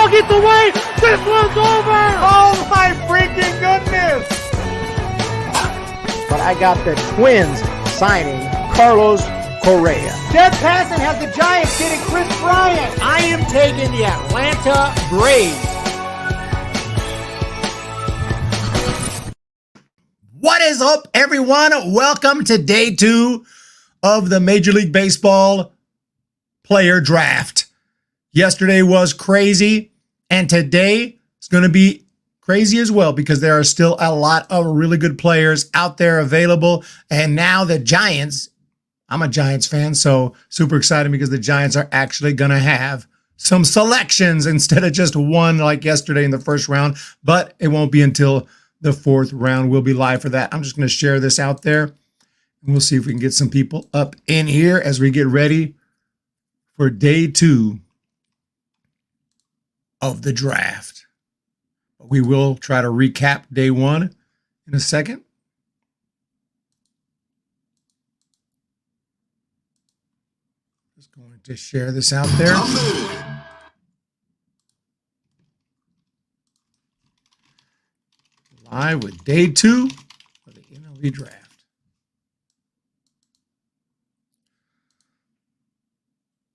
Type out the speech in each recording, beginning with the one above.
ball gets away. This one's over. Oh my freaking goodness. But I got the Twins signing Carlos Correa. Jeff Passan has the Giants getting Chris Bryant. I am taking the Atlanta Braves. What is up, everyone? Welcome to day 2 of the Major League Baseball player draft. Yesterday was crazy, and today is going to be crazy as well because there are still a lot of really good players out there available. And now the Giants, I'm a Giants fan, so super excited because the Giants are actually going to have some selections instead of just one like yesterday in the first round. But it won't be until the 4th round. We'll be live for that. I'm just going to share this out there, and we'll see if we can get some people up in here as we get ready for day 2 of the draft. We will try to recap day 1 in a second. Just going to share this out there. Live with day 2 of the MLB draft.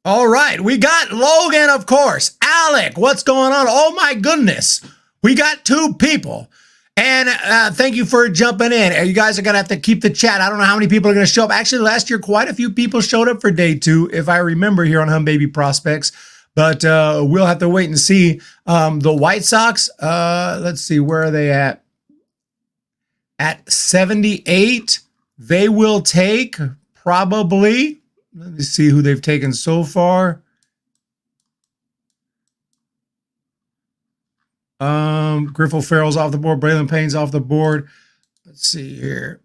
All right, we got Logan, of course. Alec, what's going on? Oh my goodness. We got 2 people. And thank you for jumping in. You guys are going to have to keep the chat. I don't know how many people are going to show up. Actually, last year, quite a few people showed up for day 2, if I remember, here on Hum Baby Prospects. But we'll have to wait and see. The White Sox, let's see, where are they at? At 78, they will take probably, let me see who they've taken so far. Griffo Farrell's off the board. Braylon Payne's off the board. Let's see here.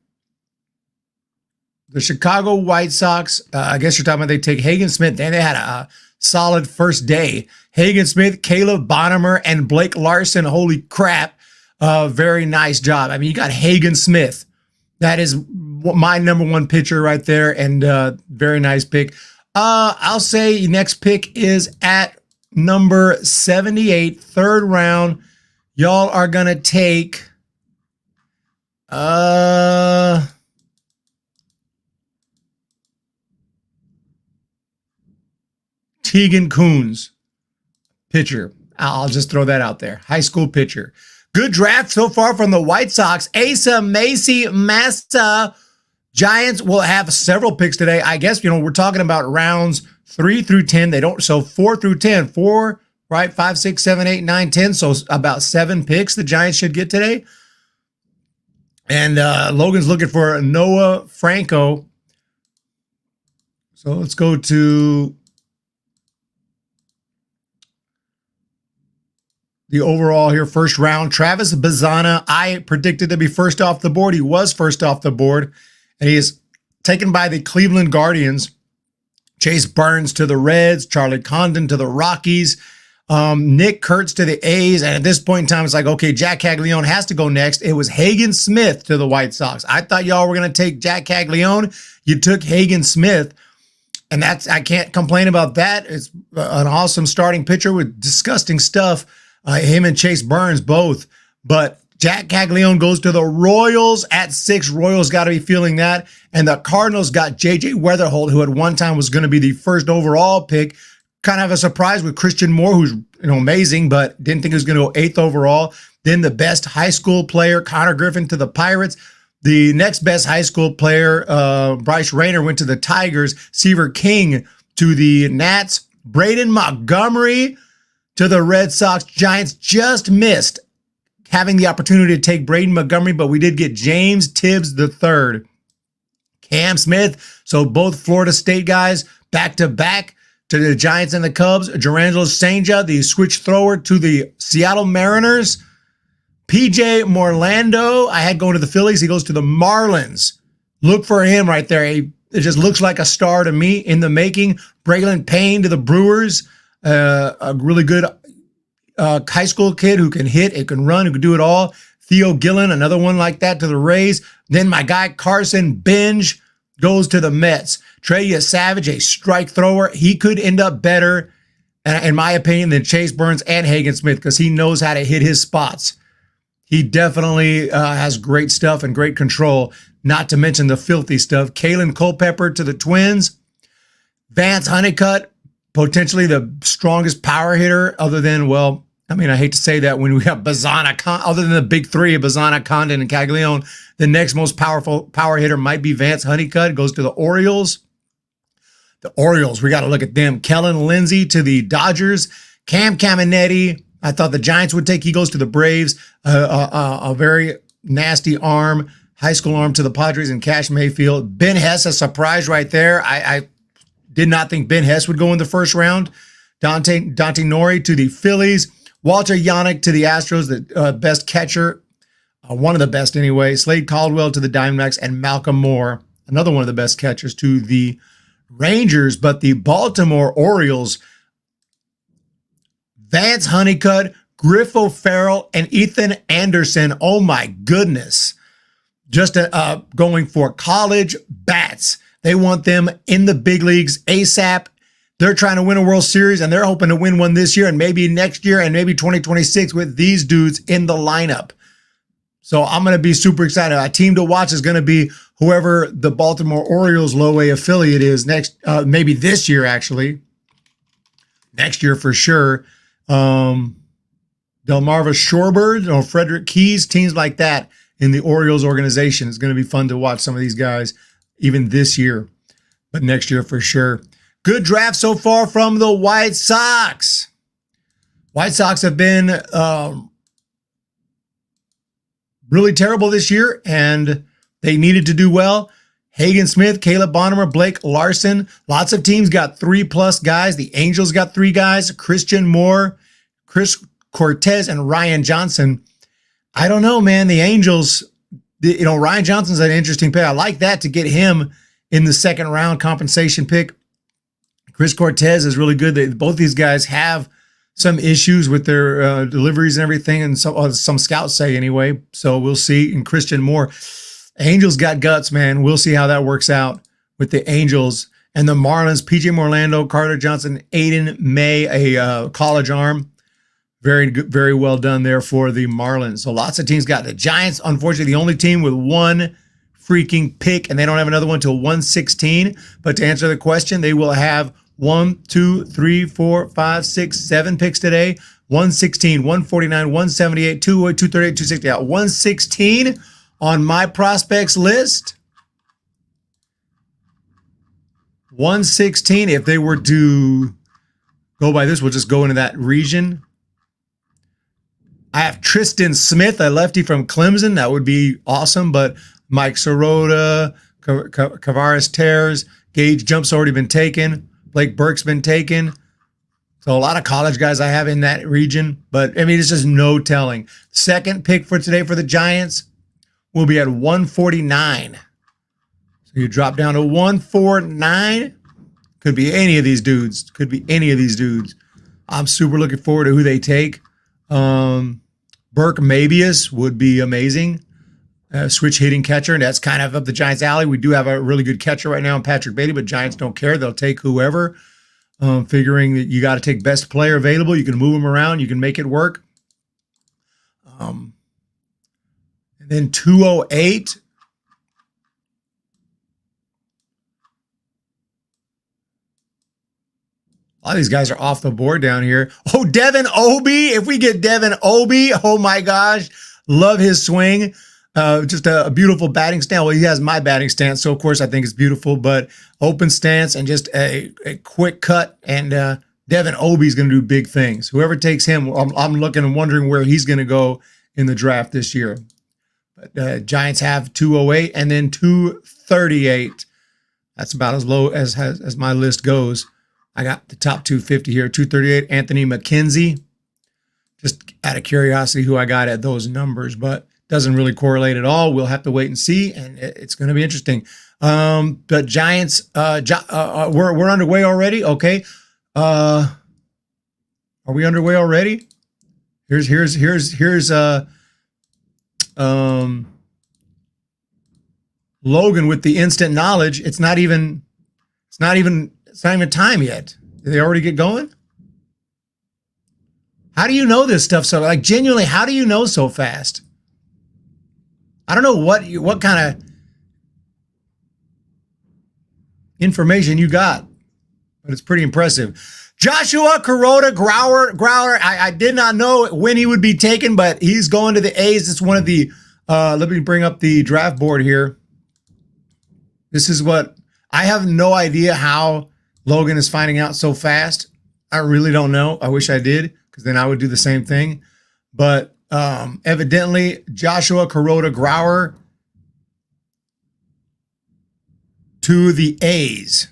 The Chicago White Sox, I guess you're talking about they take Hagen Smith. They had a solid first day. Hagen Smith, Caleb Bonham, and Blake Larson. Holy crap. Very nice job. I mean, you got Hagen Smith. That is my number 1 pitcher right there, and very nice pick. I'll say next pick is at number 78, 3rd round. Y'all are going to take Tegan Coons, pitcher. I'll just throw that out there. High school pitcher. Good draft so far from the White Sox. Asa Macy Massa. Giants will have several picks today. I guess, we're talking about rounds 3 through 10. They don't, so 4 through 10. 4, right? 5, 6, 7, 8, 9, 10. So about 7 picks the Giants should get today. And Logan's looking for Noah Franco. So let's go to the overall here, first round. Travis Bazzana, I predicted to be first off the board. He was first off the board, and he is taken by the Cleveland Guardians. Chase Burns to the Reds, Charlie Condon to the Rockies, Nick Kurtz to the A's, and at this point in time, it's like, okay, Jack Caglione has to go next. It was Hagen Smith to the White Sox. I thought y'all were going to take Jack Caglione. You took Hagen Smith, and I can't complain about that. It's an awesome starting pitcher with disgusting stuff. Him and Chase Burns both. But Jack Caglione goes to the Royals at 6. Royals got to be feeling that. And the Cardinals got J.J. Weatherholt, who at one time was going to be the first overall pick. Kind of a surprise with Christian Moore, who's amazing, but didn't think he was going to go 8th overall. Then the best high school player, Connor Griffin, to the Pirates. The next best high school player, Bryce Rayner, went to the Tigers. Seaver King to the Nats. Braden Montgomery to the Red Sox. Giants just missed having the opportunity to take Braden Montgomery, but we did get James Tibbs III. Cam Smith, so both Florida State guys back-to-back to the Giants and the Cubs. Gerangelo Senja, the switch thrower to the Seattle Mariners. PJ Morlando, I had going to the Phillies. He goes to the Marlins. Look for him right there. It just looks like a star to me in the making. Braylon Payne to the Brewers. A really good high school kid who can hit, who can run, who can do it all. Theo Gillen, another one like that, to the Rays. Then my guy Carson Benj goes to the Mets. Trey Savage, a strike thrower. He could end up better in my opinion, than Chase Burns and Hagen Smith, because he knows how to hit his spots. He definitely has great stuff and great control, not to mention the filthy stuff. Kalen Culpepper to the Twins. Vance Honeycutt, potentially the strongest power hitter other than, well, I mean, I hate to say that when we have Bazana, other than the big three of Bazana, Condon, and Caglione, the next most powerful power hitter might be Vance Honeycutt. Goes to the Orioles. The Orioles, we got to look at them. Kellen Lindsey to the Dodgers. Cam Caminetti, I thought the Giants would take. He goes to the Braves. A very nasty arm, high school arm to the Padres, and Cash Mayfield. Ben Hess, a surprise right there. I did not think Ben Hess would go in the first round. Dante Nori to the Phillies. Walter Yannick to the Astros, the best catcher, one of the best anyway. Slade Caldwell to the Diamondbacks, and Malcolm Moore, another one of the best catchers, to the Rangers. But the Baltimore Orioles, Vance Honeycutt, Griff O'Farrell, and Ethan Anderson. Oh my goodness. Just going for college bats. They want them in the big leagues ASAP. They're trying to win a World Series, and they're hoping to win one this year and maybe next year and maybe 2026 with these dudes in the lineup. So I'm going to be super excited. A team to watch is going to be whoever the Baltimore Orioles low A affiliate is next, maybe this year, actually. Next year for sure. Delmarva Shorebird or Frederick Keys, teams like that in the Orioles organization. It's going to be fun to watch some of these guys even this year, but next year for sure. Good draft so far from the White Sox. White Sox have been really terrible this year, and they needed to do well. Hagen Smith, Caleb Bonnemer, Blake Larson. Lots of teams got 3+ guys. The Angels got 3 guys. Christian Moore, Chris Cortez, and Ryan Johnson. I don't know, man. The Angels, Ryan Johnson's an interesting pick. I like that to get him in the second round compensation pick. Chris Cortez is really good. Both these guys have some issues with their deliveries and everything, and some scouts say anyway. So we'll see. And Christian Moore, Angels got guts, man. We'll see how that works out with the Angels. And the Marlins, PJ Morlando, Carter Johnson, Aiden May, a college arm. Very good, very well done there for the Marlins. So lots of teams got the Giants. Unfortunately, the only team with one freaking pick, and they don't have another one till 116. But to answer the question, they will have 1, 2, 3, 4, 5, 6, 7 picks today. 116, 149, 178, 208, 238, 260. 116 on my prospects list. 116. If they were to go by this, we'll just go into that region. I have Tristan Smith, a lefty from Clemson. That would be awesome. But Mike Sirota, Kavaris Tears, Gage Jump's already been taken. Blake Burke's been taken. So a lot of college guys I have in that region. But, I mean, it's just no telling. Second pick for today for the Giants will be at 149. So you drop down to 149. Could be any of these dudes. Could be any of these dudes. I'm super looking forward to who they take. Burke Mabius would be amazing. Switch hitting catcher, and that's kind of up the Giants' alley. We do have a really good catcher right now in Patrick Bailey, but Giants don't care. They'll take whoever, figuring that you got to take best player available. You can move them around. You can make it work. And then 208. A lot of these guys are off the board down here. Oh, Devin Obie. If we get Devin Obie, oh my gosh. Love his swing. Just a beautiful batting stance. Well, he has my batting stance, so of course I think it's beautiful, but open stance and just a quick cut, and Devin Obie's going to do big things. Whoever takes him, I'm looking and wondering where he's going to go in the draft this year. But Giants have 208 and then 238. That's about as low as my list goes. I got the top 250 here. 238, Anthony McKenzie. Just out of curiosity who I got at those numbers, but doesn't really correlate at all. We'll have to wait and see, and it's going to be interesting. The Giants, we're underway already. Okay. Are we underway already? Here's Logan with the instant knowledge. It's not even time yet. Did they already get going? How do you know this stuff so, like, genuinely, how do you know so fast? I don't know what kind of information you got, but it's pretty impressive. Joshua Kuroda-Grauer. I did not know when he would be taken, but he's going to the A's. It's one of the, let me bring up the draft board here. This is what, I have no idea how Logan is finding out so fast. I really don't know. I wish I did, because then I would do the same thing. But evidently, Joshua Kuroda-Grauer to the A's.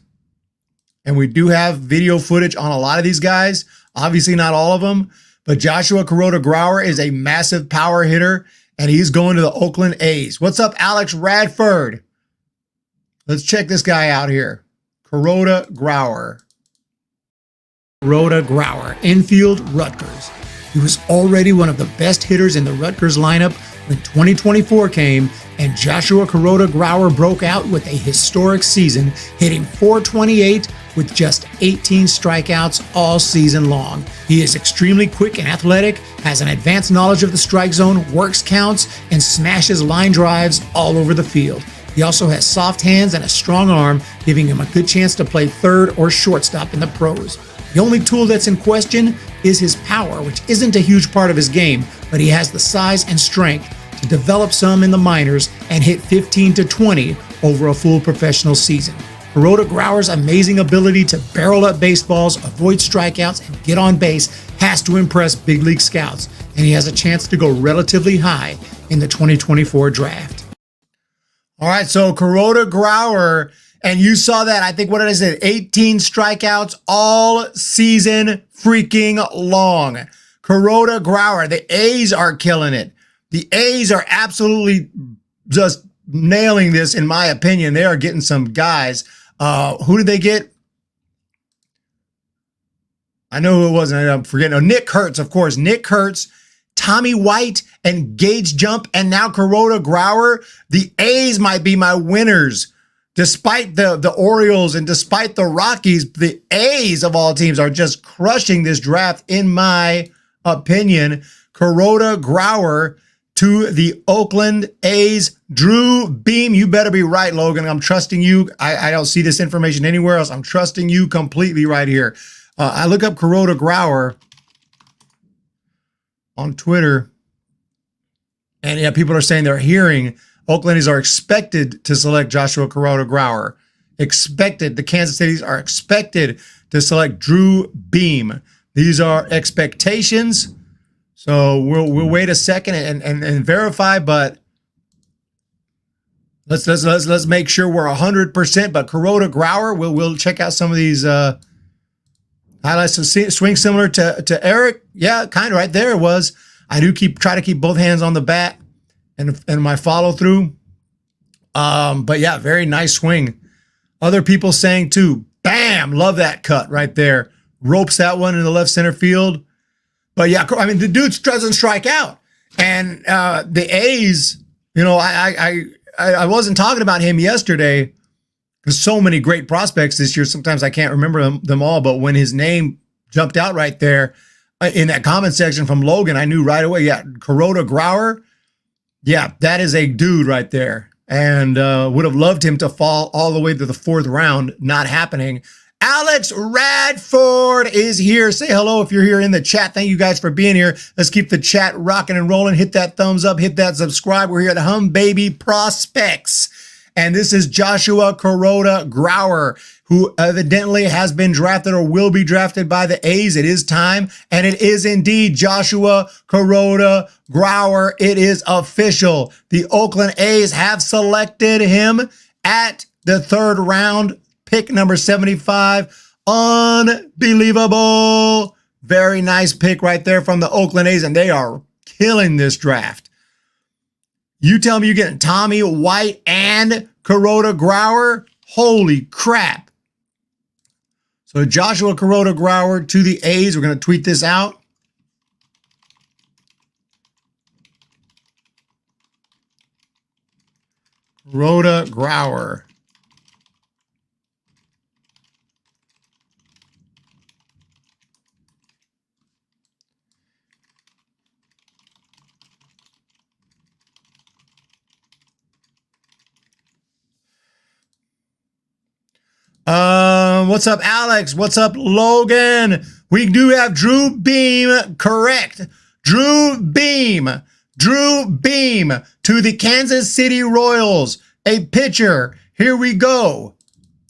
And we do have video footage on a lot of these guys. Obviously not all of them, but Joshua Kuroda-Grauer is a massive power hitter, and he's going to the Oakland A's. What's up, Alex Radford? Let's check this guy out here. Kuroda-Grauer. Kuroda-Grauer, infield, Rutgers. He was already one of the best hitters in the Rutgers lineup when 2024 came, and Joshua Kuroda-Grauer broke out with a historic season, hitting .428 with just 18 strikeouts all season long. He is extremely quick and athletic, has an advanced knowledge of the strike zone, works counts, and smashes line drives all over the field. He also has soft hands and a strong arm, giving him a good chance to play third or shortstop in the pros. The only tool that's in question is his power, which isn't a huge part of his game, but he has the size and strength to develop some in the minors and hit 15 to 20 over a full professional season. Kuroda-Grauer's amazing ability to barrel up baseballs, avoid strikeouts, and get on base has to impress big league scouts, and he has a chance to go relatively high in the 2024 draft. All right, so Kuroda-Grauer, and you saw that, I think, what did I say, 18 strikeouts all season freaking long. Kuroda-Grauer, the A's are killing it. The A's are absolutely just nailing this, in my opinion. They are getting some guys. Who did they get? I know who it was, and I'm forgetting. Oh, Nick Kurtz, of course. Nick Kurtz, Tommy White, and Gage Jump, and now Kuroda-Grauer. The A's might be my winners. Despite the Orioles and despite the Rockies, the A's of all teams are just crushing this draft, in my opinion. Kuroda-Grauer to the Oakland A's. Drew Beam, you better be right, Logan. I'm trusting you. I don't see this information anywhere else. I'm trusting you completely right here. I look up Kuroda-Grauer on Twitter, and yeah, people are saying they're hearing Oakland's are expected to select Joshua Kuroda-Grauer. Expected. The Kansas City's are expected to select Drew Beam. These are expectations. So we'll wait a second and verify, but let's make sure we're 100%. But Kuroda-Grauer, we'll check out some of these highlights of swing similar to Eric. Yeah, kind of right there it was. I do try to keep both hands on the bat and my follow through. But yeah, very nice swing. Other people saying too, bam, love that cut right there. Ropes that one in the left center field. But yeah, I mean, the dude doesn't strike out. And the A's, you know, I wasn't talking about him yesterday because so many great prospects this year. Sometimes I can't remember them all, but when his name jumped out right there in that comment section from Logan, I knew right away, yeah, Kuroda-Grauer, yeah, that is a dude right there. And would have loved him to fall all the way to the 4th round. Not happening. Alex Radford is here. Say hello if you're here in the chat. Thank you guys for being here. Let's keep the chat rocking and rolling. Hit that thumbs up. Hit that subscribe. We're here at Hum Baby Prospects. And this is Joshua Kuroda-Grauer, who evidently has been drafted or will be drafted by the A's. It is time, and it is indeed Joshua Kuroda-Grauer. It is official. The Oakland A's have selected him at the 3rd round, pick number 75. Unbelievable. Very nice pick right there from the Oakland A's, and they are killing this draft. You tell me you're getting Tommy White and Kuroda-Grauer? Holy crap. So Joshua Kuroda-Grauer to the A's. We're going to tweet this out. Kuroda-Grauer. What's up, Alex? What's up, Logan? We do have Drew Beam, correct. Drew Beam to the Kansas City Royals, a pitcher. Here we go.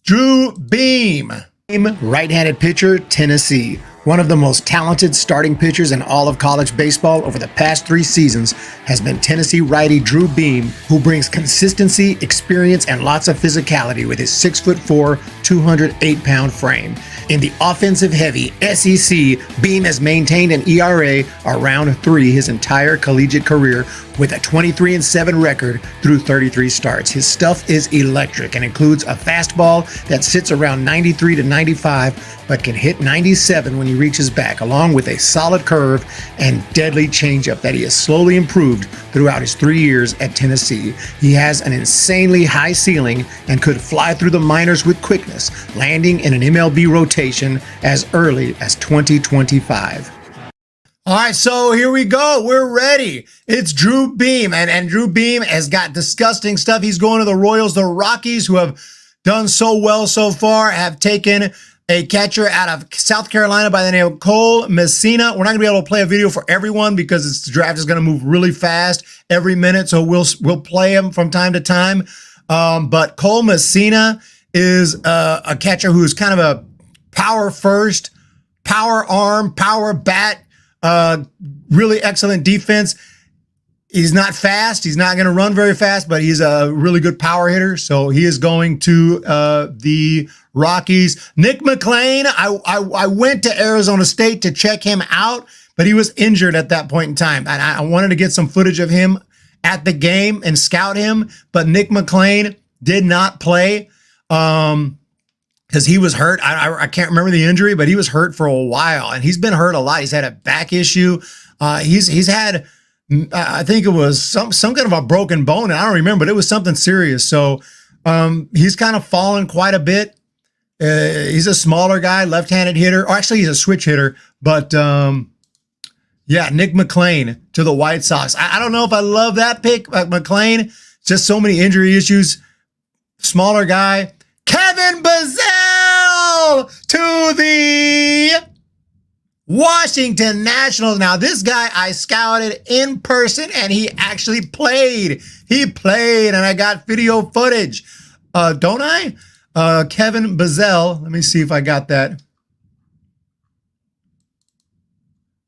Drew Beam. Right-handed pitcher, Tennessee. One of the most talented starting pitchers in all of college baseball over the past 3 seasons has been Tennessee righty Drew Beam, who brings consistency, experience, and lots of physicality with his 6'4", 208-pound frame. In the offensive-heavy SEC, Beam has maintained an ERA around 3 his entire collegiate career with a 23-7 record through 33 starts. His stuff is electric and includes a fastball that sits around 93 to 95, but can hit 97 when he reaches back, along with a solid curve and deadly changeup that he has slowly improved throughout his 3 years at Tennessee. He has an insanely high ceiling and could fly through the minors with quickness, landing in an MLB rotation as early as 2025. All right, so here we go. We're ready. It's Drew Beam, and Drew Beam has got disgusting stuff. He's going to the Royals. The Rockies, who have done so well so far, have taken a catcher out of South Carolina by the name of Cole Messina. We're not going to be able to play a video for everyone because this draft is going to move really fast every minute, so we'll play him from time to time. But Cole Messina is a catcher who is kind of a power first, power arm, power bat, really excellent defense. He's not fast. He's not going to run very fast, but he's a really good power hitter. So he is going to the Rockies. Nick McLean, I went to Arizona State to check him out, but he was injured at that point in time. And I wanted to get some footage of him at the game and scout him, but Nick McLean did not play because he was hurt. I can't remember the injury, but he was hurt for a while, and he's been hurt a lot. He's had a back issue. He's had, I think it was some kind of a broken bone. I don't remember, but it was something serious. So he's kind of fallen quite a bit. He's a smaller guy, left-handed hitter. Or actually, he's a switch hitter. But yeah, Nick McLean to the White Sox. I don't know if I love that pick, McLean. Just so many injury issues. Smaller guy. Kevin Bazell to the Washington Nationals. Now, this guy I scouted in person, and he actually played. He played, and I got video footage. Don't I? Kevin Bazell. Let me see if I got that.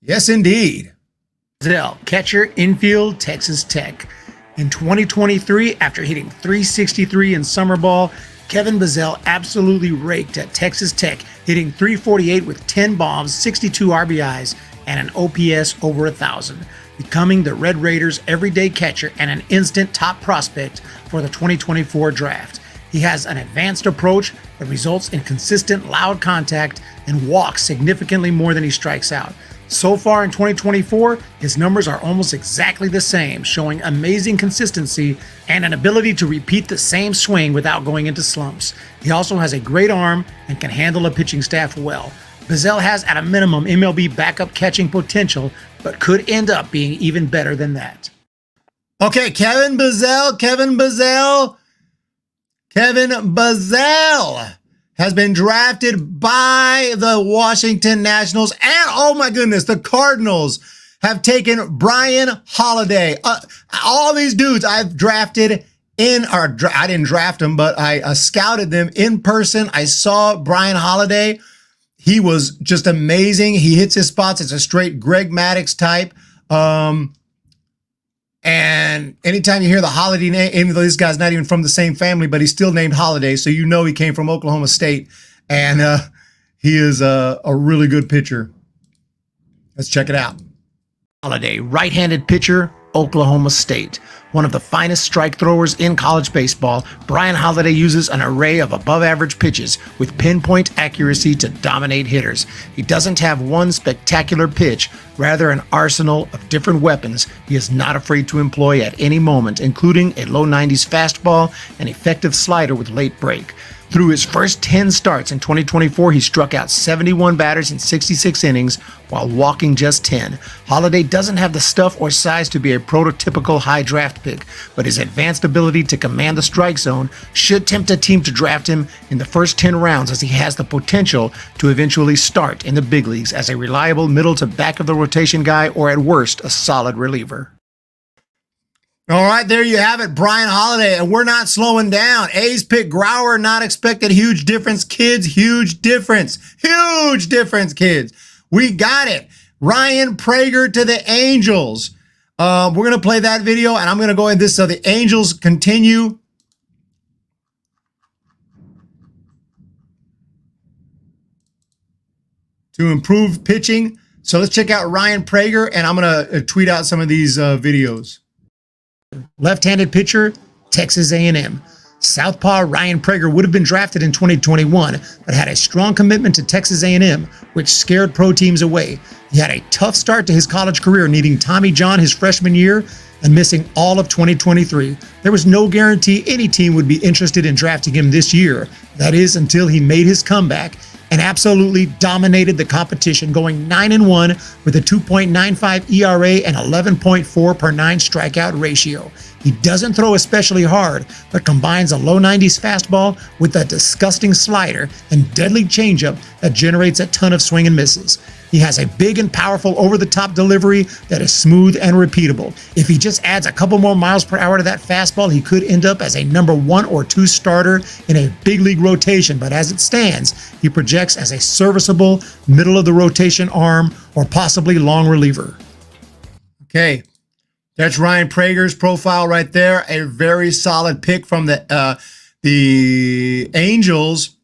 Yes, indeed. Bazell, catcher, infield, Texas Tech. In 2023, after hitting .363 in summer ball, Kevin Bazell absolutely raked at Texas Tech, hitting .348 with 10 bombs, 62 RBIs, and an OPS over 1,000, becoming the Red Raiders' everyday catcher and an instant top prospect for the 2024 draft. He has an advanced approach that results in consistent loud contact and walks significantly more than he strikes out. So far in 2024, his numbers are almost exactly the same, showing amazing consistency and an ability to repeat the same swing without going into slumps. He also has a great arm and can handle a pitching staff well. Bazell has at a minimum MLB backup catching potential, but could end up being even better than that. Okay, Kevin Bazell has been drafted by the Washington Nationals, and oh my goodness, the Cardinals have taken Brian Holiday. All these dudes I've drafted I didn't draft them, but I scouted them in person. I saw Brian Holiday. He was just amazing. He hits his spots. It's a straight Greg Maddux type. And anytime you hear the Holiday name, even though this guy's not even from the same family, but he's still named Holiday, so you know he came from Oklahoma State, and he is a really good pitcher. Let's check it out. Holiday, right-handed pitcher, Oklahoma State. One of the finest strike throwers in college baseball, Brian Holiday uses an array of above-average pitches with pinpoint accuracy to dominate hitters. He doesn't have one spectacular pitch, rather an arsenal of different weapons he is not afraid to employ at any moment, including a low 90s fastball and effective slider with late break. Through his first 10 starts in 2024, he struck out 71 batters in 66 innings while walking just 10. Holliday doesn't have the stuff or size to be a prototypical high draft pick, but his advanced ability to command the strike zone should tempt a team to draft him in the first 10 rounds, as he has the potential to eventually start in the big leagues as a reliable middle to back of the rotation guy, or at worst, a solid reliever. All right, there you have it, Brian Holliday, and we're not slowing down. A's pick Grauer, not expected. Huge difference, kids. Huge difference. Huge difference, kids. We got it. Ryan Prager to the Angels. We're going to play that video, and I'm going to go ahead this. So the Angels continue to improve pitching. So let's check out Ryan Prager, and I'm going to tweet out some of these videos. Left-handed pitcher, Texas A&M. Southpaw Ryan Prager would have been drafted in 2021, but had a strong commitment to Texas A&M, which scared pro teams away. He had a tough start to his college career, needing Tommy John his freshman year and missing all of 2023. There was no guarantee any team would be interested in drafting him this year. That is, until he made his comeback and absolutely dominated the competition, going 9-1 with a 2.95 ERA and 11.4 per 9 strikeout ratio. He doesn't throw especially hard, but combines a low 90s fastball with a disgusting slider and deadly changeup that generates a ton of swing and misses. He has a big and powerful over-the-top delivery that is smooth and repeatable. If he just adds a couple more miles per hour to that fastball, he could end up as a number 1 or 2 starter in a big league rotation, but as it stands, he projects as a serviceable middle of the rotation arm or possibly long reliever. Okay, that's Ryan Prager's profile right there. A very solid pick from the Angels.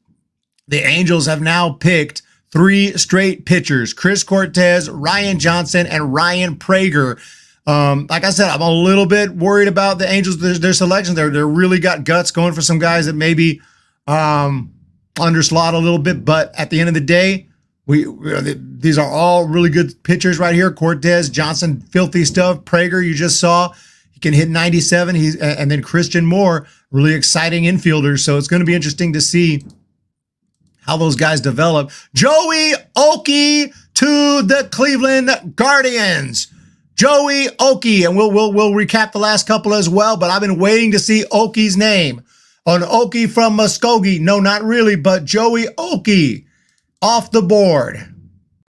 The Angels have now picked 3 straight pitchers: Chris Cortez, Ryan Johnson, and Ryan Prager. Like I said, I'm a little bit worried about the Angels, their selection. They're really got guts, going for some guys that maybe underslot a little bit. But at the end of the day, these are all really good pitchers right here. Cortez, Johnson, filthy stuff. Prager, you just saw, he can hit 97. And then Christian Moore, really exciting infielders. So it's going to be interesting to see how those guys develop. Joey Oakey to the Cleveland Guardians. Joey Oakey, and we'll recap the last couple as well, but I've been waiting to see Oakey's name. An Oakey from Muskogee. No, not really, but Joey Oakey off the board.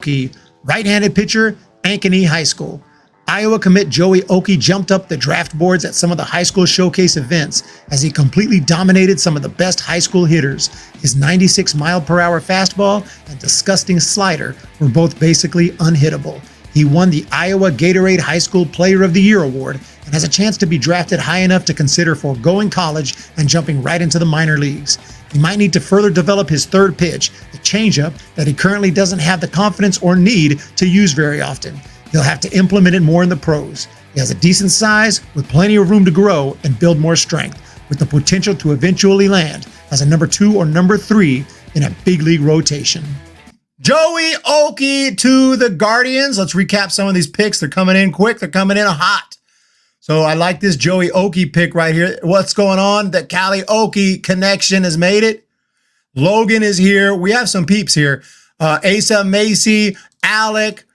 Oakey, right-handed pitcher, Ankeny High School. Iowa commit Joey Oakey jumped up the draft boards at some of the high school showcase events as he completely dominated some of the best high school hitters. His 96-mile-per-hour fastball and disgusting slider were both basically unhittable. He won the Iowa Gatorade High School Player of the Year award and has a chance to be drafted high enough to consider foregoing college and jumping right into the minor leagues. He might need to further develop his third pitch, the changeup, that he currently doesn't have the confidence or need to use very often. He'll have to implement it more in the pros. He has a decent size with plenty of room to grow and build more strength, with the potential to eventually land as a number 2 or number 3 in a big league rotation. Joey Oakey to the Guardians. Let's recap some of these picks. They're coming in quick. They're coming in hot. So I like this Joey Oakey pick right here. What's going on? The Cali Oakey connection has made it. Logan is here. We have some peeps here. Asa Macy, Alec.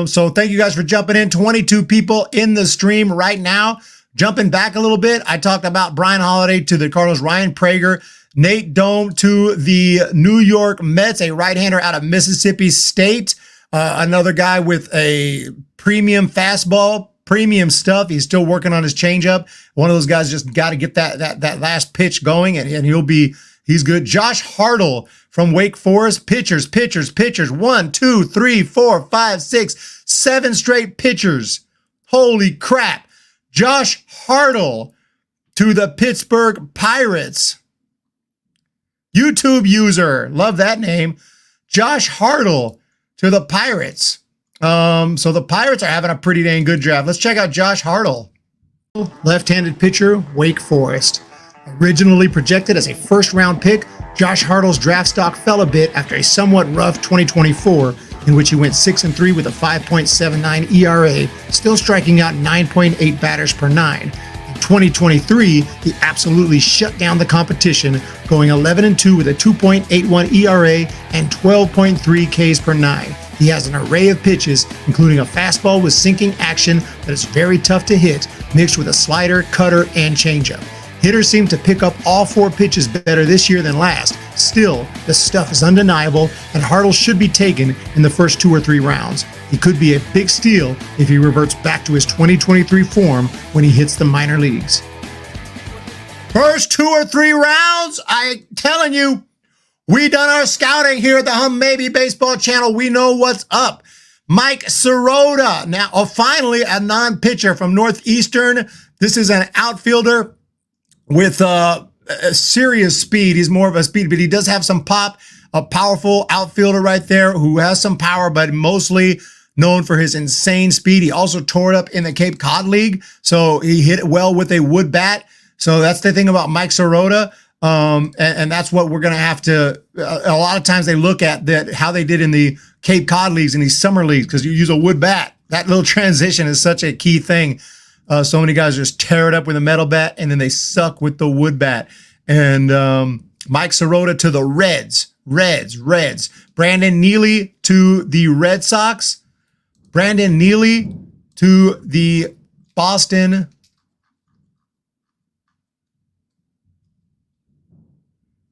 So thank you guys for jumping in. 22 people in the stream right now. Jumping back a little bit, I talked about Brian Holliday to the Cardinals, Ryan Prager, Nate Dome to the New York Mets, a right-hander out of Mississippi State, another guy with a premium fastball, premium stuff. He's still working on his changeup. One of those guys just got to get that last pitch going, and he's good. Josh Hartle from Wake Forest. Pitchers. 1, 2, 3, 4, 5, 6, 7 straight pitchers. Holy crap. Josh Hartle to the Pittsburgh Pirates. YouTube user. Love that name. Josh Hartle to the Pirates. So the Pirates are having a pretty dang good draft. Let's check out Josh Hartle. Left-handed pitcher, Wake Forest. Originally projected as a first-round pick, Josh Hartle's draft stock fell a bit after a somewhat rough 2024, in which he went 6-3 with a 5.79 ERA, still striking out 9.8 batters per 9. In 2023, he absolutely shut down the competition, going 11-2 with a 2.81 ERA and 12.3 Ks per nine. He has an array of pitches, including a fastball with sinking action that is very tough to hit, mixed with a slider, cutter, and changeup. Hitters seem to pick up all 4 pitches better this year than last. Still, the stuff is undeniable, and Hartle should be taken in the first 2 or 3 rounds. He could be a big steal if he reverts back to his 2023 form when he hits the minor leagues. First 2 or 3 rounds, I'm telling you, we done our scouting here at the MLB Baseball Channel. We know what's up. Mike Sirota, now finally a non-pitcher from Northeastern. This is an outfielder with a serious speed. He's more of a speed, but he does have some pop. A powerful outfielder right there who has some power, but mostly known for his insane speed. He also tore it up in the Cape Cod League, so he hit it well with a wood bat. So that's the thing about Mike Sirota. And that's what we're going to have to, a lot of times they look at that, how they did in the Cape Cod leagues and these summer leagues, because you use a wood bat. That little transition is such a key thing. So many guys just tear it up with a metal bat and then they suck with the wood bat. And Mike Sirota to the Reds. Brandon Neely to the Red Sox. Brandon Neely to the Boston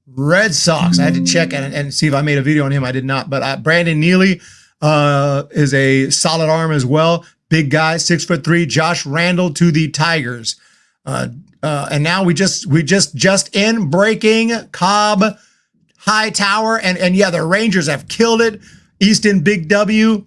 Red Sox. I had to check and see if I made a video on him. I did not. But Brandon Neely is a solid arm as well. Big guy, 6'3". Josh Randall to the Tigers. And now we just in breaking Cobb, Hightower, and yeah, the Rangers have killed it. Easton, big W.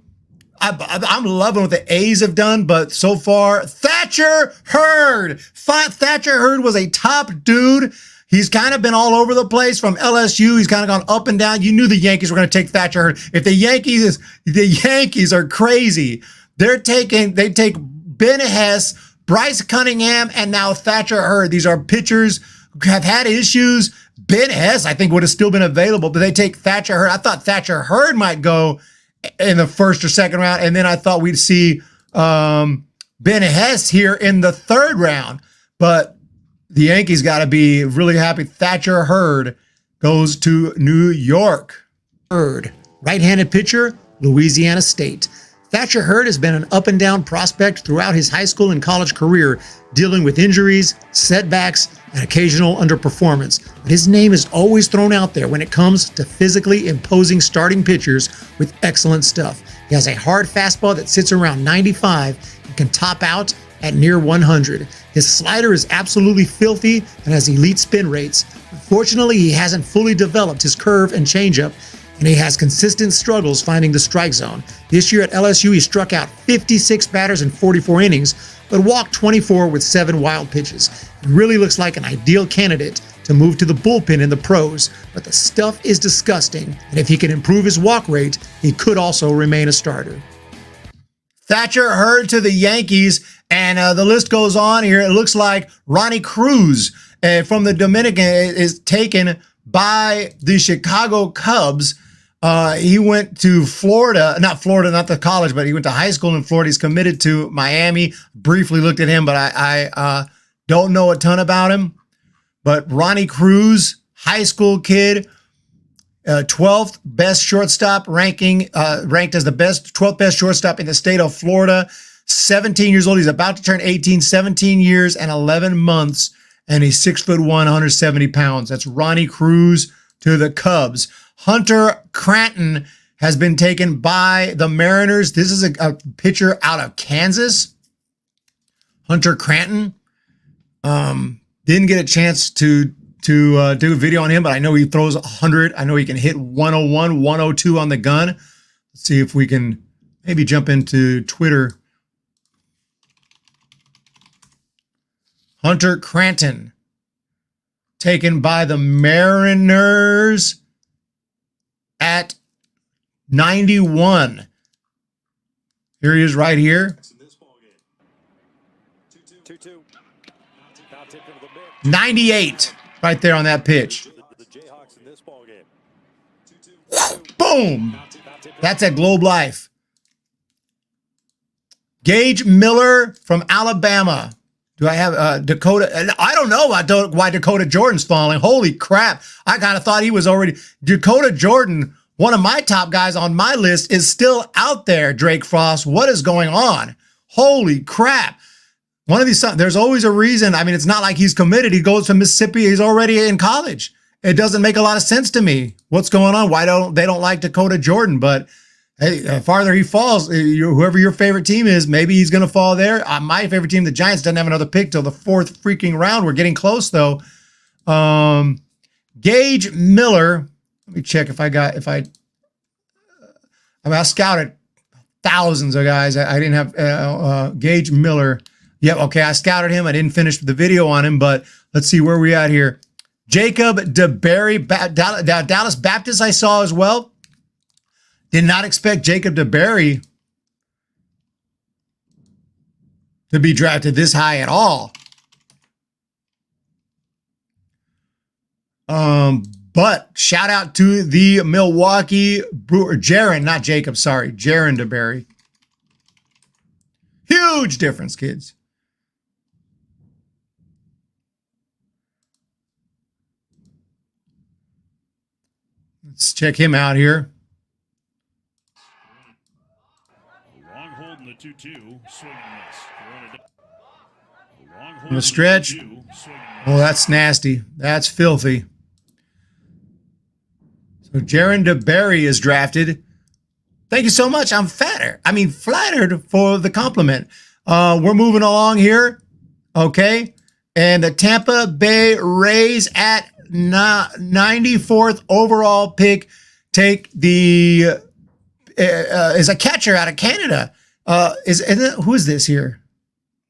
I'm loving what the A's have done, but so far, Thatcher Hurd. Thatcher Hurd was a top dude. He's kind of been all over the place from LSU. He's kind of gone up and down. You knew the Yankees were going to take Thatcher Hurd. If the Yankees are crazy. They take Ben Hess, Bryce Cunningham, and now Thatcher Hurd. These are pitchers who have had issues. Ben Hess, I think, would have still been available, but they take Thatcher Hurd. I thought Thatcher Hurd might go in the first or second round, and then I thought we'd see Ben Hess here in the third round. But the Yankees got to be really happy. Thatcher Hurd goes to New York. Hurd, right-handed pitcher, Louisiana State. Thatcher Hurd has been an up-and-down prospect throughout his high school and college career, dealing with injuries, setbacks, and occasional underperformance. But his name is always thrown out there when it comes to physically imposing starting pitchers with excellent stuff. He has a hard fastball that sits around 95 and can top out at near 100. His slider is absolutely filthy and has elite spin rates. Unfortunately, he hasn't fully developed his curve and changeup, and he has consistent struggles finding the strike zone. This year at LSU, he struck out 56 batters in 44 innings, but walked 24 with 7 wild pitches. He really looks like an ideal candidate to move to the bullpen in the pros, but the stuff is disgusting, and if he can improve his walk rate, he could also remain a starter. Thatcher Hurd to the Yankees, and the list goes on here. It looks like Ronnie Cruz from the Dominican is taken by the Chicago Cubs. He went to Florida, not the college, but he went to high school in Florida. He's committed to Miami. Briefly looked at him, but I don't know a ton about him. But Ronnie Cruz, high school kid, 12th best shortstop ranked as the 12th best shortstop in the state of Florida. 17 years old. He's about to turn 18, 17 years and 11 months. And he's 6'1", 170 pounds. That's Ronnie Cruz to the Cubs. Hunter Cranton has been taken by the Mariners. This is a pitcher out of Kansas. Hunter Cranton. Didn't get a chance to do a video on him, but I know he throws 100. I know he can hit 101, 102 on the gun. Let's see if we can maybe jump into Twitter. Hunter Cranton, taken by the Mariners at 91. Here he is right here. 98 right there on that pitch. Boom. That's at Globe Life. Gage Miller from Alabama. Do I have Dakota? I don't know why Dakota Jordan's falling. Holy crap. I kind of thought he was already. Dakota Jordan, one of my top guys on my list, is still out there, Drake Frost. What is going on? Holy crap. One of these, there's always a reason. I mean, it's not like he's committed. He goes to Mississippi. He's already in college. It doesn't make a lot of sense to me. What's going on? Why don't they like Dakota Jordan? But hey, the farther he falls, whoever your favorite team is, maybe he's going to fall there. My favorite team, the Giants, doesn't have another pick till the 4th freaking round. We're getting close though. Gage Miller. Let me check I scouted thousands of guys. I didn't have Gage Miller. Yep. Okay. I scouted him. I didn't finish the video on him, but let's see where we at here. Jacob DeBerry, Dallas Baptist I saw as well. Did not expect Jacob DeBerry to be drafted this high at all. But shout out to the Milwaukee Brewer, Jaron, not Jacob, sorry, Jaron DeBerry. Huge difference, kids. Let's check him out here. Long hold in the 2-2, swing and miss. Long hold In the stretch. Oh, that's nasty. That's filthy. So Jaron DeBerry is drafted. Thank you so much. I'm flattered for the compliment. We're moving along here. Okay. And the Tampa Bay Rays at 94th overall pick take the is a catcher out of Canada. Who is this here?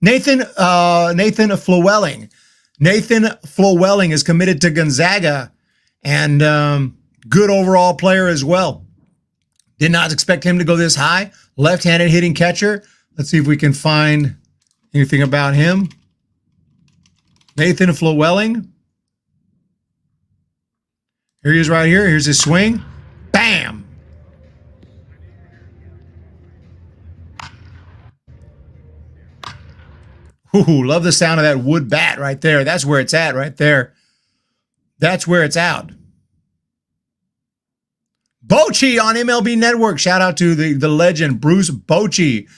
Nathan Flowelling. Nathan Flowelling is committed to Gonzaga, and good overall player as well. Did not expect him to go this high. Left-handed hitting catcher. Let's see if we can find anything about him. Nathan Flowelling. Here he is right here. Here's his swing. Bam! Ooh, love the sound of that wood bat right there. That's where it's at right there. That's where it's out. Bochy on MLB Network. Shout out to the legend, Bruce Bochy.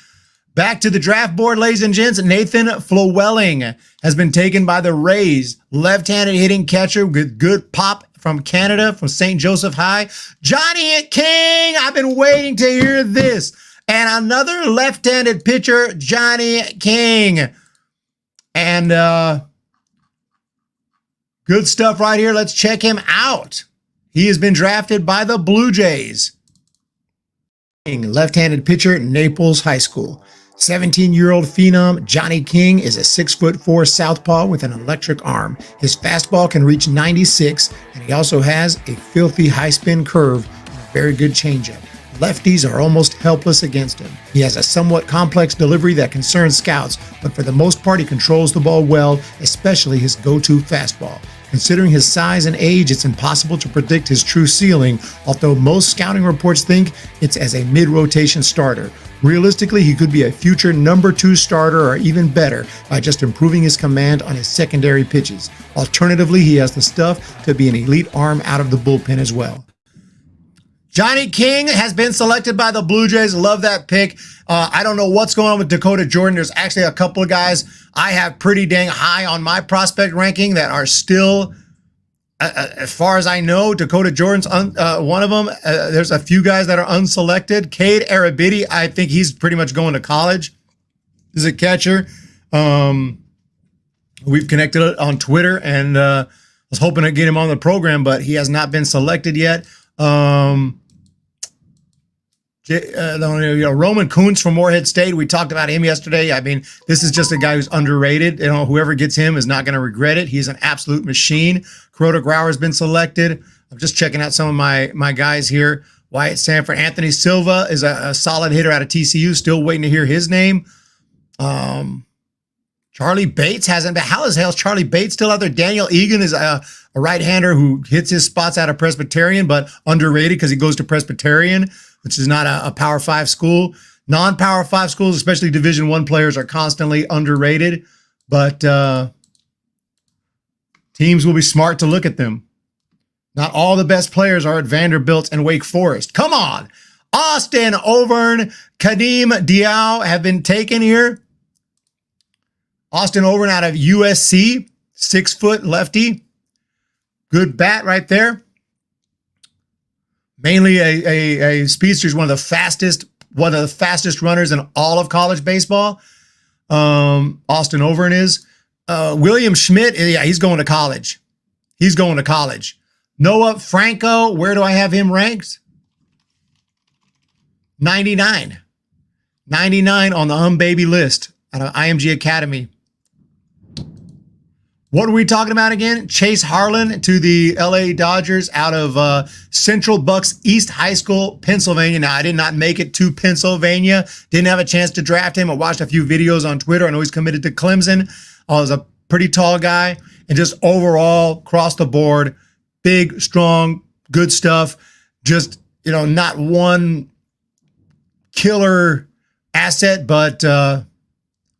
Back to the draft board, ladies and gents. Nathan Flowelling has been taken by the Rays. Left-handed hitting catcher with good pop from Canada, from St. Joseph High. Johnny King. I've been waiting to hear this. And another left-handed pitcher, Johnny King. And good stuff right here. Let's check him out. He has been drafted by the Blue Jays. Left-handed pitcher at Naples High School. 17-year-old phenom Johnny King is a 6'4" southpaw with an electric arm. His fastball can reach 96, and he also has a filthy high spin curve and a very good changeup. Lefties are almost helpless against him. He has a somewhat complex delivery that concerns scouts, but for the most part he controls the ball well, especially his go-to fastball. Considering his size and age, it's impossible to predict his true ceiling, although most scouting reports think it's as a mid-rotation starter. Realistically, he could be a future number 2 starter or even better by just improving his command on his secondary pitches. Alternatively, he has the stuff to be an elite arm out of the bullpen as well. Johnny King has been selected by the Blue Jays. Love that pick. I don't know what's going on with Dakota Jordan. There's actually a couple of guys I have pretty dang high on my prospect ranking that are still, as far as I know, Dakota Jordan's one of them. There's a few guys that are unselected. Cade Arabidi, I think he's pretty much going to college. He's a catcher. We've connected on Twitter, and was hoping to get him on the program, but he has not been selected yet. Roman Kuntz from Morehead State. We talked about him yesterday. I mean, this is just a guy who's underrated. You know, whoever gets him is not going to regret it. He's an absolute machine. Kuroda-Grauer has been selected. I'm just checking out some of my guys here. Wyatt Sanford. Anthony Silva is a solid hitter out of TCU. Still waiting to hear his name. Charlie Bates hasn't been. How the hell is Charlie Bates still out there? Daniel Egan is a right-hander who hits his spots out of Presbyterian, but underrated because he goes to Presbyterian, which is not a Power 5 school. Non-Power 5 schools, especially Division I players, are constantly underrated. but teams will be smart to look at them. Not all the best players are at Vanderbilt and Wake Forest. Come on. Austin Overn, Kadeem Diaw have been taken here. Austin Overn out of USC, 6-foot lefty. Good bat right there. Mainly a speedster. He's one of the fastest runners in all of college baseball. Austin Overn is. William Schmidt, yeah, he's going to college. He's going to college. Noah Franco, where do I have him ranked? 99. 99 on the Baby list out of IMG Academy. What are we talking about again? Chase Harlan to the LA Dodgers out of Central Bucks East High School, Pennsylvania. Now, I did not make it to Pennsylvania. Didn't have a chance to draft him. I watched a few videos on Twitter. I know he's committed to Clemson. I was a pretty tall guy. And just overall, across the board, big, strong, good stuff. Just, not one killer asset, but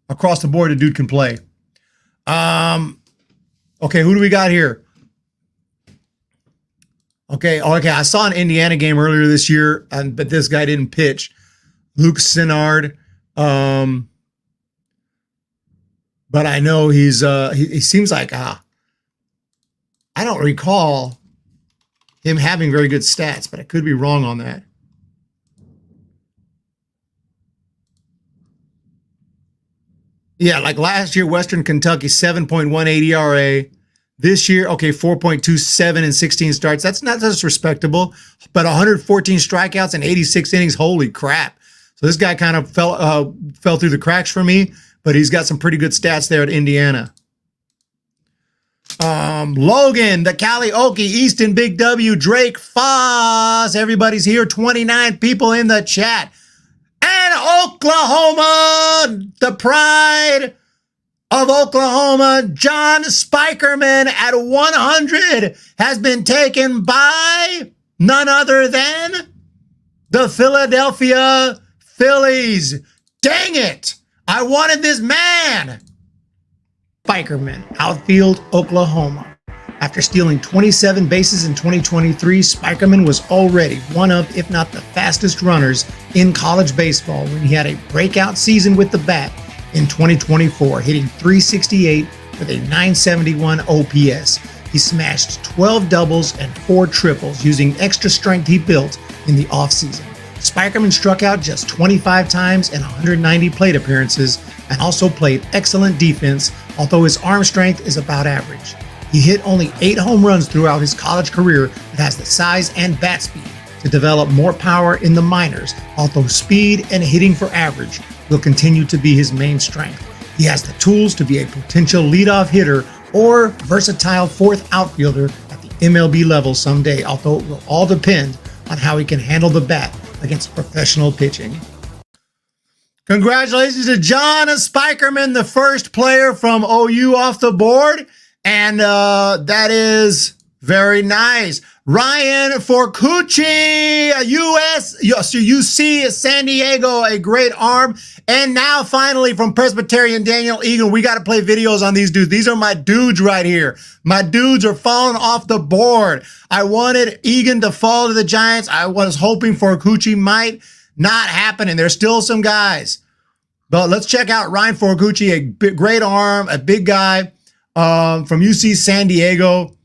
across the board, a dude can play. Okay, who do we got here? Okay, I saw an Indiana game earlier this year, but this guy didn't pitch. Luke Sinnard. But I know he seems like, I don't recall him having very good stats, but I could be wrong on that. Yeah, like last year, Western Kentucky, 7.18 ERA. This year, 4.27 in 16 starts. That's respectable, but 114 strikeouts and 86 innings. Holy crap. So this guy kind of fell through the cracks for me, but he's got some pretty good stats there at Indiana. Logan, the Cali-Okie, Easton, Big W, Drake Foss. Everybody's here. 29 people in the chat. And Oklahoma, the pride of Oklahoma, John Spikerman at 100 has been taken by none other than the Philadelphia Phillies. Dang it! I wanted this man. Spikerman, outfield, Oklahoma. After stealing 27 bases in 2023, Spikerman was already one of, if not the fastest runners in college baseball when he had a breakout season with the bat in 2024, hitting .368 with a .971 OPS. He smashed 12 doubles and 4 triples using extra strength he built in the offseason. Spikerman struck out just 25 times in 190 plate appearances and also played excellent defense, although his arm strength is about average. He hit only 8 home runs throughout his college career, but has the size and bat speed to develop more power in the minors, although speed and hitting for average will continue to be his main strength. He has the tools to be a potential leadoff hitter or versatile fourth outfielder at the MLB level someday, although it will all depend on how he can handle the bat against professional pitching. Congratulations to John Spikerman, the first player from OU off the board. And that is very nice. Ryan Forcucci, UC San Diego, a great arm. And now finally from Presbyterian, Daniel Egan. We got to play videos on these dudes. These are my dudes right here. My dudes are falling off the board. I wanted Egan to fall to the Giants. I was hoping Forcucci might not happen. And there's still some guys. But let's check out Ryan Forcucci, a great arm, a big guy. From UC San Diego.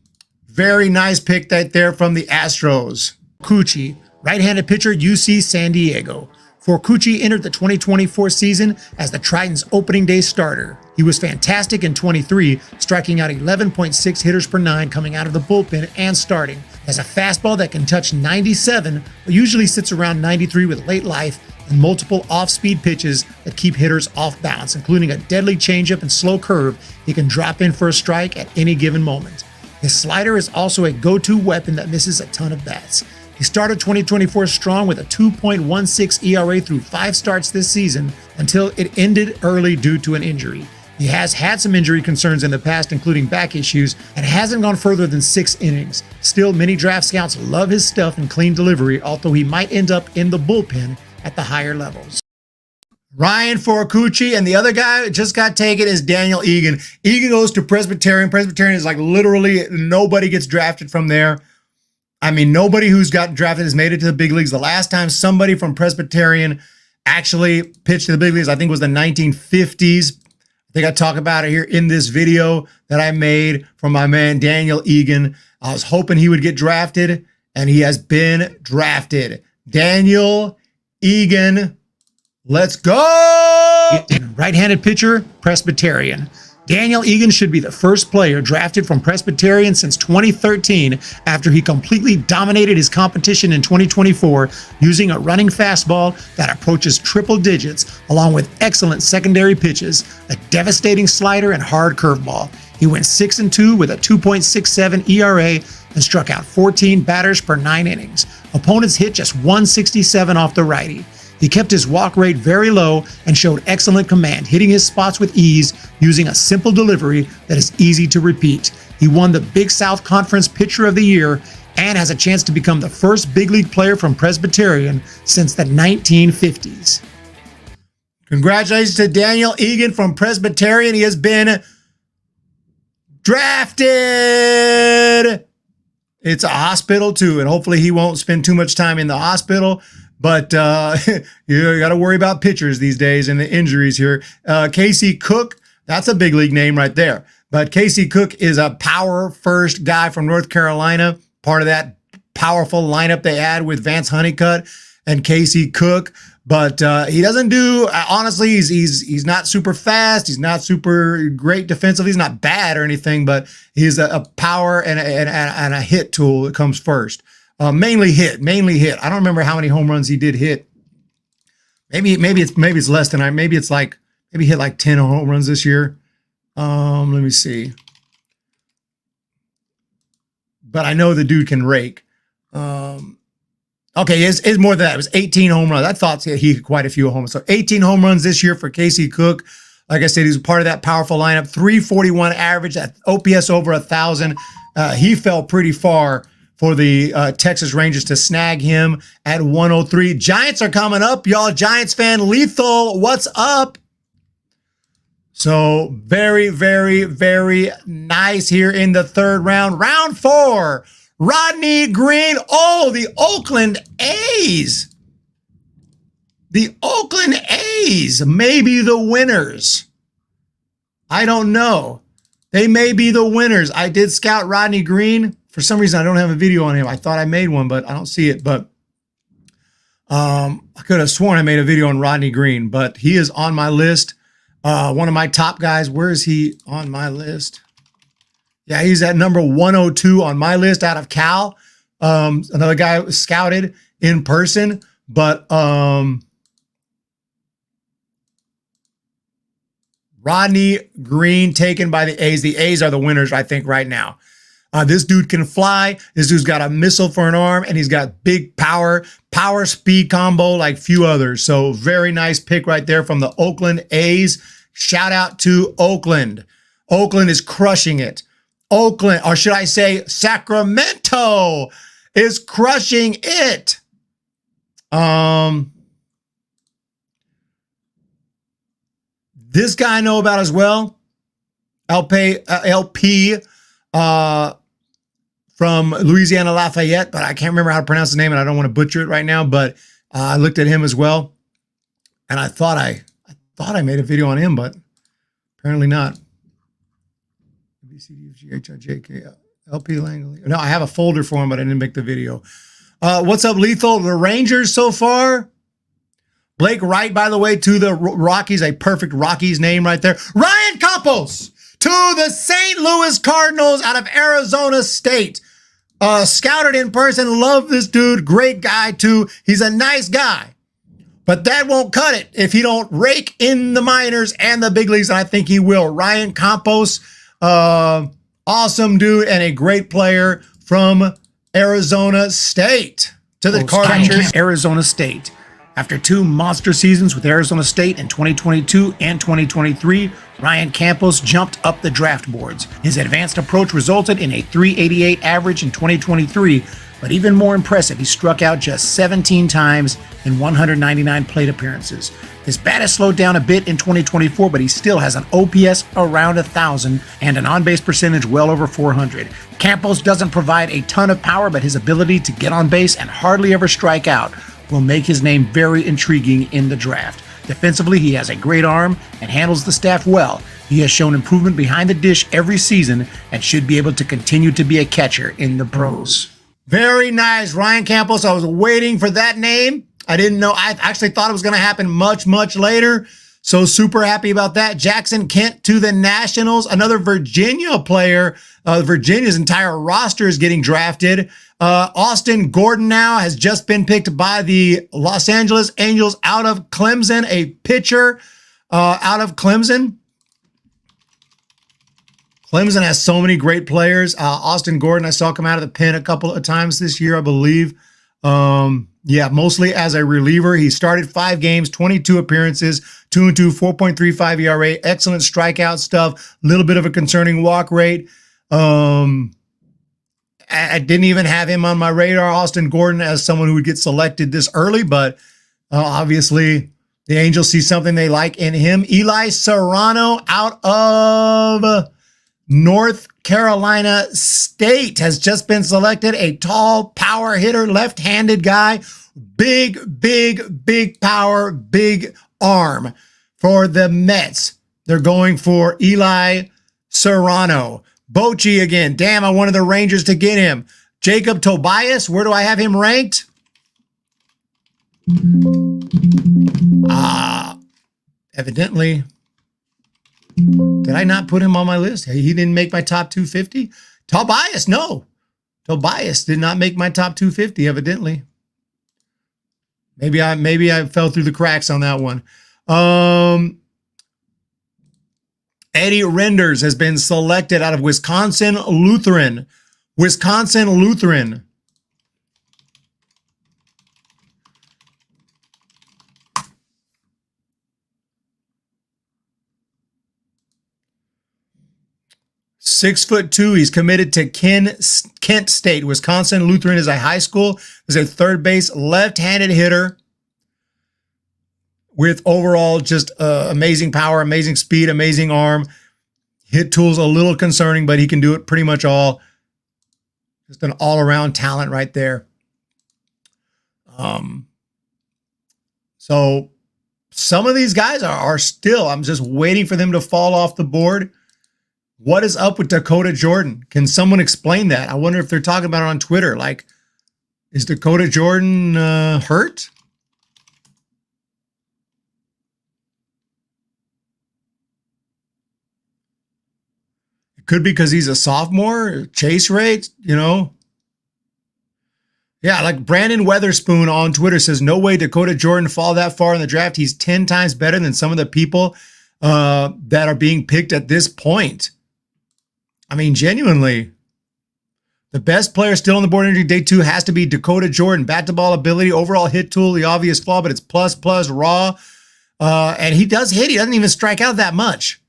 Very nice pick right there from the Astros. Forcucci, right-handed pitcher, UC San Diego. Forcucci entered the 2024 season as the Tritons' opening day starter. He was fantastic in 23, striking out 11.6 hitters per 9 coming out of the bullpen and starting. Has a fastball that can touch 97, but usually sits around 93 with late life and multiple off-speed pitches that keep hitters off balance, including a deadly changeup and slow curve he can drop in for a strike at any given moment. His slider is also a go-to weapon that misses a ton of bats. He started 2024 strong with a 2.16 ERA through 5 starts this season until it ended early due to an injury. He has had some injury concerns in the past, including back issues, and hasn't gone further than 6 innings. Still, many draft scouts love his stuff and clean delivery, although he might end up in the bullpen at the higher levels. Ryan Forcucci, and the other guy that just got taken is Daniel Egan. Egan goes to Presbyterian. Presbyterian is like literally nobody gets drafted from there. I mean, nobody who's gotten drafted has made it to the big leagues. The last time somebody from Presbyterian actually pitched to the big leagues, I think was the 1950s. I think I talk about it here in this video that I made from my man Daniel Egan. I was hoping he would get drafted, and he has been drafted. Daniel Egan, let's go! Right-handed pitcher, Presbyterian. Daniel Egan should be the first player drafted from Presbyterian since 2013 after he completely dominated his competition in 2024 using a running fastball that approaches triple digits along with excellent secondary pitches, a devastating slider, and hard curveball. He went 6-2 with a 2.67 ERA and struck out 14 batters per 9 innings. Opponents hit just 167 off the righty. He kept his walk rate very low and showed excellent command, hitting his spots with ease using a simple delivery that is easy to repeat. He won the Big South Conference Pitcher of the Year and has a chance to become the first big league player from Presbyterian since the 1950s. Congratulations to Daniel Egan from Presbyterian. He has been drafted. It's a hospital too, and hopefully he won't spend too much time in the hospital. But you got to worry about pitchers these days and the injuries here. Casey Cook, that's a big league name right there. But Casey Cook is a power first guy from North Carolina, part of that powerful lineup they had with Vance Honeycutt and Casey Cook. But he doesn't do, honestly, he's not super fast. He's not super great defensively. He's not bad or anything, but he's a power and a hit tool that comes first. Mainly hit. I don't remember how many home runs he did hit. Maybe it's less than maybe he hit like 10 home runs this year. Let me see. But I know the dude can rake. Okay, it's more than that. It was 18 home runs. I thought he had quite a few home runs. So 18 home runs this year for Casey Cook. Like I said, he's part of that powerful lineup. 341 average, at OPS over 1,000. He fell pretty far for the Texas Rangers to snag him at 103. Giants are coming up, y'all. Giants fan Lethal, what's up? So very, very, very nice here in the third round. Round 4, Rodney Green. Oh, the Oakland A's. The Oakland A's may be the winners. I don't know. They may be the winners. I did scout Rodney Green. For some reason, I don't have a video on him. I thought I made one, but I don't see it. But I could have sworn I made a video on Rodney Green, but he is on my list. One of my top guys. Where is he on my list? Yeah, he's at number 102 on my list out of Cal. Another guy was scouted in person, but Rodney Green taken by the A's. The A's are the winners, I think, right now. This dude can fly. This dude's got a missile for an arm, and he's got big power speed combo like few others. So very nice pick right there from the Oakland A's. Shout out to Oakland. Oakland is crushing it. Oakland, or should I say Sacramento, is crushing it. This guy I know about as well. LP from Louisiana Lafayette, but I can't remember how to pronounce his name, and I don't want to butcher it right now, but I looked at him as well, and I thought I made a video on him, but apparently not. B, C, D, F, G, H, I, J, K, LP Langley. No, I have a folder for him, but I didn't make the video. What's up, Lethal? The Rangers so far. Blake Wright, by the way, to the Rockies, a perfect Rockies name right there. Ryan Campos to the St. Louis Cardinals out of Arizona State. Scouted in person, love this dude, great guy too. He's a nice guy, but that won't cut it if he don't rake in the minors and the big leagues, and I think he will. Ryan Campos, awesome dude and a great player from Arizona State. To the Cardinals, Arizona State. After 2 monster seasons with Arizona State in 2022 and 2023, Ryan Campos jumped up the draft boards. His advanced approach resulted in a .388 average in 2023, But even more impressive, he struck out just 17 times in 199 plate appearances. His bat has slowed down a bit in 2024, but he still has an OPS around 1,000 and an on-base percentage well over 400. Campos doesn't provide a ton of power, but his ability to get on base and hardly ever strike out will make his name very intriguing in the draft. Defensively, he has a great arm and handles the staff well. He has shown improvement behind the dish every season and should be able to continue to be a catcher in the pros. Very nice, Ryan Campos. I was waiting for that name. I didn't know. I actually thought it was going to happen much, much later. So super happy about that. Jackson Kent to the Nationals. Another Virginia player. Virginia's entire roster is getting drafted. Austin Gordon now has just been picked by the Los Angeles Angels out of Clemson, a pitcher out of Clemson. Clemson has so many great players. Austin Gordon, I saw come out of the pen a couple of times this year, I believe. Yeah, mostly as a reliever. He started 5 games, 22 appearances, 2-2, 4.35 ERA, excellent strikeout stuff, a little bit of a concerning walk rate. I didn't even have him on my radar, Austin Gordon, as someone who would get selected this early, but obviously the Angels see something they like in him. Eli Serrano out of North Carolina State has just been selected. A tall power hitter, left-handed guy, big power, big arm for the Mets. They're going for Eli Serrano. Bochy again. Damn, I wanted the Rangers to get him. Jacob Tobias, where do I have him ranked? Evidently. Did I not put him on my list? He didn't make my top 250? Tobias, no. Tobias did not make my top 250, evidently. Maybe I fell through the cracks on that one. Eddie Renders has been selected out of Wisconsin Lutheran. Wisconsin Lutheran. .6'2". He's committed to Kent State. Wisconsin Lutheran is a high school. He's a third base left-handed hitter with overall just amazing power, amazing speed, amazing arm. Hit tool's a little concerning, but he can do it pretty much all. Just an all-around talent right there. So some of these guys are still, I'm just waiting for them to fall off the board. What is up with Dakota Jordan? Can someone explain that? I wonder if they're talking about it on Twitter. Like, is Dakota Jordan hurt? It could be because he's a sophomore. Chase rate, you know. Yeah, like Brandon Weatherspoon on Twitter says, no way Dakota Jordan fall that far in the draft. He's 10 times better than some of the people that are being picked at this point. I mean, genuinely, the best player still on the board entry day 2 has to be Dakota Jordan. Bat to ball ability, overall hit tool, the obvious flaw, but it's plus raw. And he does hit. He doesn't even strike out that much.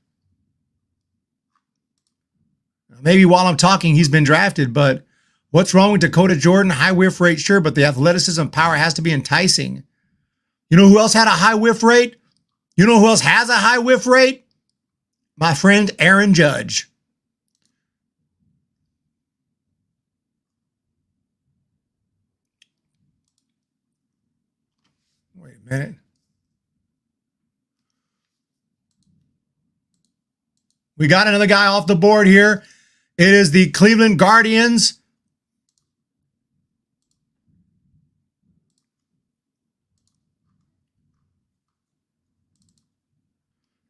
Maybe while I'm talking, he's been drafted, but what's wrong with Dakota Jordan? High whiff rate, sure, but the athleticism and power has to be enticing. You know who else had a high whiff rate? You know who else has a high whiff rate? My friend Aaron Judge. Wait a minute. We got another guy off the board here. It is the Cleveland Guardians.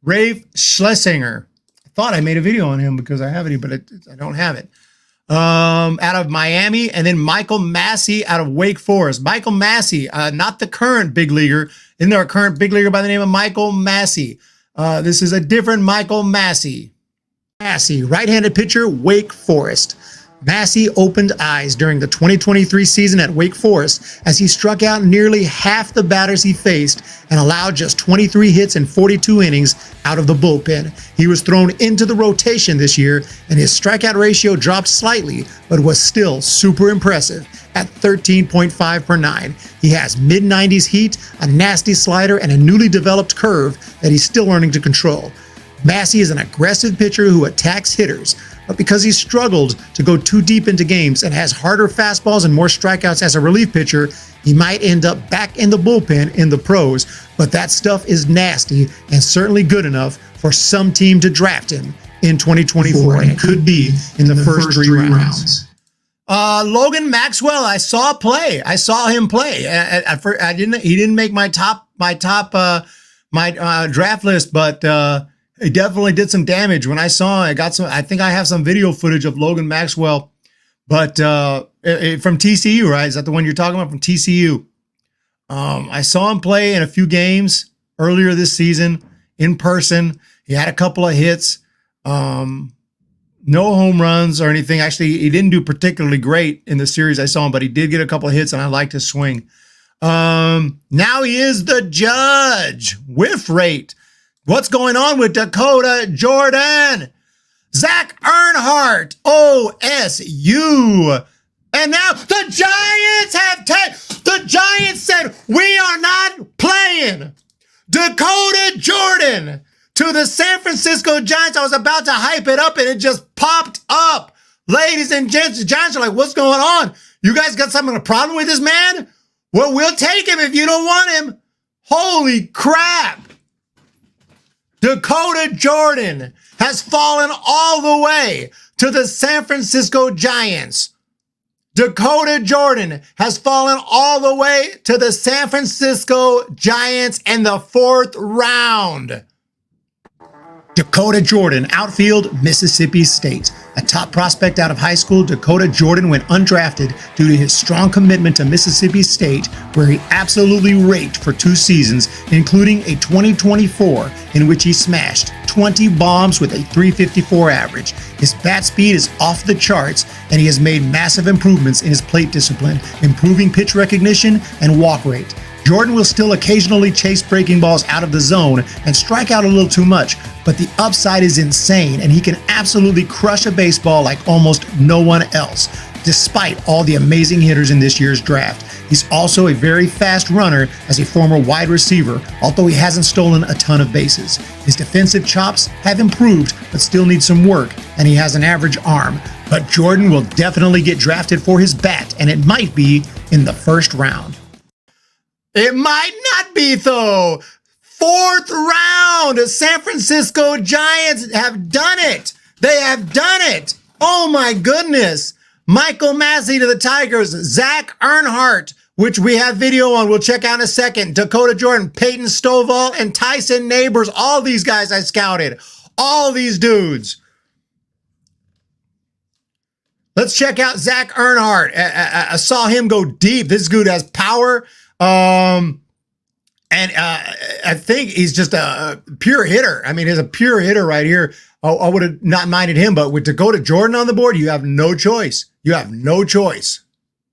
Rafe Schlesinger. I thought I made a video on him because I have it, but I don't have it. Out of Miami, and then Michael Massey out of Wake Forest. Michael Massey, not the current big leaguer. Isn't there a current big leaguer by the name of Michael Massey? This is a different Michael Massey. Massey, right-handed pitcher, Wake Forest. Massey opened eyes during the 2023 season at Wake Forest as he struck out nearly half the batters he faced and allowed just 23 hits in 42 innings out of the bullpen. He was thrown into the rotation this year, and his strikeout ratio dropped slightly, but was still super impressive at 13.5 per 9. He has mid-90s heat, a nasty slider, and a newly developed curve that he's still learning to control. Massey is an aggressive pitcher who attacks hitters, but because he struggled to go too deep into games and has harder fastballs and more strikeouts as a relief pitcher, he might end up back in the bullpen in the pros, but that stuff is nasty and certainly good enough for some team to draft him in 2024, and it could be in the first three rounds. Logan Maxwell, I saw play. I saw him play. He didn't make my top draft list, but he definitely did some damage. When I saw him, I think I have some video footage of Logan Maxwell, but from TCU, right? Is that the one you're talking about, from TCU? I saw him play in a few games earlier this season in person. He had a couple of hits, no home runs or anything. Actually, he didn't do particularly great in the series I saw him, but he did get a couple of hits, and I liked his swing. Now he is the judge. Whiff rate. What's going on with Dakota Jordan? Zach Earnhardt, OSU. And now the Giants the Giants said, we are not playing. Dakota Jordan to the San Francisco Giants. I was about to hype it up and it just popped up. Ladies and gents, the Giants are like, what's going on? You guys got something, a problem with this man? Well, we'll take him if you don't want him. Holy crap. Dakota Jordan has fallen all the way to the San Francisco Giants. Dakota Jordan has fallen all the way to the San Francisco Giants in the 4th round. Dakota Jordan, outfield, Mississippi State. A top prospect out of high school, Dakota Jordan went undrafted due to his strong commitment to Mississippi State, where he absolutely raked for 2 seasons, including a 2024 in which he smashed 20 bombs with a .354 average. His bat speed is off the charts, and he has made massive improvements in his plate discipline, improving pitch recognition and walk rate. Jordan will still occasionally chase breaking balls out of the zone and strike out a little too much, but the upside is insane, and he can absolutely crush a baseball like almost no one else, despite all the amazing hitters in this year's draft. He's also a very fast runner as a former wide receiver, although he hasn't stolen a ton of bases. His defensive chops have improved, but still need some work, and he has an average arm. But Jordan will definitely get drafted for his bat, and it might be in the 1st round. It might not be, though. 4th round. The San Francisco Giants have done it. They have done it. Oh, my goodness. Michael Massey to the Tigers. Zach Earnhardt, which we have video on. We'll check out in a second. Dakota Jordan, Peyton Stovall, and Tyson Neighbors. All these guys I scouted. All these dudes. Let's check out Zach Earnhardt. I saw him go deep. This dude has power. I think he's just a pure hitter. I mean, he's a pure hitter right here. I would have not minded him, but with Dakota Jordan on the board, you have no choice. You have no choice.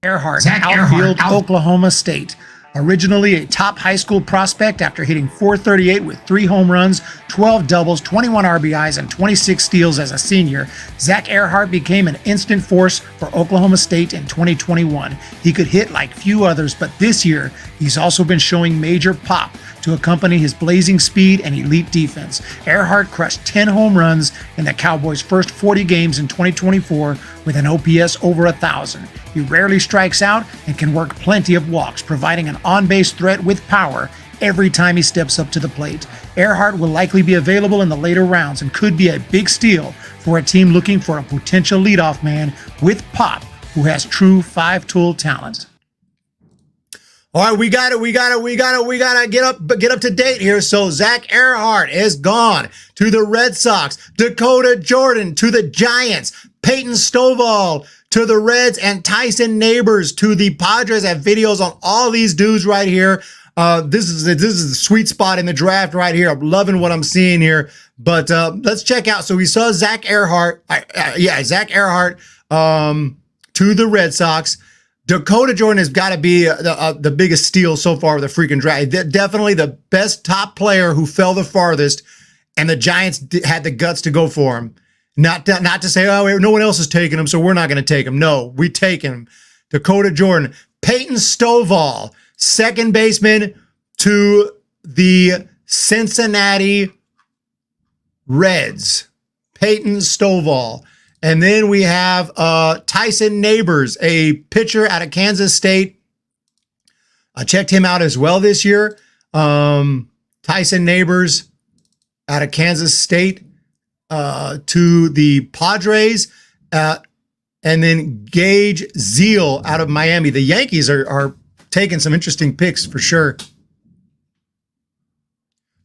Zach outfield, Oklahoma State. Originally a top high school prospect after hitting .438 with 3 home runs, 12 doubles, 21 RBIs, and 26 steals as a senior, Zach Earnhardt became an instant force for Oklahoma State in 2021. He could hit like few others, but this year, he's also been showing major pop to accompany his blazing speed and elite defense. Earnhardt crushed 10 home runs in the Cowboys' first 40 games in 2024 with an OPS over 1,000. He rarely strikes out and can work plenty of walks, providing an on-base threat with power every time he steps up to the plate. Earnhardt will likely be available in the later rounds and could be a big steal for a team looking for a potential leadoff man with pop who has true 5-tool talent. All right, we gotta get up to date here. So Zach Earnhardt is gone to the Red Sox. Dakota Jordan to the Giants. Peyton Stovall to the Reds, and Tyson Neighbors to the Padres. I have videos on all these dudes right here. This is the sweet spot in the draft right here. I'm loving what I'm seeing here. But let's check out. So we saw Zach Earnhardt. Zach Earnhardt to the Red Sox. Dakota Jordan has got to be the biggest steal so far of the freaking draft. Definitely the best top player who fell the farthest, and the Giants had the guts to go for him. Not to say, oh, no one else is taking him, so we're not going to take him. No, we take him. Dakota Jordan. Peyton Stovall, second baseman to the Cincinnati Reds. Peyton Stovall. And then we have Tyson Neighbors, a pitcher out of Kansas State. I checked him out as well this year. Tyson Neighbors out of Kansas State to the Padres. And then Gage Zeal out of Miami. The Yankees are taking some interesting picks for sure.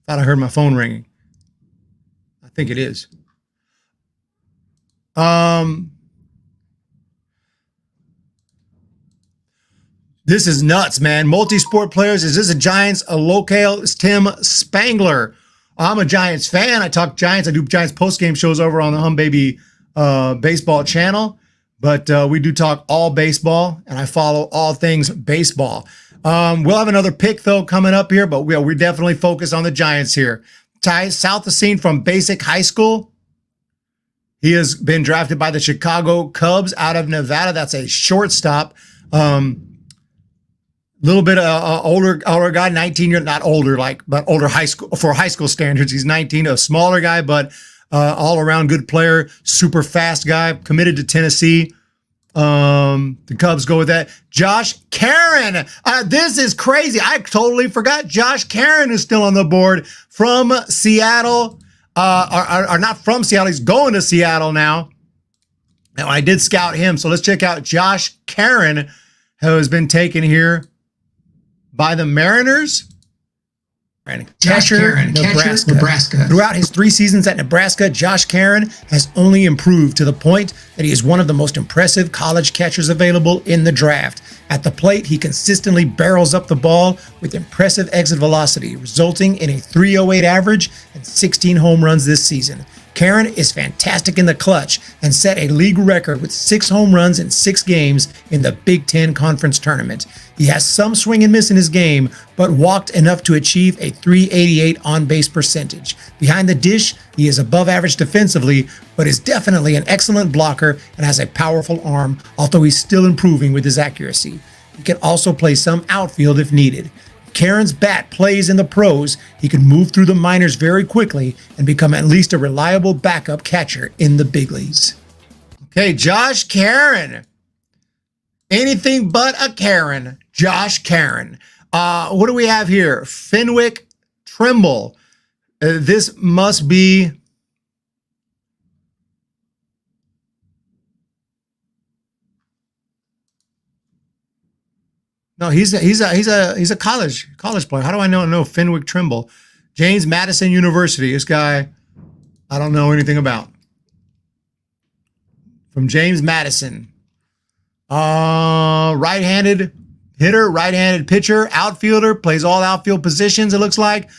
Thought I heard my phone ringing. I think it is. This is nuts, man. Multi-sport players. Is this a Giants, a locale? It's Tim Spangler. I'm a Giants fan. I talk Giants. I do Giants post-game shows over on the Hum Baby baseball channel. But we do talk all baseball, and I follow all things baseball. We'll have another pick, though, coming up here, but we definitely focus on the Giants here. Ty Southasine from Basic High School. He has been drafted by the Chicago Cubs out of Nevada. That's a shortstop. Little bit older guy, 19 years, not older, but older high school for high school standards. He's 19, a smaller guy, but all around good player, super fast guy, committed to Tennessee. The Cubs go with that. Josh Caron. This is crazy. I totally forgot Josh Caron is still on the board from Seattle. Or not from Seattle. He's going to Seattle now. Now, I did scout him. So let's check out Josh Caron, who has been taken here by the Mariners. Josh Caron, Nebraska. Throughout his 3 seasons at Nebraska, Josh Caron has only improved to the point that he is one of the most impressive college catchers available in the draft. At the plate, he consistently barrels up the ball with impressive exit velocity, resulting in a .308 average and 16 home runs this season. Caron is fantastic in the clutch and set a league record with 6 home runs in 6 games in the Big Ten Conference Tournament. He has some swing and miss in his game, but walked enough to achieve a .388 on-base percentage. Behind the dish, he is above average defensively, but is definitely an excellent blocker and has a powerful arm, although he's still improving with his accuracy. He can also play some outfield if needed. If Caron's bat plays in the pros, he can move through the minors very quickly and become at least a reliable backup catcher in the big leagues. Okay, Josh Caron. Anything but a Caron. Josh Caron. What do we have here? Fenwick Trimble. This must be... No, he's a college player. How do I know Fenwick Trimble? James Madison University. This guy, I don't know anything about. From James Madison. Right-handed hitter, right-handed pitcher, outfielder, plays all outfield positions, it looks like.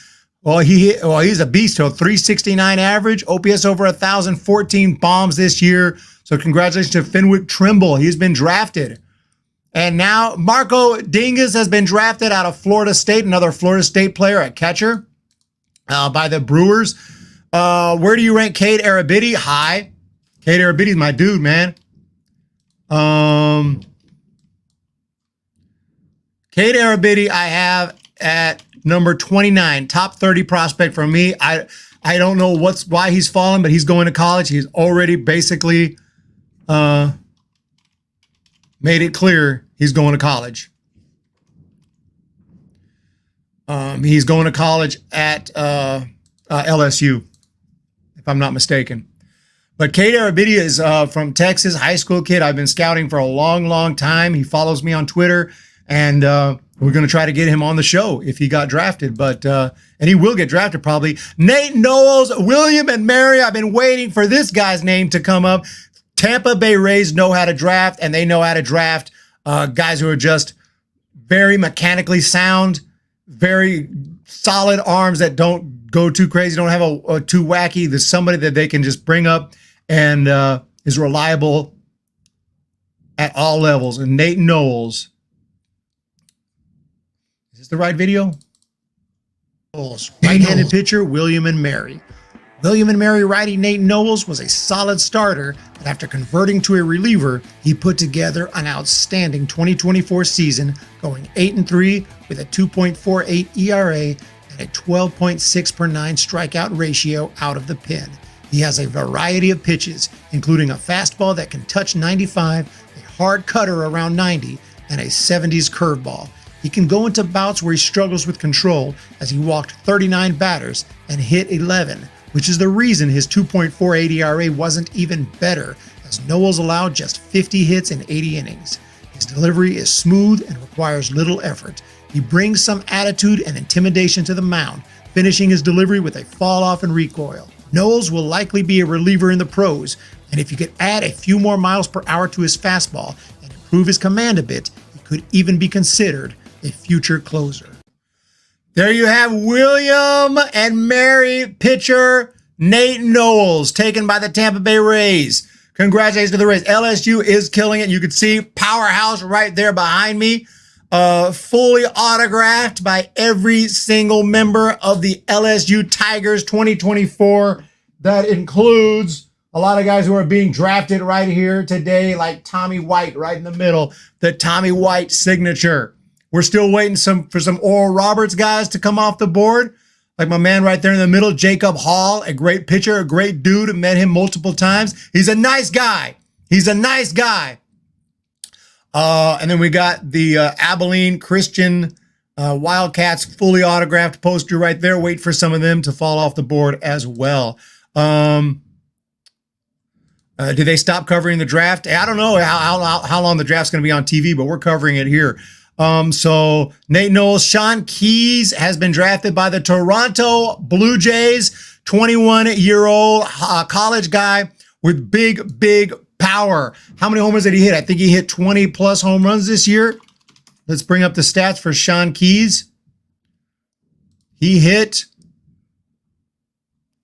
He's a beast. So .369 average, OPS over 1,000, 14 bombs this year. So congratulations to Fenwick Trimble. He's been drafted. And now Marco Dingus has been drafted out of Florida State, another Florida State player at catcher by the Brewers. Where do you rank Cade Arabidi? High. Cade Arabidi is my dude, man. Cade Arabidi I have at number 29, top 30 prospect for me. I don't know why he's fallen, but he's going to college. He's already basically made it clear he's going to college. He's going to college at LSU, if I'm not mistaken. But Cade Arabidi is from Texas, high school kid. I've been scouting for a long, long time. He follows me on Twitter, and we're going to try to get him on the show if he got drafted. But and he will get drafted probably. Nate Knowles, William and Mary. I've been waiting for this guy's name to come up. Tampa Bay Rays know how to draft, and they know how to draft guys who are just very mechanically sound, very solid arms that don't go too crazy, don't have a too wacky. There's somebody that they can just bring up and is reliable at all levels. And Nate Knowles. Is this the right video? Right-handed pitcher, William and Mary. William and Mary righty Nate Knowles was a solid starter, but after converting to a reliever, he put together an outstanding 2024 season, going 8-3 with a 2.48 ERA and a 12.6 per 9 strikeout ratio out of the pen. He has a variety of pitches, including a fastball that can touch 95, a hard cutter around 90, and a 70s curveball. He can go into bouts where he struggles with control, as he walked 39 batters and hit 11, which is the reason his 2.48 ERA wasn't even better, as Knowles allowed just 50 hits in 80 innings. His delivery is smooth and requires little effort. He brings some attitude and intimidation to the mound, finishing his delivery with a fall off and recoil. Knowles will likely be a reliever in the pros, and if you could add a few more miles per hour to his fastball and improve his command a bit, he could even be considered a future closer. There you have William and Mary pitcher Nate Knowles, taken by the Tampa Bay Rays. Congratulations to the Rays. LSU is killing it. You can see powerhouse right there behind me. Fully autographed by every single member of the LSU Tigers 2024. That includes a lot of guys who are being drafted right here today, like Tommy White right in the middle, the Tommy White signature. We're still waiting for some Oral Roberts guys to come off the board. Like my man right there in the middle, Jacob Hall, a great pitcher, a great dude. Met him multiple times. He's a nice guy. He's a nice guy. And then we got the Abilene Christian Wildcats fully autographed poster right there. Wait for some of them to fall off the board as well. Did they stop covering the draft? I don't know how long the draft's going to be on TV, but we're covering it here. So Nate Knowles, Sean Keys has been drafted by the Toronto Blue Jays, 21-year-old college guy with big power. How many homers did he hit? I think he hit 20 plus home runs this year. Let's bring up the stats for Sean Keys. He hit,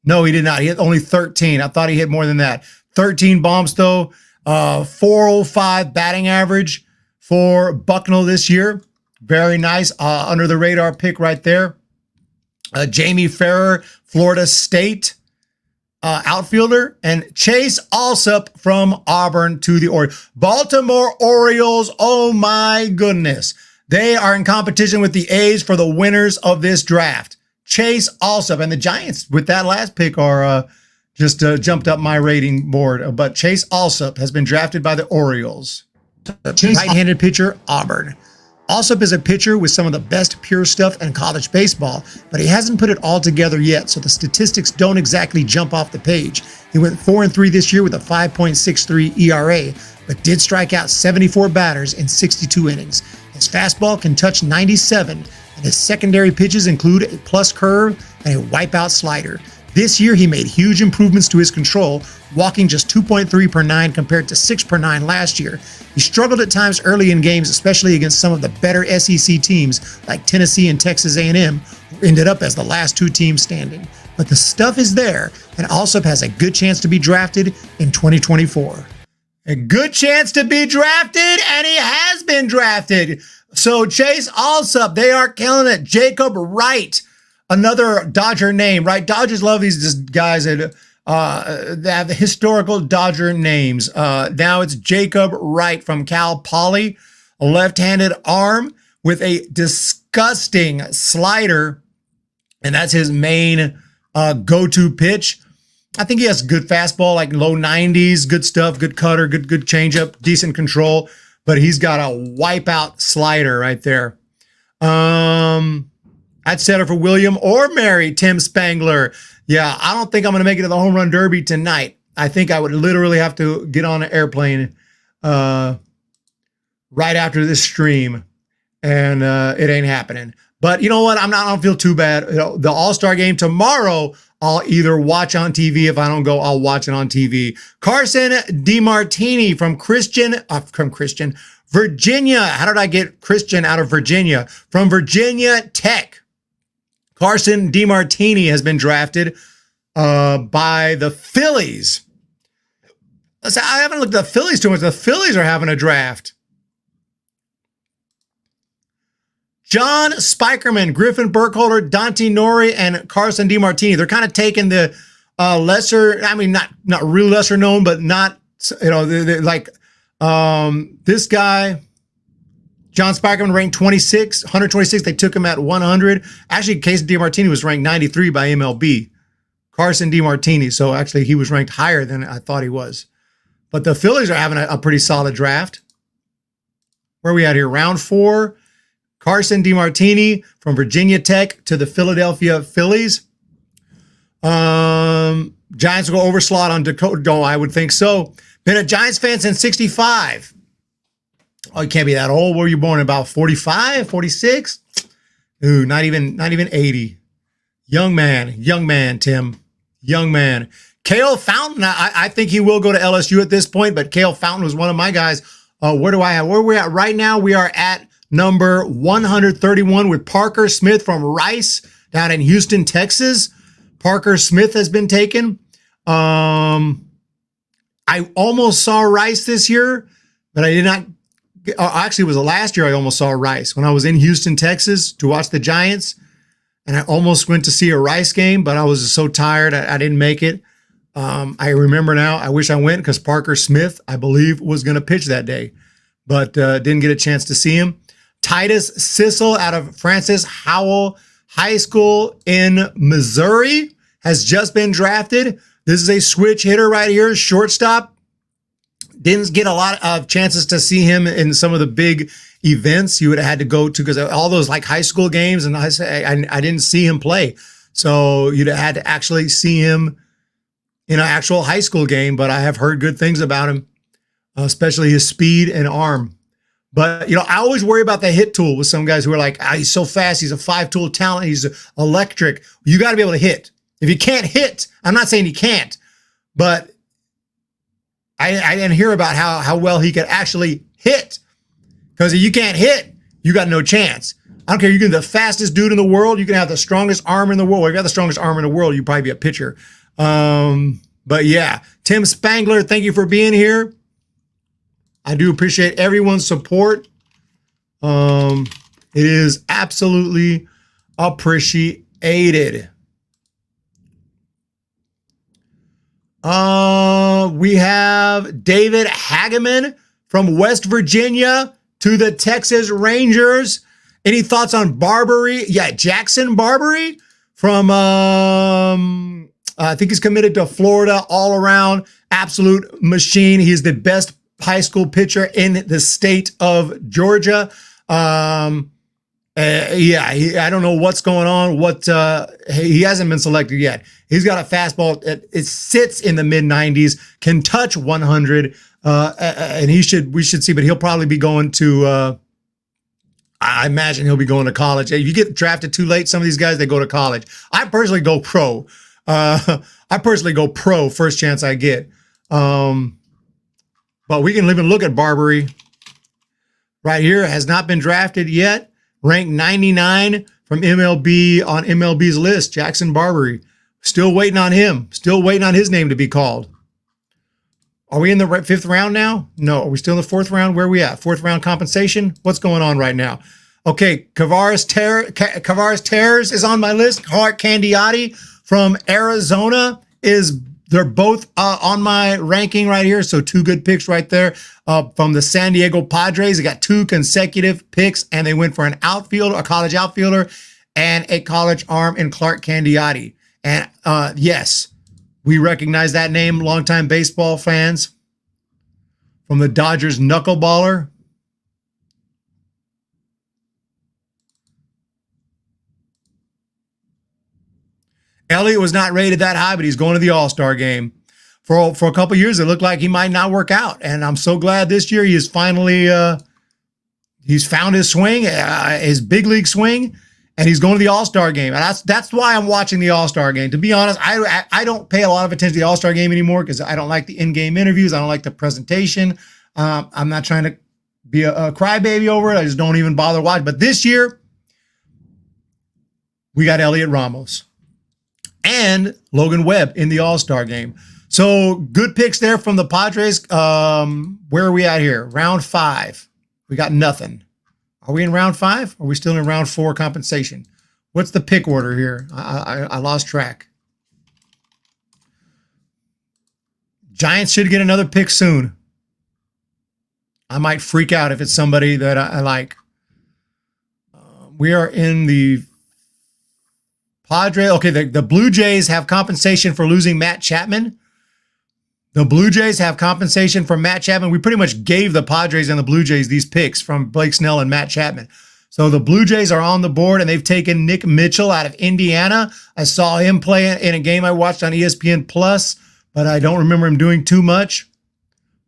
no, he did not. He hit only 13. I thought he hit more than that. 13 bombs though, 405 batting average for Bucknell this year. Very nice. Under the radar pick right there. Jamie Farrer, Florida State outfielder. And Chase Alsop from Auburn to the Orioles. Baltimore Orioles, oh my goodness. They are in competition with the A's for the winners of this draft. Chase Alsop. And the Giants with that last pick are just jumped up my rating board. But Chase Alsop has been drafted by the Orioles. Right-handed pitcher, Auburn. Alsop is a pitcher with some of the best pure stuff in college baseball, but he hasn't put it all together yet, so the statistics don't exactly jump off the page. He went 4-3 this year with a 5.63 ERA, but did strike out 74 batters in 62 innings. His fastball can touch 97, and his secondary pitches include a plus curve and a wipeout slider. This year, he made huge improvements to his control, walking just 2.3 per 9 compared to 6 per 9 last year. He struggled at times early in games, especially against some of the better SEC teams like Tennessee and Texas A&M, who ended up as the last two teams standing. But the stuff is there, and Alsop has a good chance to be drafted in 2024. A good chance to be drafted, and he has been drafted. So Chase Alsop, they are killing it. Jacob Wright, another Dodger name, right? Dodgers love these guys that have the historical Dodger names. Now it's Jacob Wright from Cal Poly, a left-handed arm with a disgusting slider, and that's his main go-to pitch. I think he has good fastball, like low 90s, good stuff, good cutter, good changeup, decent control, but he's got a wipeout slider right there. I'd settle for William or Mary Tim Spangler. Yeah, I don't think I'm going to make it to the home run derby tonight. I think I would literally have to get on an airplane right after this stream, and it ain't happening. But you know what? I don't feel too bad. The All-Star game tomorrow, I'll either watch on TV. If I don't go, I'll watch it on TV. Carson DeMartini from Virginia. How did I get Christian out of Virginia? From Virginia Tech. Carson DeMartini has been drafted by the Phillies. I haven't looked at the Phillies too much. The Phillies are having a draft. John Spikerman, Griffin Burkholder, Dante Nori, and Carson DeMartini. They're kind of taking the lesser, I mean, not real lesser known, but not, they're like this guy, John Spikerman, ranked 126. They took him at 100. Actually, Casey DeMartini was ranked 93 by MLB. Carson DeMartini. So actually, he was ranked higher than I thought he was. But the Phillies are having a pretty solid draft. Where are we at here? Round 4. Carson DeMartini from Virginia Tech to the Philadelphia Phillies. Giants will go overslot on Dakota. No, I would think so. Been a Giants fan since 65. Oh, you can't be that old. Were you born about 45, 46? Ooh, not even 80. Young man, Tim. Young man. Cale Fountain, I think he will go to LSU at this point, but Cale Fountain was one of my guys. Where are we at right now? We are at number 131 with Parker Smith from Rice down in Houston, Texas. Parker Smith has been taken. I almost saw Rice this year, but I did not. Actually, it was the last year I almost saw Rice when I was in Houston, Texas to watch the Giants. And I almost went to see a Rice game, but I was so tired. I didn't make it. I remember now. I wish I went because Parker Smith, I believe, was going to pitch that day, but didn't get a chance to see him. Titus Sissel out of Francis Howell High School in Missouri has just been drafted. This is a switch hitter right here, shortstop. Didn't get a lot of chances to see him in some of the big events you would have had to go to because all those like high school games, and I didn't see him play. So you'd have had to actually see him in an actual high school game, but I have heard good things about him, especially his speed and arm. But, I always worry about the hit tool with some guys who are like, he's so fast. He's a 5-tool talent. He's electric. You got to be able to hit. If you can't hit, I'm not saying he can't, but I didn't hear about how well he could actually hit. Because if you can't hit, you got no chance. I don't care. You can be the fastest dude in the world. You can have the strongest arm in the world. If you got the strongest arm in the world, you'd probably be a pitcher. But yeah, Tim Spangler, thank you for being here. I do appreciate everyone's support. It is absolutely appreciated. We have David Hageman from West Virginia to the Texas Rangers. Any thoughts on Barbary? Yeah, Jackson Barbary from, I think he's committed to Florida, all around absolute machine. He's the best high school pitcher in the state of Georgia. I don't know what's going on. He hasn't been selected yet. He's got a fastball. It sits in the mid 90s, can touch 100, and we should see. But he'll probably be going to. I imagine he'll be going to college. If you get drafted too late, some of these guys they go to college. I personally go pro. First chance I get. But we can live and look at Barbary. Right here, has not been drafted yet. Ranked 99 from MLB on MLB's list. Jackson Barbary. Still waiting on him. Still waiting on his name to be called. Are we in the 5th round now? No. Are we still in the 4th round? Where are we at? 4th round compensation? What's going on right now? Okay, Kavaris Terrors is on my list. Clark Candiati from Arizona they're both on my ranking right here. So 2 good picks right there from the San Diego Padres. They got 2 consecutive picks, and they went for an outfielder, a college outfielder, and a college arm in Clark Candiati. And yes, we recognize that name, longtime baseball fans, from the Dodgers knuckleballer. Elliott was not rated that high, but he's going to the All-Star game. For a couple of years, it looked like he might not work out. And I'm so glad this year he is finally, he's found his swing, his big league swing, and he's going to the All-Star game. And that's why I'm watching the All-Star game. To be honest, I don't pay a lot of attention to the All-Star game anymore because I don't like the in-game interviews. I don't like the presentation. I'm not trying to be a crybaby over it. I just don't even bother watching. But this year, we got Elliott Ramos and Logan Webb in the All-Star game. So good picks there from the Padres. Where are we at here? Round 5. We got nothing. Are we in round 5? Or are we still in round 4 compensation? What's the pick order here? I lost track. Giants should get another pick soon. I might freak out if it's somebody that I like. We are in the Padres. Okay, the Blue Jays have compensation for losing Matt Chapman. The Blue Jays have compensation for Matt Chapman. We pretty much gave the Padres and the Blue Jays these picks from Blake Snell and Matt Chapman. So the Blue Jays are on the board, and they've taken Nick Mitchell out of Indiana. I saw him play in a game I watched on ESPN Plus, but I don't remember him doing too much.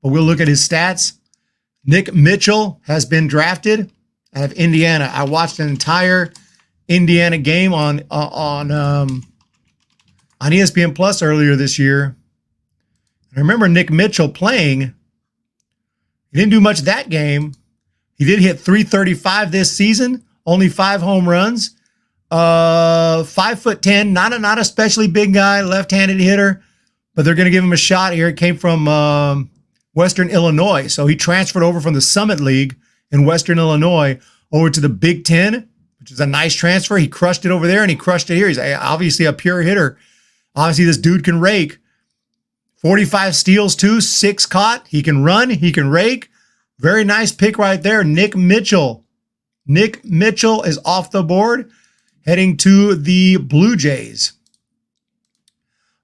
But we'll look at his stats. Nick Mitchell has been drafted out of Indiana. I watched an entire Indiana game on ESPN Plus earlier this year. I remember Nick Mitchell playing. He didn't do much that game. He did hit .335 this season, only 5 home runs. 5'10", not an especially big guy, left-handed hitter, but they're going to give him a shot here. It came from Western Illinois. So he transferred over from the Summit League in Western Illinois over to the Big Ten, which is a nice transfer. He crushed it over there, and he crushed it here. He's obviously a pure hitter. Obviously, this dude can rake. 45 steals, too, 6 caught. He can run. He can rake. Very nice pick right there. Nick Mitchell. Nick Mitchell is off the board, heading to the Blue Jays.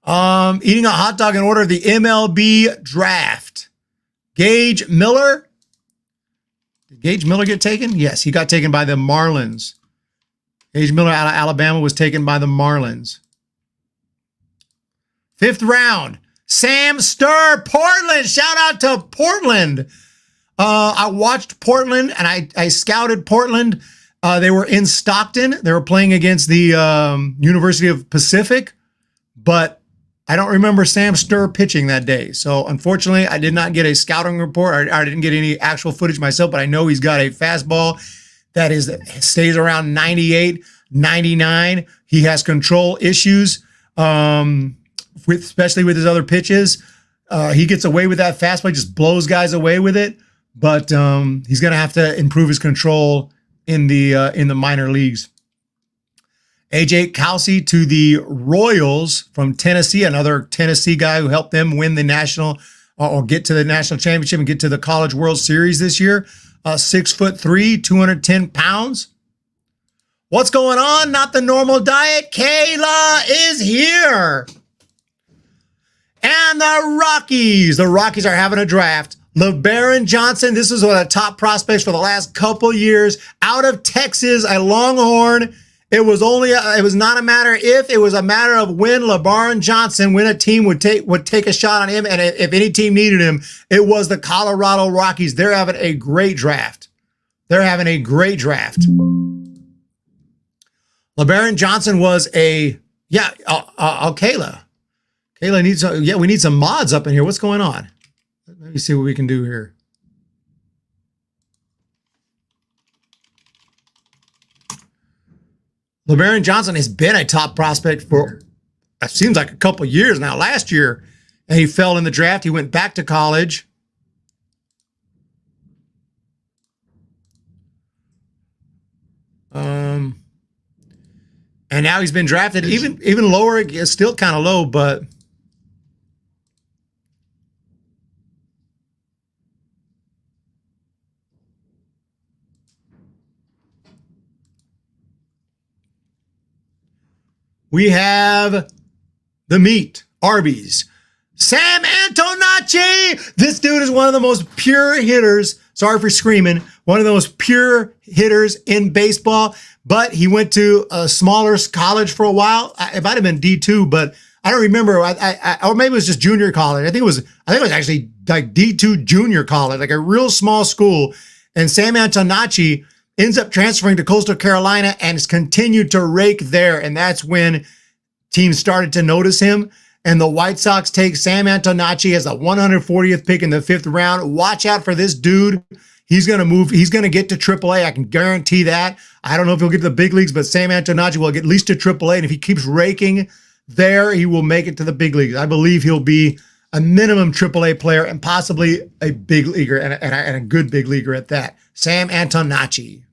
Eating a hot dog in order of the MLB draft. Gage Miller. Did Gage Miller get taken? Yes, he got taken by the Marlins. Gage Miller out of Alabama was taken by the Marlins. 5th round. Sam Sturr, Portland. Shout out to Portland. I watched Portland, and I scouted Portland. They were in Stockton. They were playing against the University of Pacific, but I don't remember Sam Sturr pitching that day. So unfortunately, I did not get a scouting report. I didn't get any actual footage myself, but I know he's got a fastball that stays around 98, 99. He has control issues. Especially with his other pitches. He gets away with that fastball, just blows guys away with it. But he's going to have to improve his control in the minor leagues. AJ Kelsey to the Royals from Tennessee, another Tennessee guy who helped them win the national or get to the national championship and get to the College World Series this year. 6'3", 210 pounds. What's going on? Not the normal diet. Kayla is here. And the Rockies are having a draft. LeBaron Johnson, this is one of the top prospects for the last couple years, out of Texas, a Longhorn. It was not a matter if, it was a matter of when LeBaron Johnson, when a team would take a shot on him, and if any team needed him, it was the Colorado Rockies. They're having a great draft. LeBaron Johnson was Kayla. Kayla needs we need some mods up in here. What's going on? Let me see what we can do here. LeBaron Johnson has been a top prospect for, it seems like a couple years now. Last year, and he fell in the draft. He went back to college. And now he's been drafted even lower. It's still kind of low, but we have the meat, Arby's. Sam Antonacci. This dude is one of the most pure hitters. Sorry for screaming. One of the most pure hitters in baseball. But he went to a smaller college for a while. It might have been D2, but I don't remember. Or maybe it was just junior college. I think it was actually like D2 junior college, like a real small school. And Sam Antonacci ends up transferring to Coastal Carolina and has continued to rake there. And that's when teams started to notice him. And the White Sox take Sam Antonacci as the 140th pick in the 5th round. Watch out for this dude. He's going to move. He's going to get to AAA. I can guarantee that. I don't know if he'll get to the big leagues, but Sam Antonacci will get at least to AAA. And if he keeps raking there, he will make it to the big leagues. I believe he'll be a minimum AAA player and possibly a big leaguer and a good big leaguer at that. Sam Antonacci.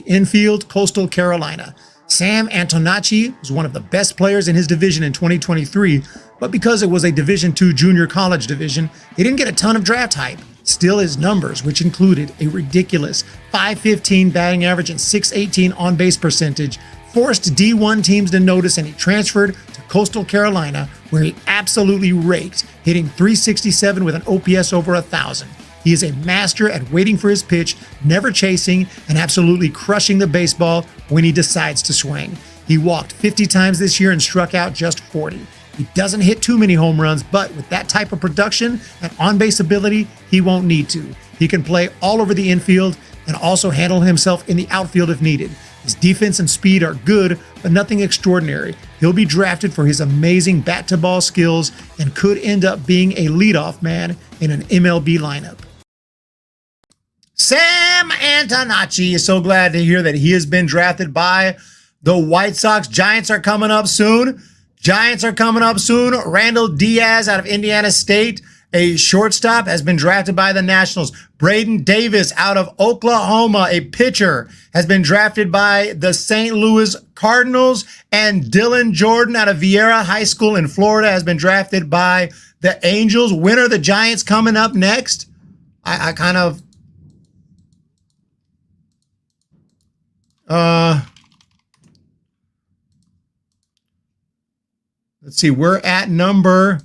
Infield, Coastal Carolina. Sam Antonacci was one of the best players in his division in 2023, but because it was a Division II junior college division, he didn't get a ton of draft hype. Still, his numbers, which included a ridiculous .515 batting average and .618 on-base percentage, forced D1 teams to notice, and he transferred to Coastal Carolina, where he absolutely raked, hitting .367 with an OPS over 1,000. He is a master at waiting for his pitch, never chasing, and absolutely crushing the baseball when he decides to swing. He walked 50 times this year and struck out just 40. He doesn't hit too many home runs, but with that type of production and on-base ability, he won't need to. He can play all over the infield and also handle himself in the outfield if needed. His defense and speed are good, but nothing extraordinary. He'll be drafted for his amazing bat-to-ball skills and could end up being a leadoff man in an MLB lineup. Sam Antonacci is so glad to hear that he has been drafted by the White Sox. Giants are coming up soon. Randall Diaz out of Indiana State, a shortstop, has been drafted by the Nationals. Braden Davis out of Oklahoma, a pitcher, has been drafted by the St. Louis Cardinals. And Dylan Jordan out of Vieira High School in Florida has been drafted by the Angels. When are the Giants coming up next? Let's see, we're at number,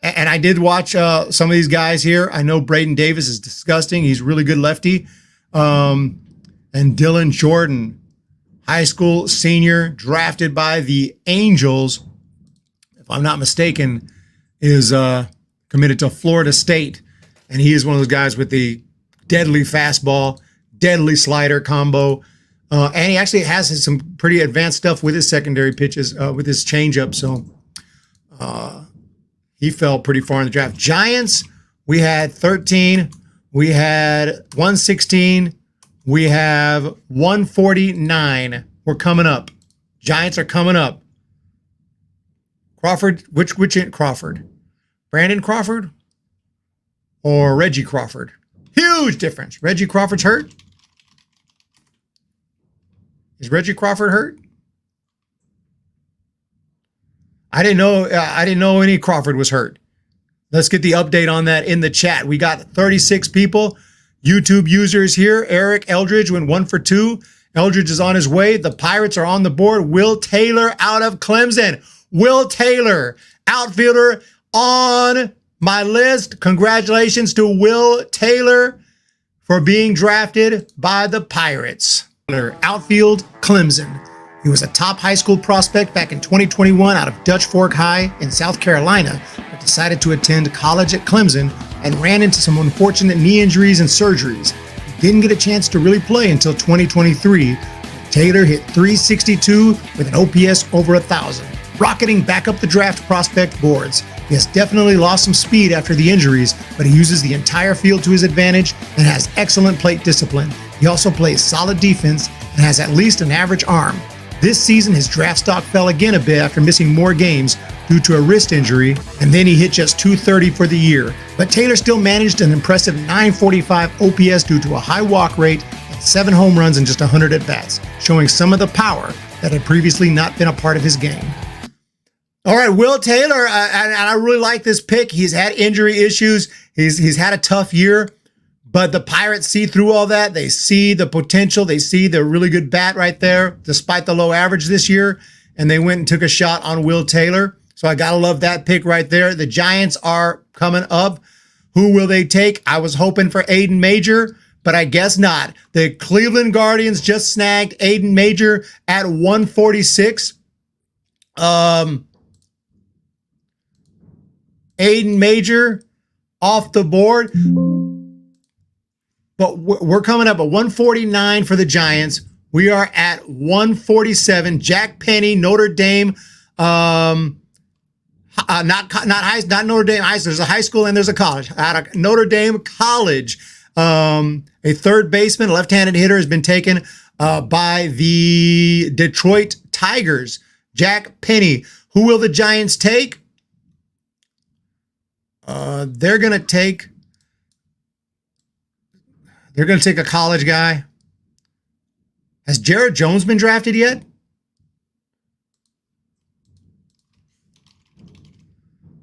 and I did watch some of these guys here. I know Braden Davis is disgusting. He's a really good lefty. And Dylan Jordan, high school senior, drafted by the Angels, if I'm not mistaken, is committed to Florida State. And he is one of those guys with the deadly fastball, deadly slider combo. And he actually has some pretty advanced stuff with his secondary pitches, with his changeup. So he fell pretty far in the draft. Giants, we had 13. We had 116. We have 149. We're coming up. Giants are coming up. Crawford, which Crawford? Brandon Crawford or Reggie Crawford? Huge difference. Reggie Crawford's hurt. Is Reggie Crawford hurt? I didn't know any Crawford was hurt. Let's get the update on that in the chat. We got 36 people, YouTube users here. Eric Eldridge went 1 for 2. Eldridge is on his way. The Pirates are on the board. Will Taylor out of Clemson. Will Taylor, outfielder on my list. Congratulations to Will Taylor for being drafted by the Pirates. Outfield, Clemson. He was a top high school prospect back in 2021 out of Dutch Fork High in South Carolina, but decided to attend college at Clemson and ran into some unfortunate knee injuries and surgeries. He didn't get a chance to really play until 2023. Taylor hit .362 with an OPS over 1,000, rocketing back up the draft prospect boards. He has definitely lost some speed after the injuries, but he uses the entire field to his advantage and has excellent plate discipline. He also plays solid defense and has at least an average arm. This season, his draft stock fell again a bit after missing more games due to a wrist injury, and then he hit just .230 for the year. But Taylor still managed an impressive .945 OPS due to a high walk rate and 7 home runs in just 100 at-bats, showing some of the power that had previously not been a part of his game. All right, Will Taylor, and I really like this pick. He's had injury issues. He's had a tough year. But the Pirates see through all that. They see the potential. They see the really good bat right there, despite the low average this year. And they went and took a shot on Will Taylor. So I got to love that pick right there. The Giants are coming up. Who will they take? I was hoping for Aiden Major, but I guess not. The Cleveland Guardians just snagged Aiden Major at 146. Aiden Major off the board. But we're coming up at 149 for the Giants. We are at 147. Jack Penny, Notre Dame, not Notre Dame High School. There's a high school and there's a college. Out of Notre Dame College, a third baseman, left-handed hitter, has been taken by the Detroit Tigers. Jack Penny. Who will the Giants take? They're gonna take a college guy. Has Jared Jones been drafted yet?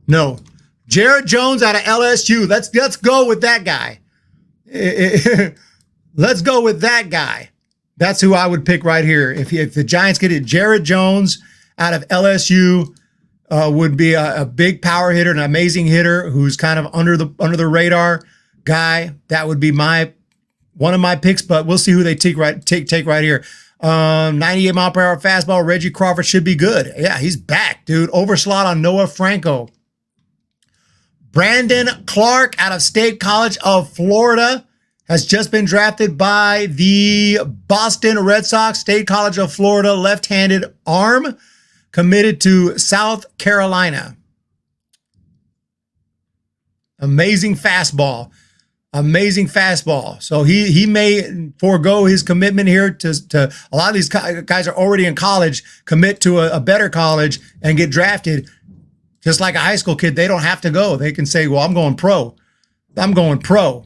No. Jared Jones out of LSU. Let's go with that guy. Let's go with that guy. That's who I would pick right here. If the Giants get it, Jared Jones out of LSU would be a big power hitter, an amazing hitter who's kind of under the radar guy. That would be one of my picks, but we'll see who they take right here. 98 mile per hour fastball. Reggie Crawford should be good. Yeah, he's back, dude. Overslot on Noah Franco. Brandon Clark out of State College of Florida has just been drafted by the Boston Red Sox. State College of Florida, left-handed arm, committed to South Carolina. Amazing fastball. Amazing fastball. So he may forego his commitment here to a lot of these guys are already in college, commit to a better college and get drafted. Just like a high school kid, they don't have to go. They can say, well, I'm going pro. I'm going pro.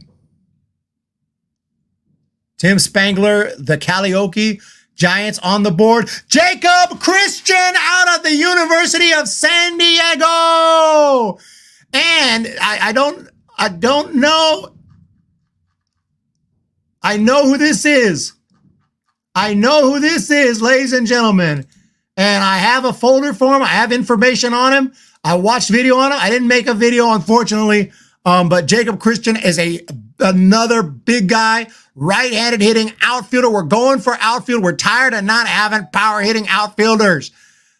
Tim Spangler, the Karaoke Giants on the board. Jacob Christian out of the University of San Diego. And I don't know. I know who this is. I know who this is, ladies and gentlemen. And I have a folder for him. I have information on him. I watched video on him. I didn't make a video, unfortunately. But Jacob Christian is another big guy, right-handed hitting outfielder. We're going for outfield. We're tired of not having power hitting outfielders.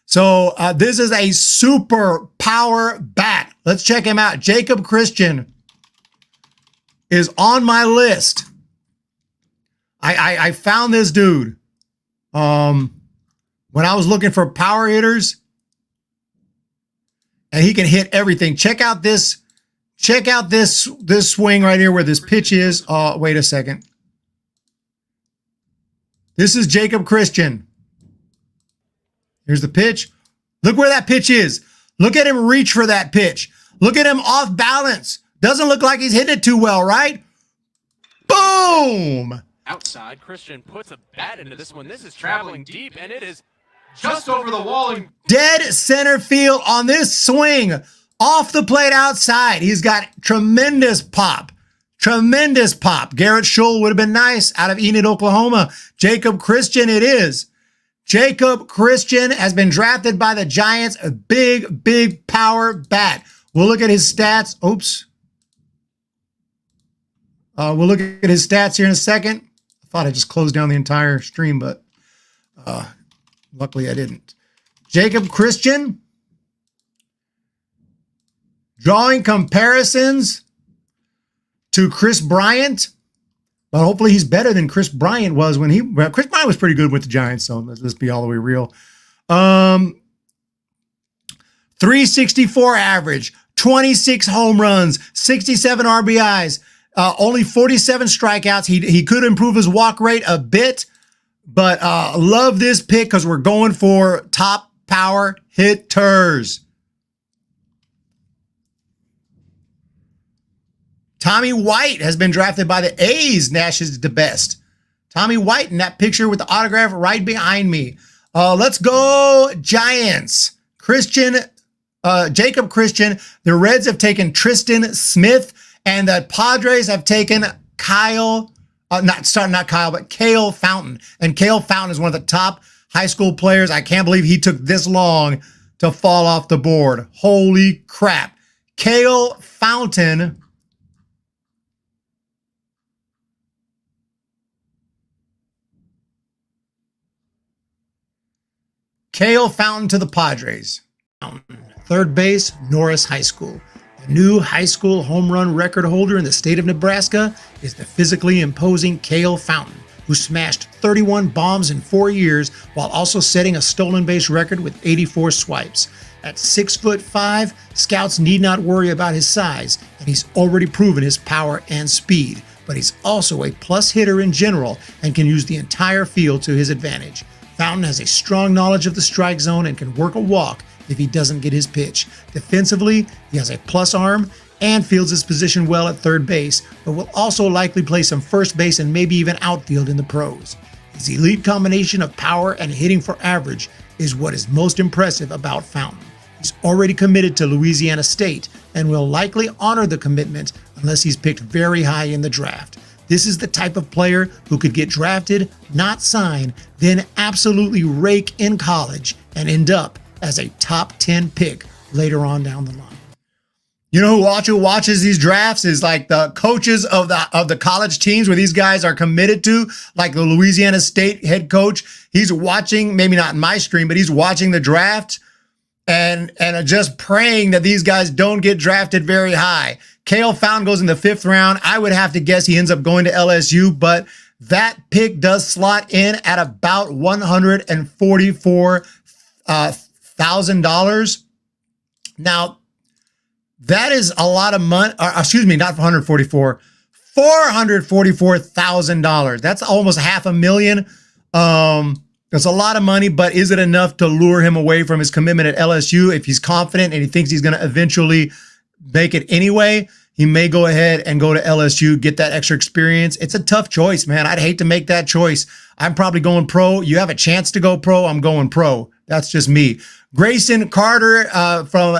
So this is a super power bat. Let's check him out. Jacob Christian is on my list. I found this dude when I was looking for power hitters, and he can hit everything. Check out this swing right here where this pitch is. Wait a second. This is Jacob Christian. Here's the pitch. Look where that pitch is. Look at him reach for that pitch. Look at him off balance. Doesn't look like he's hitting it too well, right? Boom! Outside, Christian puts a bat into this one. This is traveling deep, and it is just over the wall. And dead center field on this swing. Off the plate outside. He's got tremendous pop. Tremendous pop. Garrett Schull would have been nice out of Enid, Oklahoma. Jacob Christian it is. Jacob Christian has been drafted by the Giants. A big, big power bat. We'll look at his stats. Oops. We'll look at his stats here in a second. I thought I just closed down the entire stream, but luckily I didn't. Jacob Christian. Drawing comparisons to Chris Bryant, but hopefully he's better than Chris Bryant was when Chris Bryant was pretty good with the Giants, so let's be all the way real. 364 average, 26 home runs, 67 RBIs, only 47 strikeouts. He could improve his walk rate a bit, but love this pick because we're going for top power hitters. Tommy White has been drafted by the A's. Nash is the best. Tommy White in that picture with the autograph right behind me. Let's go Giants. Jacob Christian. The Reds have taken Tristan Smith, and the Padres have taken Kale Fountain. And Kale Fountain is one of the top high school players. I can't believe he took this long to fall off the board. Holy crap. Kale Fountain. Kale Fountain to the Padres. Third base, Norris High School. The new high school home run record holder in the state of Nebraska is the physically imposing Kale Fountain, who smashed 31 bombs in 4 years while also setting a stolen base record with 84 swipes. At 6'5", scouts need not worry about his size, and he's already proven his power and speed, but he's also a plus hitter in general and can use the entire field to his advantage. Fountain has a strong knowledge of the strike zone and can work a walk if he doesn't get his pitch. Defensively, he has a plus arm and fields his position well at third base, but will also likely play some first base and maybe even outfield in the pros. His elite combination of power and hitting for average is what is most impressive about Fountain. He's already committed to Louisiana State and will likely honor the commitment unless he's picked very high in the draft. This is the type of player who could get drafted, not sign, then absolutely rake in college and end up as a top 10 pick later on down the line. You know who watches these drafts is like the coaches of the college teams where these guys are committed to, like the Louisiana State head coach. He's watching, maybe not in my stream, but he's watching the draft and just praying that these guys don't get drafted very high. Cale Fountain goes in the 5th round. I would have to guess he ends up going to LSU, but that pick does slot in at about $144,000. Now, that is a lot of money, excuse me, not 144, $444,000. That's almost $500,000. That's a lot of money, but is it enough to lure him away from his commitment at LSU? If he's confident and he thinks he's going to eventually make it anyway, he may go ahead and go to LSU, get that extra experience. It's a tough choice, man. I'd hate to make that choice. I'm probably going pro. You have a chance to go pro, I'm going pro. That's just me. Grayson Carter from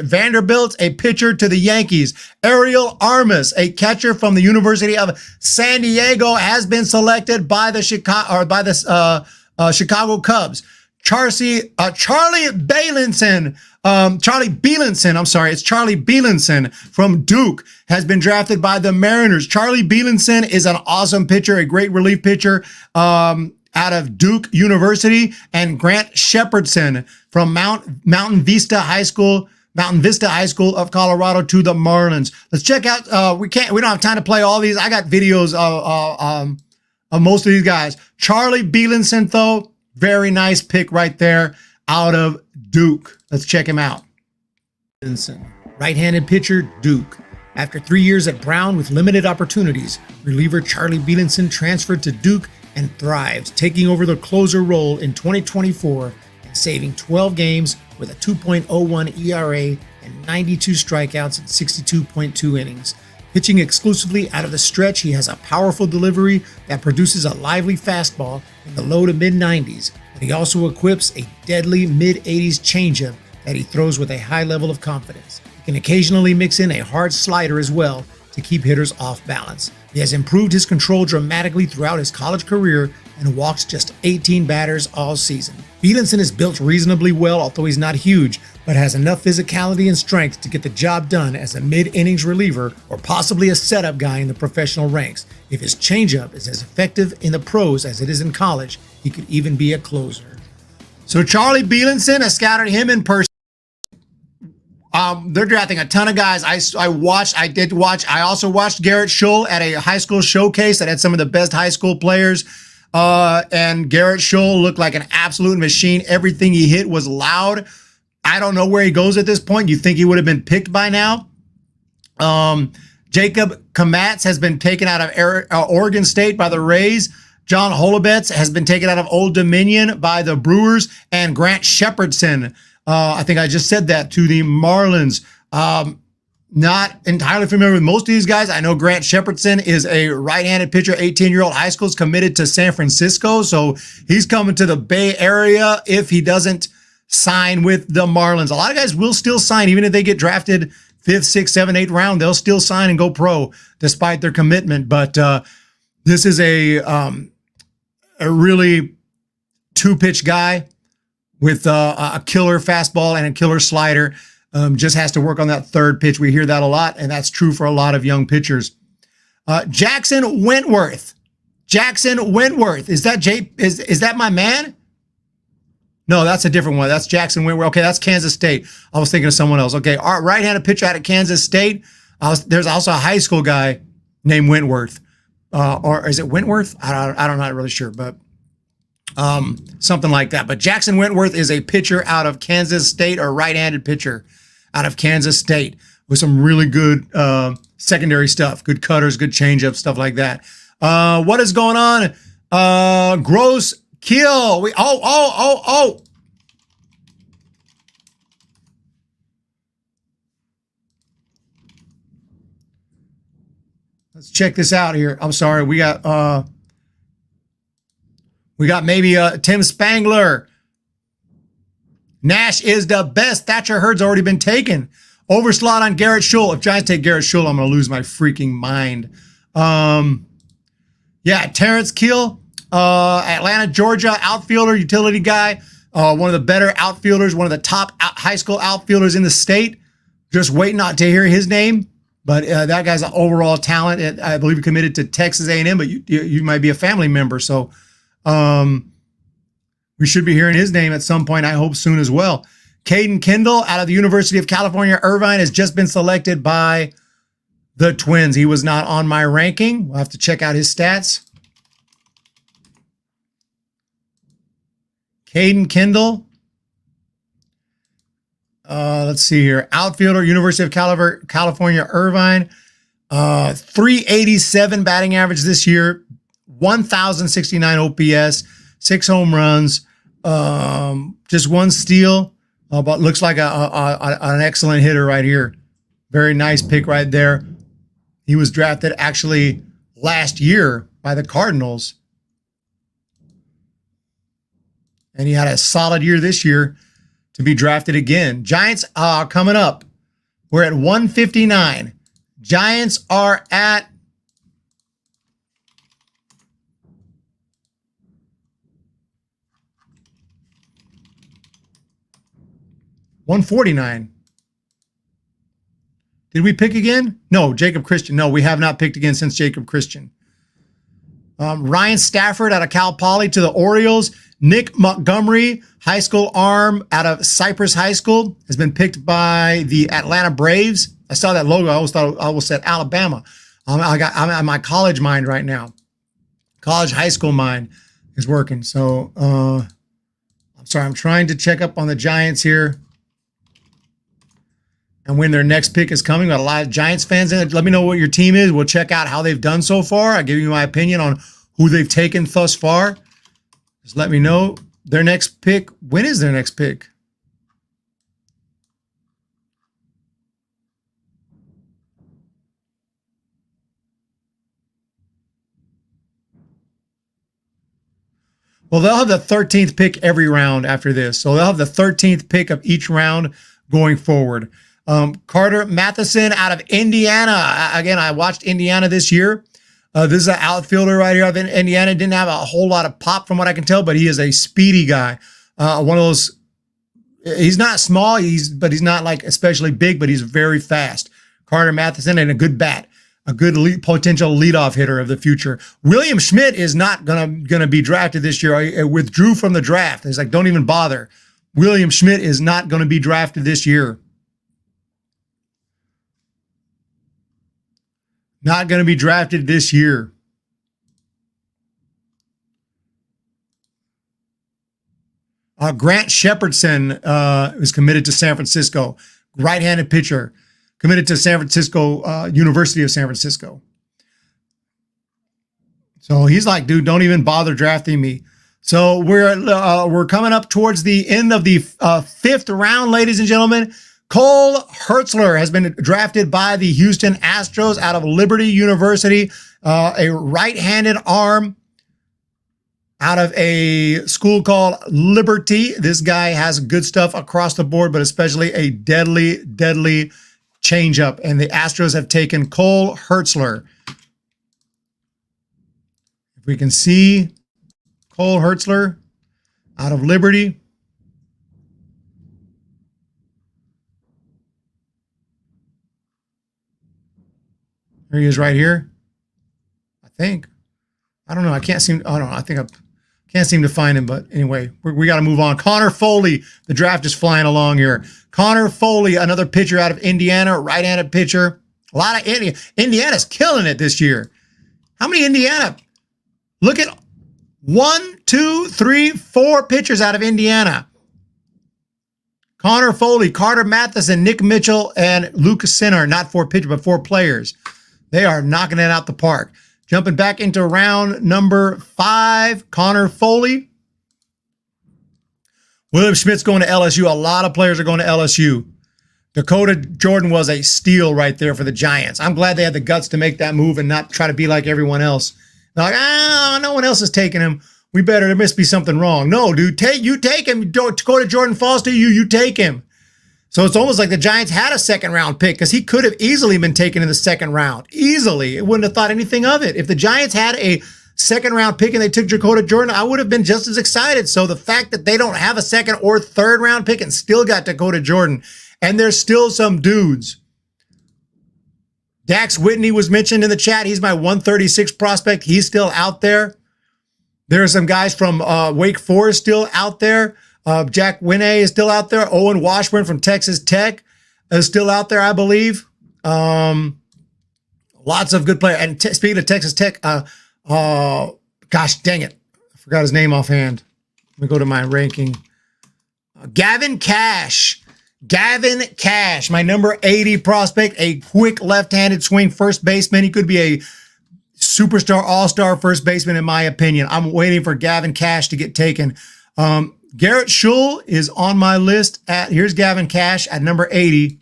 Vanderbilt, a pitcher to the Yankees. Ariel Armas, a catcher from the University of San Diego, has been selected by the Chicago Cubs. Charlie Bielenson, it's Charlie Bielenson from Duke, has been drafted by the Mariners. Charlie Bielenson is an awesome pitcher, a great relief pitcher out of Duke University, and Grant Shepherdson from Mountain Vista High School of Colorado to the Marlins. Let's check out, we don't have time to play all these. I got videos of most of these guys. Charlie Bielenson, though, very nice pick right there out of Duke. Let's check him out. Bielenson, right-handed pitcher, Duke. After 3 years at Brown with limited opportunities, reliever Charlie Bielenson transferred to Duke and thrives, taking over the closer role in 2024 and saving 12 games with a 2.01 ERA and 92 strikeouts in 62.2 innings. Pitching exclusively out of the stretch, he has a powerful delivery that produces a lively fastball in the low to mid-90s, but he also equips a deadly mid-80s changeup that he throws with a high level of confidence. He can occasionally mix in a hard slider as well to keep hitters off balance. He has improved his control dramatically throughout his college career and walks just 18 batters all season. Bielenson is built reasonably well, although he's not huge, but has enough physicality and strength to get the job done as a mid-innings reliever or possibly a setup guy in the professional ranks. If his changeup is as effective in the pros as it is in college, he could even be a closer. So Charlie Bielenson, I scouted him in person. They're drafting a ton of guys. I also watched Garrett Schull at a high school showcase that had some of the best high school players. And Garrett Schull looked like an absolute machine. Everything he hit was loud. I don't know where he goes at this point. You think he would have been picked by now? Jacob Kamatz has been taken out of Oregon State by the Rays. John Holobetz has been taken out of Old Dominion by the Brewers. And Grant Shepherdson, I think I just said that, to the Marlins. Not entirely familiar with most of these guys. I know Grant Shepherdson is a right-handed pitcher, 18-year-old high school, is committed to San Francisco. So he's coming to the Bay Area if he doesn't sign with the Marlins. A lot of guys will still sign, even if they get drafted 5th, 6th, 7th, 8th round. They'll still sign and go pro despite their commitment. But this is a really two-pitch guy with a killer fastball and a killer slider. Just has to work on that third pitch. We hear that a lot, and that's true for a lot of young pitchers. Jackson Wentworth. Is that my man? No, that's a different one. That's Jackson Wentworth. Okay, that's Kansas State. I was thinking of someone else. Okay, our right-handed pitcher out of Kansas State. There's also a high school guy named Wentworth. Or is it Wentworth? I'm not really sure, but something like that. But Jackson Wentworth is a pitcher out of Kansas State, or right-handed pitcher out of Kansas State with some really good secondary stuff, good cutters, good changeups, stuff like that. What is going on? Gross kill. Let's check this out here. I'm sorry. We got maybe Tim Spangler. Nash is the best. Thatcher Hurd's already been taken. Overslot on Garrett Schull. If Giants take Garrett Schull, I'm going to lose my freaking mind. Yeah, Terrence Keel, Atlanta, Georgia, outfielder, utility guy. One of the better outfielders, one of the top high school outfielders in the state. Just waiting not to hear his name. But that guy's an overall talent. I believe he committed to Texas A&M, but you might be a family member. So we should be hearing his name at some point, I hope soon as well. Caden Kendall out of the University of California, Irvine, has just been selected by the Twins. He was not on my ranking. We'll have to check out his stats. Caden Kendall. Let's see here. Outfielder, University of California, Irvine. 387 batting average this year. 1,069 OPS. 6 home runs. Just 1 steal. But looks like an excellent hitter right here. Very nice pick right there. He was drafted actually last year by the Cardinals. And he had a solid year this year to be drafted again. Giants are coming up. We're at 159. Giants are at 149. Did we pick again? No, Jacob Christian. No, we have not picked again since Jacob Christian. Ryan Stafford out of Cal Poly to the Orioles. Nick Montgomery, high school arm out of Cypress High School, has been picked by the Atlanta Braves. I saw that logo. I almost said Alabama. I'm at my college mind right now. College high school mind is working. So I'm sorry. I'm trying to check up on the Giants here and when their next pick is coming. Got a lot of Giants fans in it. Let me know what your team is. We'll check out how they've done so far. I'll give you my opinion on who they've taken thus far. Just let me know their next pick. When is their next pick? Well, they'll have the 13th pick every round after this. So they'll have the 13th pick of each round going forward. Carter Matheson out of Indiana. Again, I watched Indiana this year. This is an outfielder right here. Indiana didn't have a whole lot of pop from what I can tell, but he is a speedy guy. One of those, he's not small, but he's not like especially big, but he's very fast. Carter Matheson, and a good bat, a good potential leadoff hitter of the future. William Schmidt is not gonna be drafted this year. I withdrew from the draft. He's like, don't even bother. William Schmidt is not going to be drafted this year. Not going to be drafted this year. Grant Shepardson is committed to San Francisco. Right-handed pitcher. Committed to San Francisco, University of San Francisco. So he's like, dude, don't even bother drafting me. So we're coming up towards the end of the 5th round, ladies and gentlemen. Cole Hertzler has been drafted by the Houston Astros out of Liberty University, a right-handed arm out of a school called Liberty. This guy has good stuff across the board, but especially a deadly, deadly changeup. And the Astros have taken Cole Hertzler. If we can see Cole Hertzler out of Liberty. There he is right here. I think. I don't know. I can't seem. I don't know. I think I can't seem to find him. But anyway, we got to move on. Connor Foley. The draft is flying along here. Connor Foley, another pitcher out of Indiana, right-handed pitcher. A lot of Indiana's killing it this year. How many Indiana? Look at 1, 2, 3, 4 pitchers out of Indiana. Connor Foley, Carter Matheson, Nick Mitchell, and Luke Sinner. Not 4 pitchers, but 4 players. They are knocking it out the park. Jumping back into round number 5, Connor Foley. William Schmidt's going to LSU. A lot of players are going to LSU. Dakota Jordan was a steal right there for the Giants. I'm glad they had the guts to make that move and not try to be like everyone else. They're like, no one else is taking him. There must be something wrong. No, dude, you take him. Dakota Jordan falls to you, you take him. So it's almost like the Giants had a second round pick because he could have easily been taken in the second round. Easily. It wouldn't have thought anything of it. If the Giants had a second round pick and they took Dakota Jordan, I would have been just as excited. So the fact that they don't have a second or third round pick and still got Dakota Jordan, and there's still some dudes. Dax Whitney was mentioned in the chat. He's my 136 prospect. He's still out there. There are some guys from Wake Forest still out there. Jack Winay is still out there. Owen Washburn from Texas Tech is still out there, I believe. Lots of good players. And speaking of Texas Tech, gosh dang it, I forgot his name offhand. Let me go to my ranking. Gavin Cash, my number 80 prospect, a quick left-handed swing first baseman. He could be a superstar, all-star first baseman, in my opinion. I'm waiting for Gavin Cash to get taken. Garrett Schull is on my list. Here's Gavin Cash at number 80.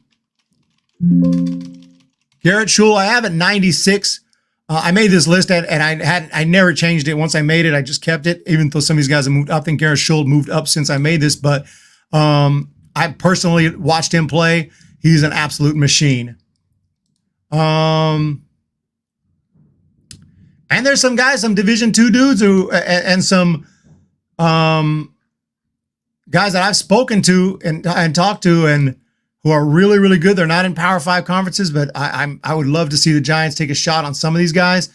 Garrett Schull, I have at 96. I made this list and I never changed it. Once I made it, I just kept it, even though some of these guys have moved up. I think Garrett Schull moved up since I made this, but I personally watched him play. He's an absolute machine. And there's some guys, some Division II dudes and some guys that I've spoken to and talked to and who are really, really good. They're not in Power 5 conferences, but I would love to see the Giants take a shot on some of these guys.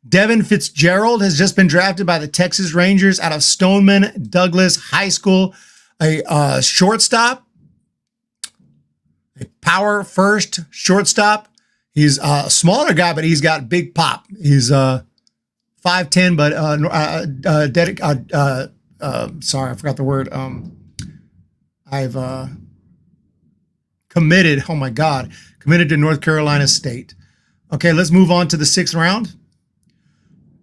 Devin Fitzgerald has just been drafted by the Texas Rangers out of Stoneman Douglas High School, a shortstop, a power first shortstop. He's a smaller guy, but he's got big pop. He's 5'10", but sorry, I forgot the word. I've committed. Oh my God, committed to North Carolina State. Okay, let's move on to the 6th round.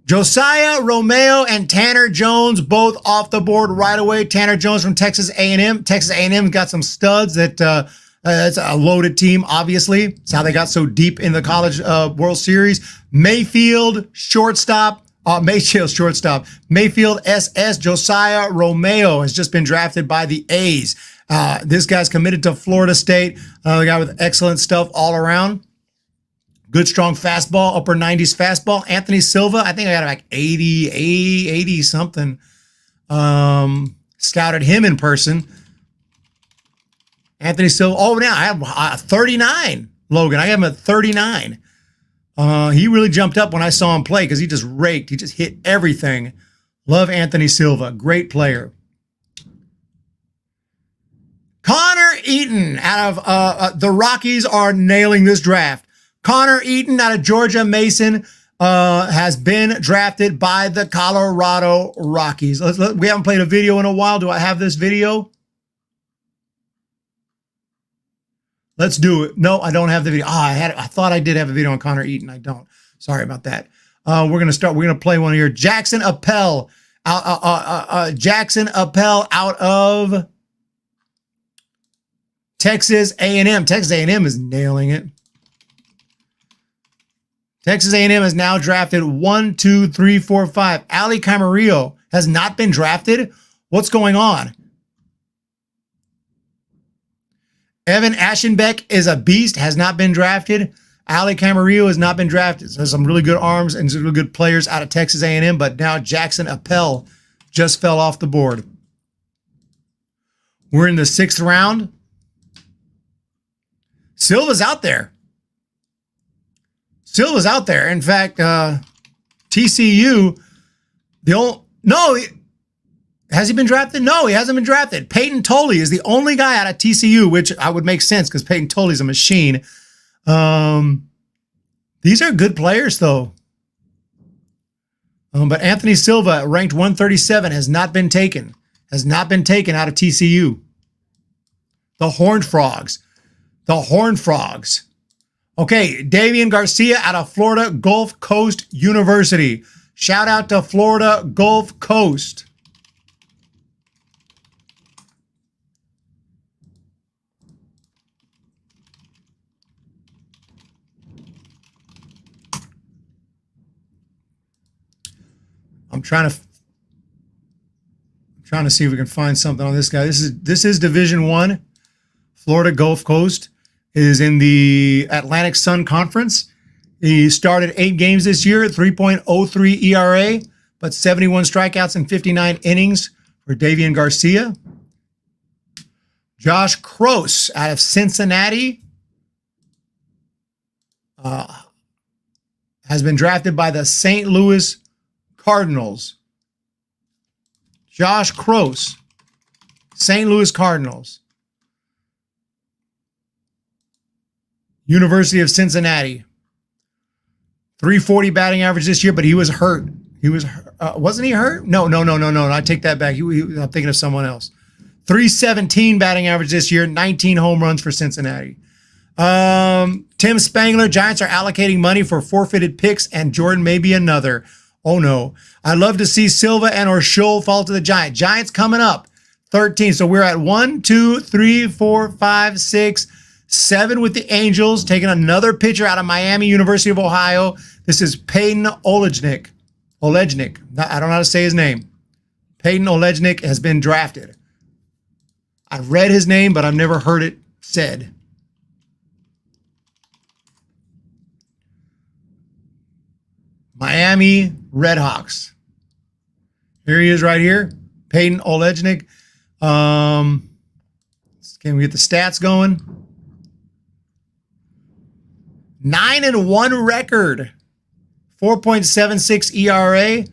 Josiah Romeo and Tanner Jones, both off the board right away. Tanner Jones from Texas A&M. Texas A&M got some studs that it's a loaded team, obviously. It's how they got so deep in the College World Series. Mayfield shortstop. Mayfield SS. Josiah Romeo has just been drafted by the A's. This guy's committed to Florida State. The guy with excellent stuff all around. Good, strong fastball, upper 90s fastball. Anthony Silva, I think I got like 80 something. Scouted him in person. Anthony Silva. Oh, now I have 39, Logan. I have him at 39. He really jumped up when I saw him play because he just raked. He just hit everything. Love Anthony Silva. Great player. Connor Eaton out of the Rockies are nailing this draft. Connor Eaton out of Georgia Mason has been drafted by the Colorado Rockies. We haven't played a video in a while. Do I have this video? Let's do it. No, I don't have the video. I thought I did have a video on Connor Eaton. I don't. Sorry about that. We're gonna play one here. Jackson Appel out of Texas A&M. Texas A&M is nailing it. Texas A&M has now drafted 1, 2, 3, 4, 5. Ali Camarillo has not been drafted. What's going on? Evan Aschenbeck is a beast, has not been drafted. Ali Camarillo has not been drafted. So there's some really good arms and some really good players out of Texas A&M, but now Jackson Appel just fell off the board. We're in the 6th round. Silva's out there. In fact, TCU, has he been drafted? No, he hasn't been drafted. Peyton Tolley is the only guy out of TCU, which I would make sense because Peyton Tolley's a machine. These are good players, though. But Anthony Silva, ranked 137, has not been taken. Has not been taken out of TCU. The Horned Frogs. Okay, Damian Garcia out of Florida Gulf Coast University. Shout out to Florida Gulf Coast. I'm trying to see if we can find something on this guy. This is Division I. Florida Gulf Coast is in the Atlantic Sun Conference. He started 8 games this year, 3.03 ERA, but 71 strikeouts and 59 innings for Davian Garcia. Josh Kroos out of Cincinnati has been drafted by the St. Louis Cardinals. Josh Kroos, St. Louis Cardinals. University of Cincinnati. 340 batting average this year, but he was hurt. He was, wasn't he hurt? No. I take that back. I'm thinking of someone else. 317 batting average this year, 19 home runs for Cincinnati. Tim Spangler, Giants are allocating money for forfeited picks, and Jordan may be another. Oh no. I'd love to see Silva and or Scholl fall to the Giants. Giants coming up. 13. So we're at 1, 2, 3, 4, 5, 6, 7 with the Angels, taking another pitcher out of Miami, University of Ohio. This is Peyton Olejnik. I don't know how to say his name. Peyton Olejnik has been drafted. I've read his name, but I've never heard it said. Miami Redhawks. Here he is right here. Peyton Olejnik. Can we get the stats going? 9-1 record. 4.76 ERA.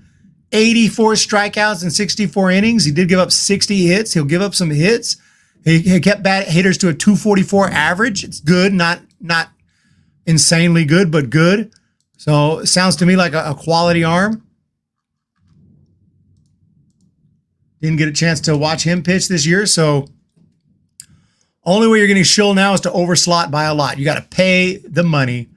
84 strikeouts in 64 innings. He did give up 60 hits. He'll give up some hits. He kept hitters to a 244 average. It's good, not insanely good, but good. So it sounds to me like a quality arm. Didn't get a chance to watch him pitch this year, so only way you're getting Scholl now is to overslot by a lot. You got to pay the money.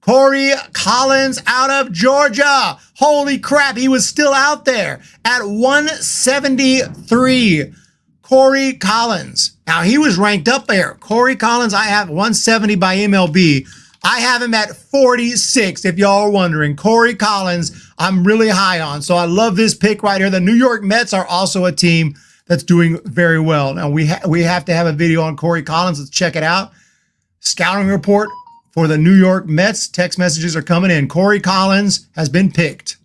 Corey Collins out of Georgia. Holy crap, he was still out there at 173. Corey Collins. Now, he was ranked up there. Corey Collins, I have 170 by MLB. I have him at 46, if y'all are wondering. Corey Collins, I'm really high on. So I love this pick right here. The New York Mets are also a team that's doing very well. Now, we have to have a video on Corey Collins. Let's check it out. Scouting report for the New York Mets. Text messages are coming in. Corey Collins has been picked.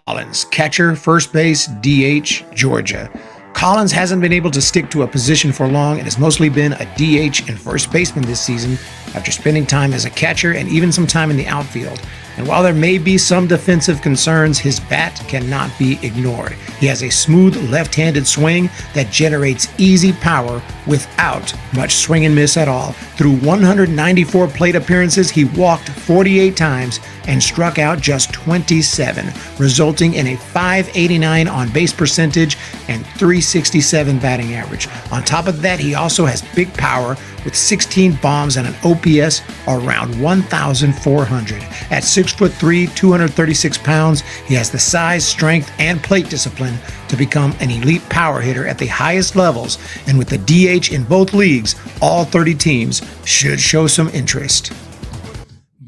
Collins, catcher, first base, DH, Georgia. Collins hasn't been able to stick to a position for long and has mostly been a DH and first baseman this season after spending time as a catcher and even some time in the outfield. And while there may be some defensive concerns, his bat cannot be ignored. He has a smooth left-handed swing that generates easy power without much swing and miss at all. Through 194 plate appearances, he walked 48 times and struck out just 27, resulting in a .589 on-base percentage and .367 batting average. On top of that, he also has big power with 16 bombs and an OPS around 1,400. At 6'3", 236 pounds, he has the size, strength, and plate discipline to become an elite power hitter at the highest levels, and with the DH in both leagues, all 30 teams should show some interest.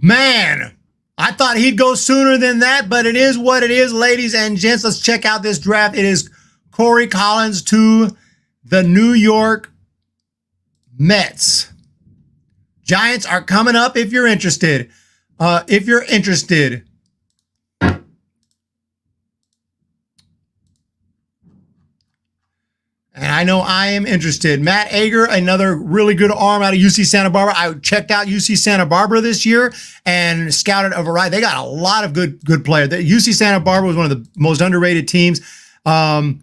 Man, I thought he'd go sooner than that, but it is what it is, ladies and gents. Let's check out this draft. It is Corey Collins to the New York Mets. Giants are coming up if you're interested. And I know I am interested. Matt Ager, another really good arm out of UC Santa Barbara. I checked out UC Santa Barbara this year and scouted a variety. They got a lot of good players. UC Santa Barbara was one of the most underrated teams. What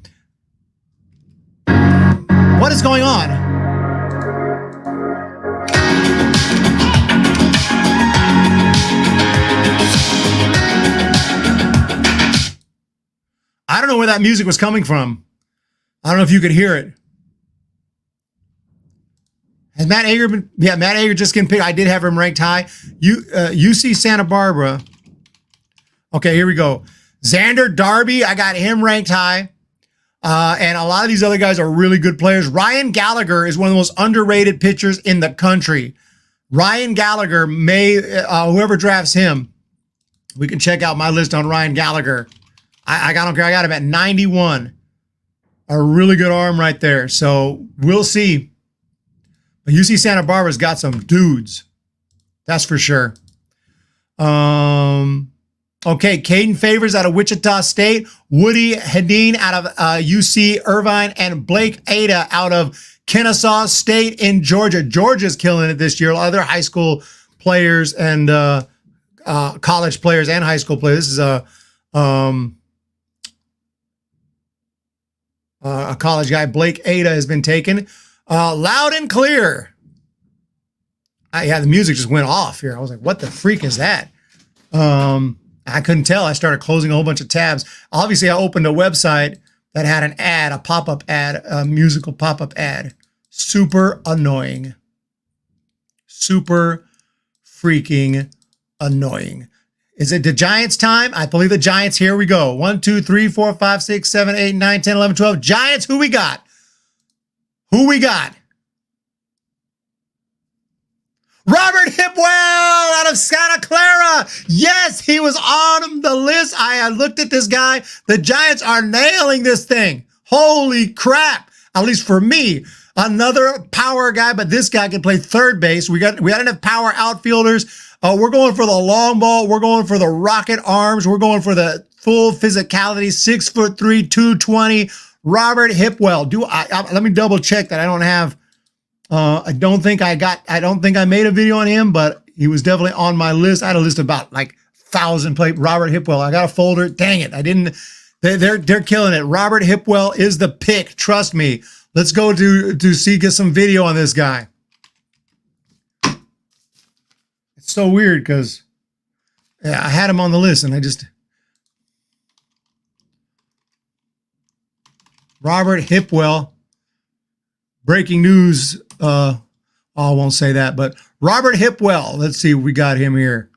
is going on? I don't know where that music was coming from. I don't know if you could hear it. Has Matt Ager been? Yeah, Matt Ager just getting picked. I did have him ranked high. UC Santa Barbara. Okay, here we go. Xander Darby, I got him ranked high. And a lot of these other guys are really good players. Ryan Gallagher is one of the most underrated pitchers in the country. Ryan Gallagher whoever drafts him, We can check out my list on Ryan Gallagher. I don't care. I got him at 91. A really good arm right there. So we'll see. But UC Santa Barbara's got some dudes. That's for sure. Okay, Caden Favors out of Wichita State, Woody Hedin out of UC Irvine, and Blake Ada out of Kennesaw State in Georgia. Georgia's killing it this year. Other high school players and college players and high school players. This is a college guy. Blake Ada has been taken. Loud and clear. Yeah, the music just went off here. I was like, what the freak is that? I couldn't tell. I started closing a whole bunch of tabs. Obviously, I opened a website that had an ad, a pop-up ad, a musical pop-up ad. Super annoying. Super freaking annoying. Is it the Giants time? I believe the Giants. Here we go. 1, 2, 3, 4, 5, 6, 7, 8, 9, 10, 11, 12. Giants, who we got? Who we got? Robert Hipwell out of Santa Clara. Yes, he was on the list. I looked at this guy. The Giants are nailing this thing. Holy crap. At least for me. Another power guy, but this guy can play third base. We got enough power outfielders. We're going for the long ball. We're going for the rocket arms. We're going for the full physicality. 6'3", 220. Robert Hipwell. Let me double check that I don't have. I don't think I made a video on him, but he was definitely on my list. I had a list of about like 1,000 play. Robert Hipwell. I got a folder. Dang it. I didn't. They're killing it. Robert Hipwell is the pick. Trust me. Let's go get some video on this guy. It's so weird because I had him on the list and Robert Hipwell. Breaking news. I won't say that, but Robert Hipwell. Let's see. We got him here.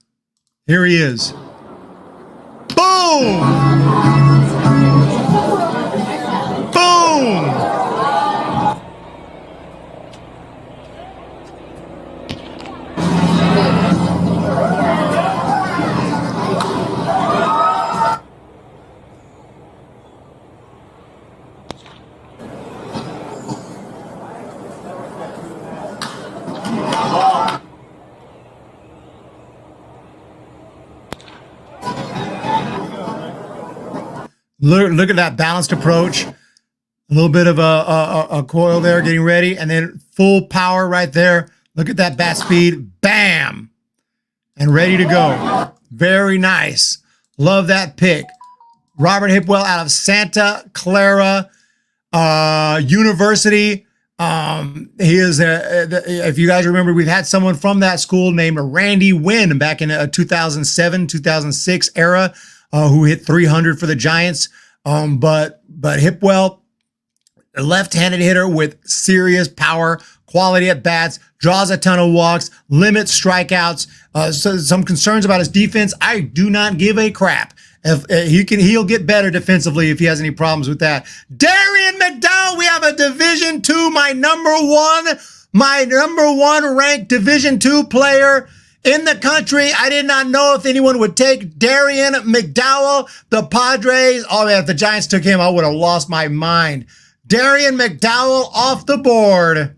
Here he is. Boom! Boom! Look at that balanced approach. A little bit of a coil there, getting ready, and then full power right there. Look at that bat speed. Bam! And ready to go. Very nice. Love that pick. Robert Hipwell out of Santa Clara University. He is, if you guys remember, we've had someone from that school named Randy Wynn back in 2007, 2006 era. Who hit 300 for the Giants. But Hipwell, a left-handed hitter with serious power, quality at bats, draws a ton of walks, limits strikeouts. So some concerns about his defense. I do not give a crap. If he'll get better defensively if he has any problems with that. Darian McDowell, we have a Division II, my number one ranked Division II player in the country. I did not know if anyone would take Darian McDowell. The Padres, oh man, if the Giants took him, I would have lost my mind. Darian McDowell off the board.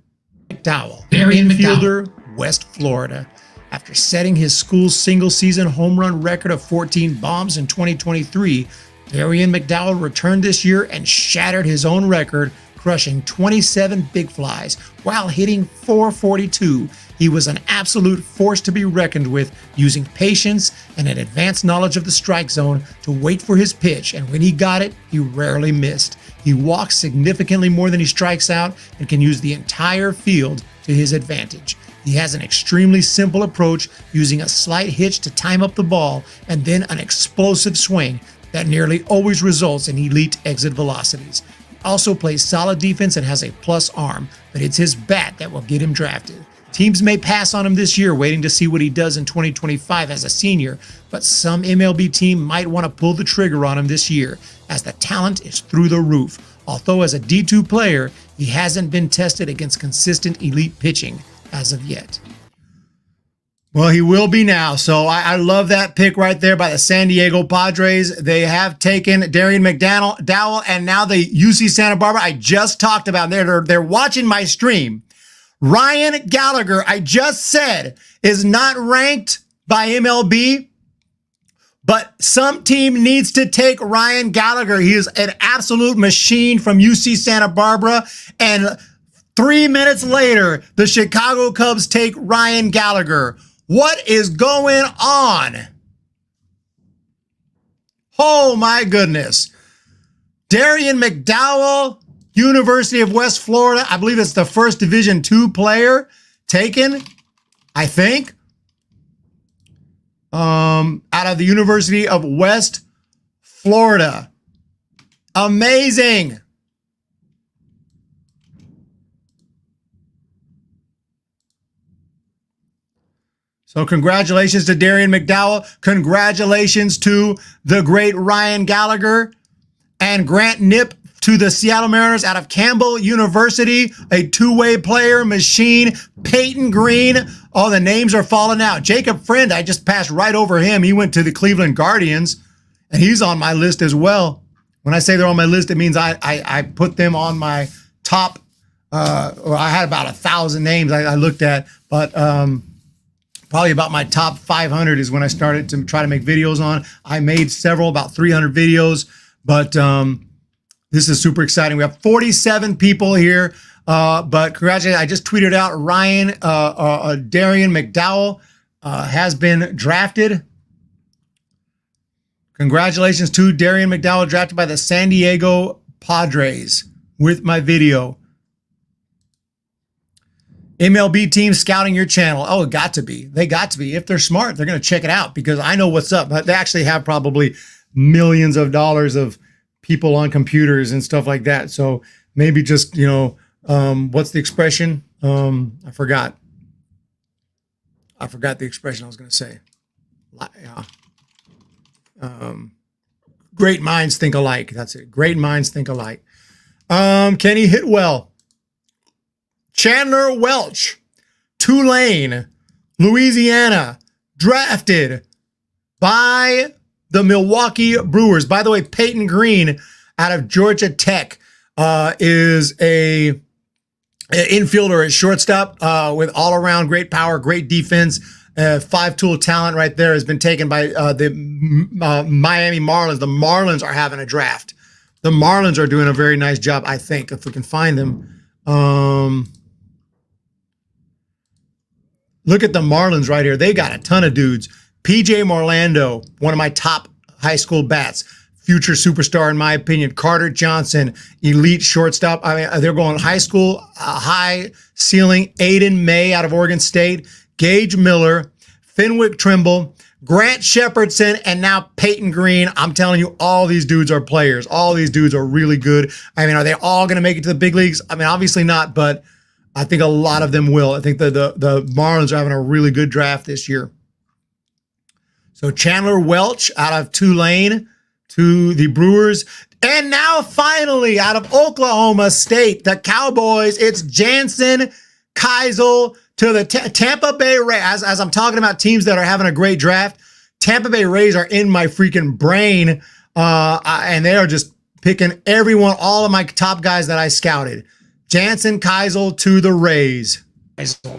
Darian infielder, West Florida. After setting his school's single-season home run record of 14 bombs in 2023, Darian McDowell returned this year and shattered his own record, crushing 27 big flies while hitting .442. He was an absolute force to be reckoned with, using patience and an advanced knowledge of the strike zone to wait for his pitch, and when he got it, he rarely missed. He walks significantly more than he strikes out and can use the entire field to his advantage. He has an extremely simple approach, using a slight hitch to time up the ball and then an explosive swing that nearly always results in elite exit velocities. He also plays solid defense and has a plus arm, but it's his bat that will get him drafted. Teams may pass on him this year, waiting to see what he does in 2025 as a senior, but some MLB team might want to pull the trigger on him this year, as the talent is through the roof. Although as a D2 player, he hasn't been tested against consistent elite pitching as of yet. Well, he will be now. So I love that pick right there by the San Diego Padres. They have taken Darian McDowell, and now the UC Santa Barbara I just talked about. They're watching my stream. Ryan Gallagher, I just said, is not ranked by MLB, but some team needs to take Ryan Gallagher. He is an absolute machine from UC Santa Barbara, and 3 minutes later, the Chicago Cubs take Ryan Gallagher. What is going on? Oh my goodness. Darian McDowell, University of West Florida. I believe it's the first Division II player taken, I think, out of the University of West Florida. Amazing. So congratulations to Darian McDowell. Congratulations to the great Ryan Gallagher and Grant Knipp to the Seattle Mariners out of Campbell University, a two-way player machine. Peyton Green. All the names are falling out. Jacob Friend, I just passed right over him. He went to the Cleveland Guardians, and he's on my list as well. When I say they're on my list, it means I put them on my top, or I had about 1,000 names I looked at, but probably about my top 500 is when I started to try to make videos on. I made several, about 300 videos, but this is super exciting. We have 47 people here, but congratulations. I just tweeted out Darian McDowell has been drafted. Congratulations to Darian McDowell, drafted by the San Diego Padres with my video. MLB team scouting your channel. Oh, it got to be. They got to be. If they're smart, they're going to check it out because I know what's up. But they actually have probably millions of dollars of people on computers and stuff like that. So maybe just, you know, what's the expression? I forgot. I forgot the expression I was going to say. Great minds think alike. That's it. Great minds think alike. Can he hit well? Chandler Welch, Tulane, Louisiana, drafted by the Milwaukee Brewers. By the way, Peyton Green out of Georgia Tech is an infielder at shortstop with all-around great power, great defense, five-tool talent right there. Has been taken by the Miami Marlins. The Marlins are having a draft. The Marlins are doing a very nice job, I think, if we can find them. Look at the Marlins right here. They got a ton of dudes. PJ Morlando, one of my top high school bats, future superstar in my opinion. Carter Johnson, elite shortstop. I mean, they're going high school, high ceiling. Aiden May out of Oregon State, Gage Miller, Fenwick Trimble, Grant Shepardson, and now Peyton Green. I'm telling you, all these dudes are players. All these dudes are really good. I mean, are they all going to make it to the big leagues? I mean, obviously not, but I think a lot of them will. I think the Marlins are having a really good draft this year. So Chandler Welch out of Tulane to the Brewers. And now finally out of Oklahoma State, the Cowboys, it's Jansen Keisel to the Tampa Bay Rays. As I'm talking about teams that are having a great draft, Tampa Bay Rays are in my freaking brain. And they are just picking everyone, all of my top guys that I scouted. Jansen Keisel to the Rays.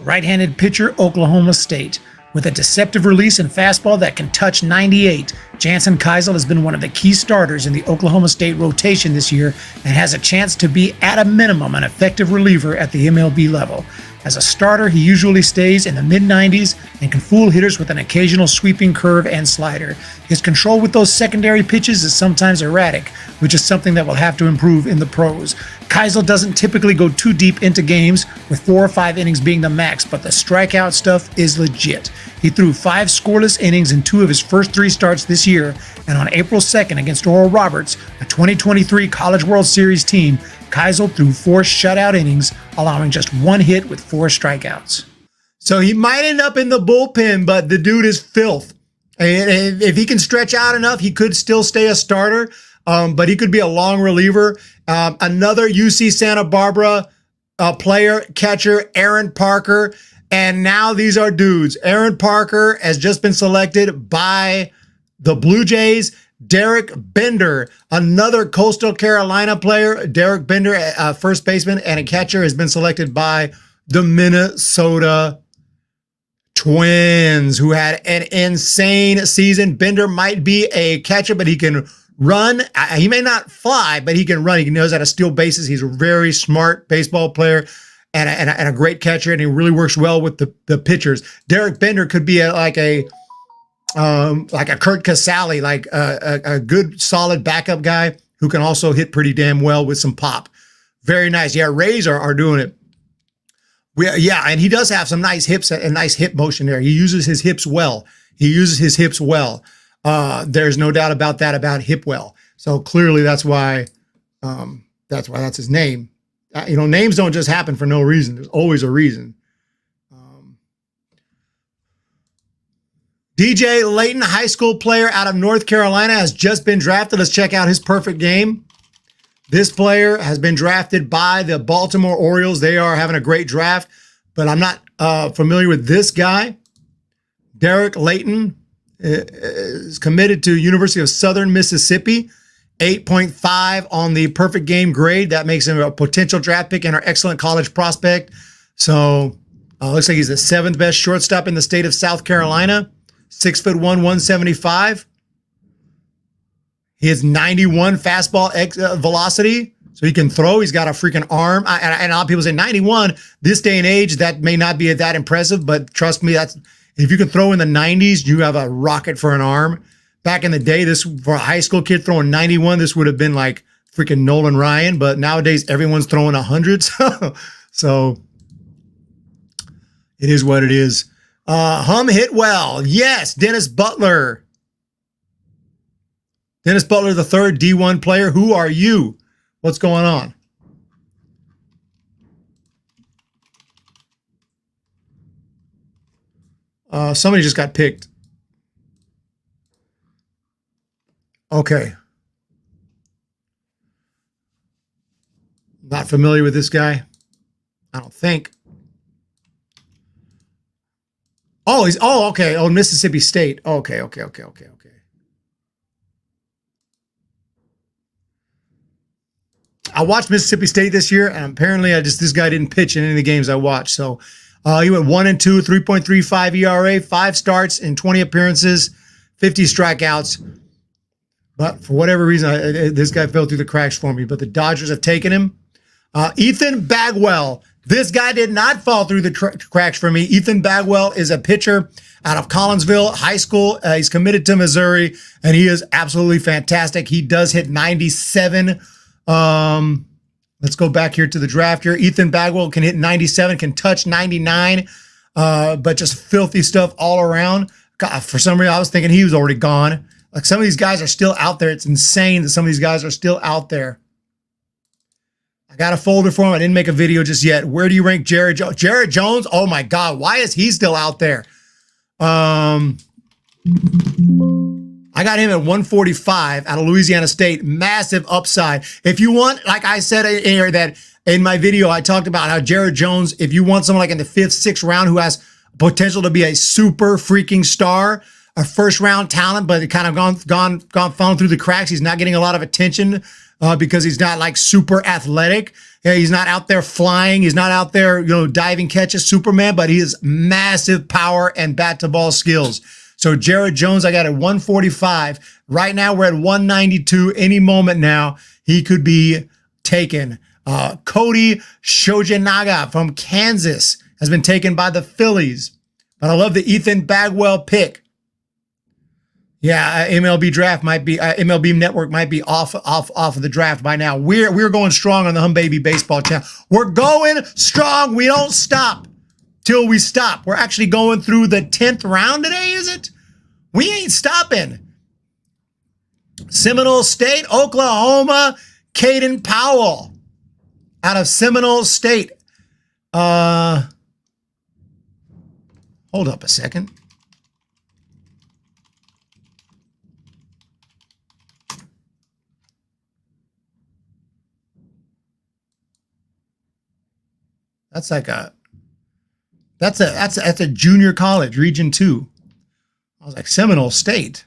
Right-handed pitcher, Oklahoma State. With a deceptive release and fastball that can touch 98, Jansen Keisel has been one of the key starters in the Oklahoma State rotation this year and has a chance to be, at a minimum, an effective reliever at the MLB level. As a starter, he usually stays in the mid-90s and can fool hitters with an occasional sweeping curve and slider. His control with those secondary pitches is sometimes erratic, which is something that will have to improve in the pros. Keisel doesn't typically go too deep into games, with 4 or 5 innings being the max, but the strikeout stuff is legit. He threw 5 scoreless innings in 2 of his first 3 starts this year, and on April 2nd against Oral Roberts, a 2023 College World Series team, Keisel threw 4 shutout innings, allowing just 1 hit with 4 strikeouts. So he might end up in the bullpen, but the dude is filth. And if he can stretch out enough, he could still stay a starter, but he could be a long reliever. Another UC Santa Barbara player, catcher, Aaron Parker. And now these are dudes. Aaron Parker has just been selected by the Blue Jays. Derek Bender, another Coastal Carolina player. Derek Bender, first baseman and a catcher, has been selected by the Minnesota Twins, who had an insane season. Bender might be a catcher, but he can run. He may not fly, but he can run. He knows how to steal bases. He's a very smart baseball player and a great catcher, and he really works well with the pitchers. Derek Bender could be like a Kurt Casale, like a good solid backup guy who can also hit pretty damn well with some pop. Very nice. Yeah, Rays are doing it. Yeah, and he does have some nice hips and nice hip motion there. He uses his hips well. There's no doubt about that, about hip well. So clearly that's why that's his name. Names don't just happen for no reason. There's always a reason. DJ Layton, high school player out of North Carolina, has just been drafted. Let's check out his perfect game. This player has been drafted by the Baltimore Orioles. They are having a great draft, but I'm not familiar with this guy. Derek Layton is committed to University of Southern Mississippi. 8.5 on the perfect game grade. That makes him a potential draft pick and our excellent college prospect. So looks like he's the 7th best shortstop in the state of South Carolina. 6'1", 175. He has 91 fastball velocity, so he can throw. He's got a freaking arm. And a lot of people say 91. This day and age, that may not be that impressive, but trust me, if you can throw in the 90s, you have a rocket for an arm. Back in the day, this for a high school kid throwing 91, this would have been like freaking Nolan Ryan. But nowadays, everyone's throwing 100. So it is what it is. Hum hit well. Yes, Dennis Butler. Dennis Butler, the third D1 player. Who are you? What's going on? Somebody just got picked. Okay. Not familiar with this guy. I don't think. Oh, okay. Oh, Mississippi State. Okay. I watched Mississippi State this year, and apparently this guy didn't pitch in any of the games I watched. So he went 1-2, 3.35 ERA, 5 starts in 20 appearances, 50 strikeouts. But for whatever reason, this guy fell through the cracks for me. But the Dodgers have taken him. Ethan Bagwell. This guy did not fall through the cracks for me. Ethan Bagwell is a pitcher out of Collinsville High School. He's committed to Missouri, and he is absolutely fantastic. He does hit 97. Let's go back here to the draft here. Ethan Bagwell can hit 97, can touch 99, but just filthy stuff all around. God, for some reason, I was thinking he was already gone. Like, some of these guys are still out there. It's insane that some of these guys are still out there. I got a folder for him. I didn't make a video just yet. Where do you rank Jared Jones? Jared Jones? Oh my God. Why is he still out there? I got him at 145 out of Louisiana State. Massive upside. If you want, like I said that in my video, I talked about how Jared Jones, if you want someone like in the 5th, 6th round who has potential to be a super freaking star, a first round talent, but it kind of fallen through the cracks. He's not getting a lot of attention because he's not like super athletic. Yeah, he's not out there flying. He's not out there, diving catches Superman, but he has massive power and bat to ball skills. So Jared Jones, I got at 145. Right now we're at 192. Any moment now, he could be taken. Cody Shojinaga from Kansas has been taken by the Phillies. But I love the Ethan Bagwell pick. Yeah, MLB Network might be off of the draft by now. We're going strong on the Hum Baby Baseball channel. We're going strong. We don't stop till we stop. We're actually going through the 10th round today, is it? We ain't stopping. Seminole State, Oklahoma, Caden Powell out of Seminole State. Hold up a second. That's like a That's a junior college, Region 2. I was like, Seminole State.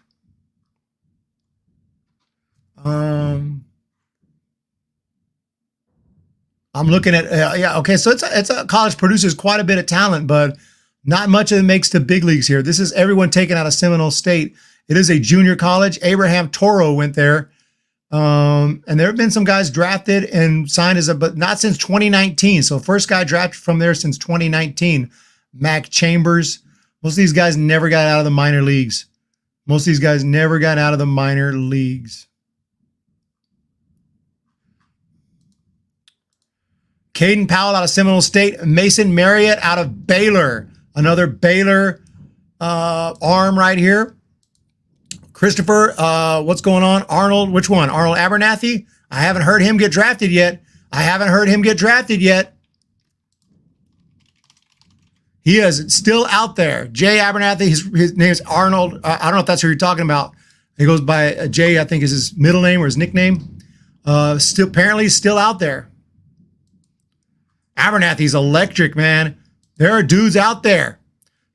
I'm looking at yeah, okay, so it's a college produces quite a bit of talent, but not much of it makes the big leagues here. This is everyone taken out of Seminole State. It is a junior college. Abraham Toro went there. And there have been some guys drafted and signed but not since 2019. So first guy drafted from there since 2019, Mac Chambers. Most of these guys never got out of the minor leagues. Caden Powell out of Seminole State. Mason Marriott out of Baylor. Another Baylor arm right here. Christopher, what's going on? Arnold, which one? Arnold Abernathy? I haven't heard him get drafted yet. He is still out there. Jay Abernathy, his name is Arnold. I don't know if that's who you're talking about. He goes by Jay, I think is his middle name or his nickname. Apparently still out there. Abernathy's electric, man. There are dudes out there.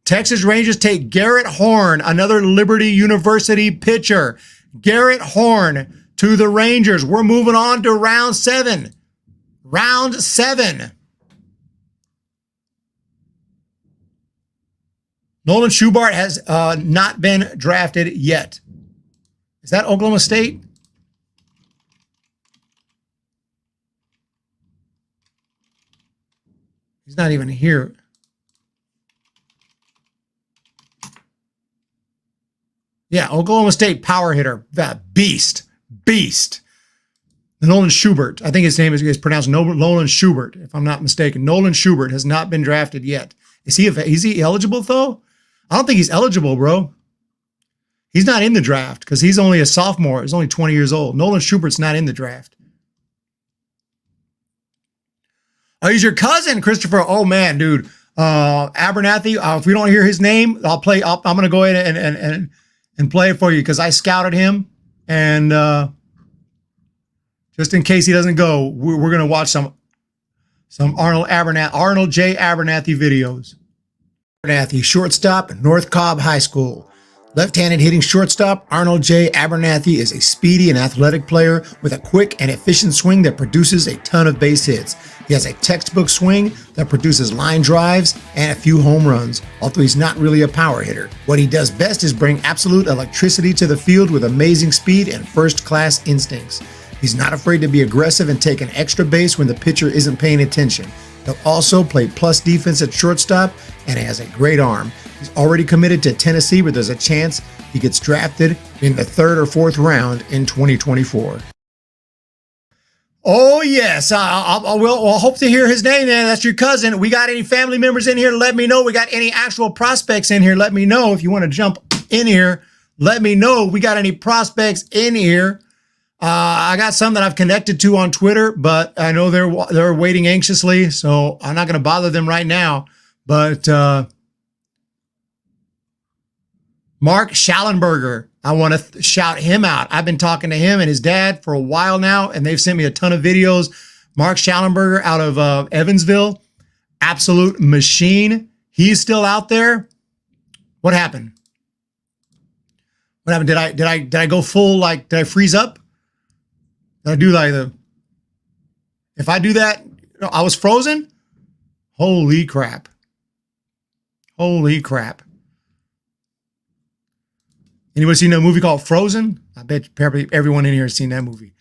Texas Rangers take Garrett Horn, another Liberty University pitcher. Garrett Horn to the Rangers. We're moving on to round 7. Round 7. Nolan Schubart has not been drafted yet. Is that Oklahoma State? He's not even here. Yeah, Oklahoma State power hitter. That beast. Nolan Schubart. I think his name is pronounced Nolan Schubart, if I'm not mistaken. Nolan Schubart has not been drafted yet. Is he eligible, though? I don't think he's eligible, bro. He's not in the draft because he's only a sophomore. He's only 20 years old. Nolan Schubert's not in the draft. Oh, he's your cousin, Christopher. Oh, man, dude. Abernathy, if we don't hear his name, I'm going to go ahead and play it for you because I scouted him. And just in case he doesn't go, we're going to watch some Arnold J. Abernathy videos. Abernathy, shortstop, North Cobb High School. Left-handed hitting shortstop, Arnold J. Abernathy is a speedy and athletic player with a quick and efficient swing that produces a ton of base hits. He has a textbook swing that produces line drives and a few home runs, although he's not really a power hitter. What he does best is bring absolute electricity to the field with amazing speed and first-class instincts. He's not afraid to be aggressive and take an extra base when the pitcher isn't paying attention. He'll also play plus defense at shortstop and has a great arm. He's already committed to Tennessee, but there's a chance he gets drafted in the 3rd or 4th round in 2024. Oh, yes. I'll hope to hear his name, man. That's your cousin. We got any family members in here? Let me know. We got any actual prospects in here? Let me know. If you want to jump in here, let me know. We got any prospects in here? I got some that I've connected to on Twitter, but I know they're waiting anxiously, so I'm not going to bother them right now. But Mark Schallenberger, I want to shout him out. I've been talking to him and his dad for a while now, and they've sent me a ton of videos. Mark Schallenberger out of Evansville, absolute machine. He's still out there. What happened? What happened? Did I go full, did I freeze up? Did I do if I do that, I was frozen? Holy crap. Holy crap. Anybody seen a movie called Frozen? I bet probably everyone in here has seen that movie.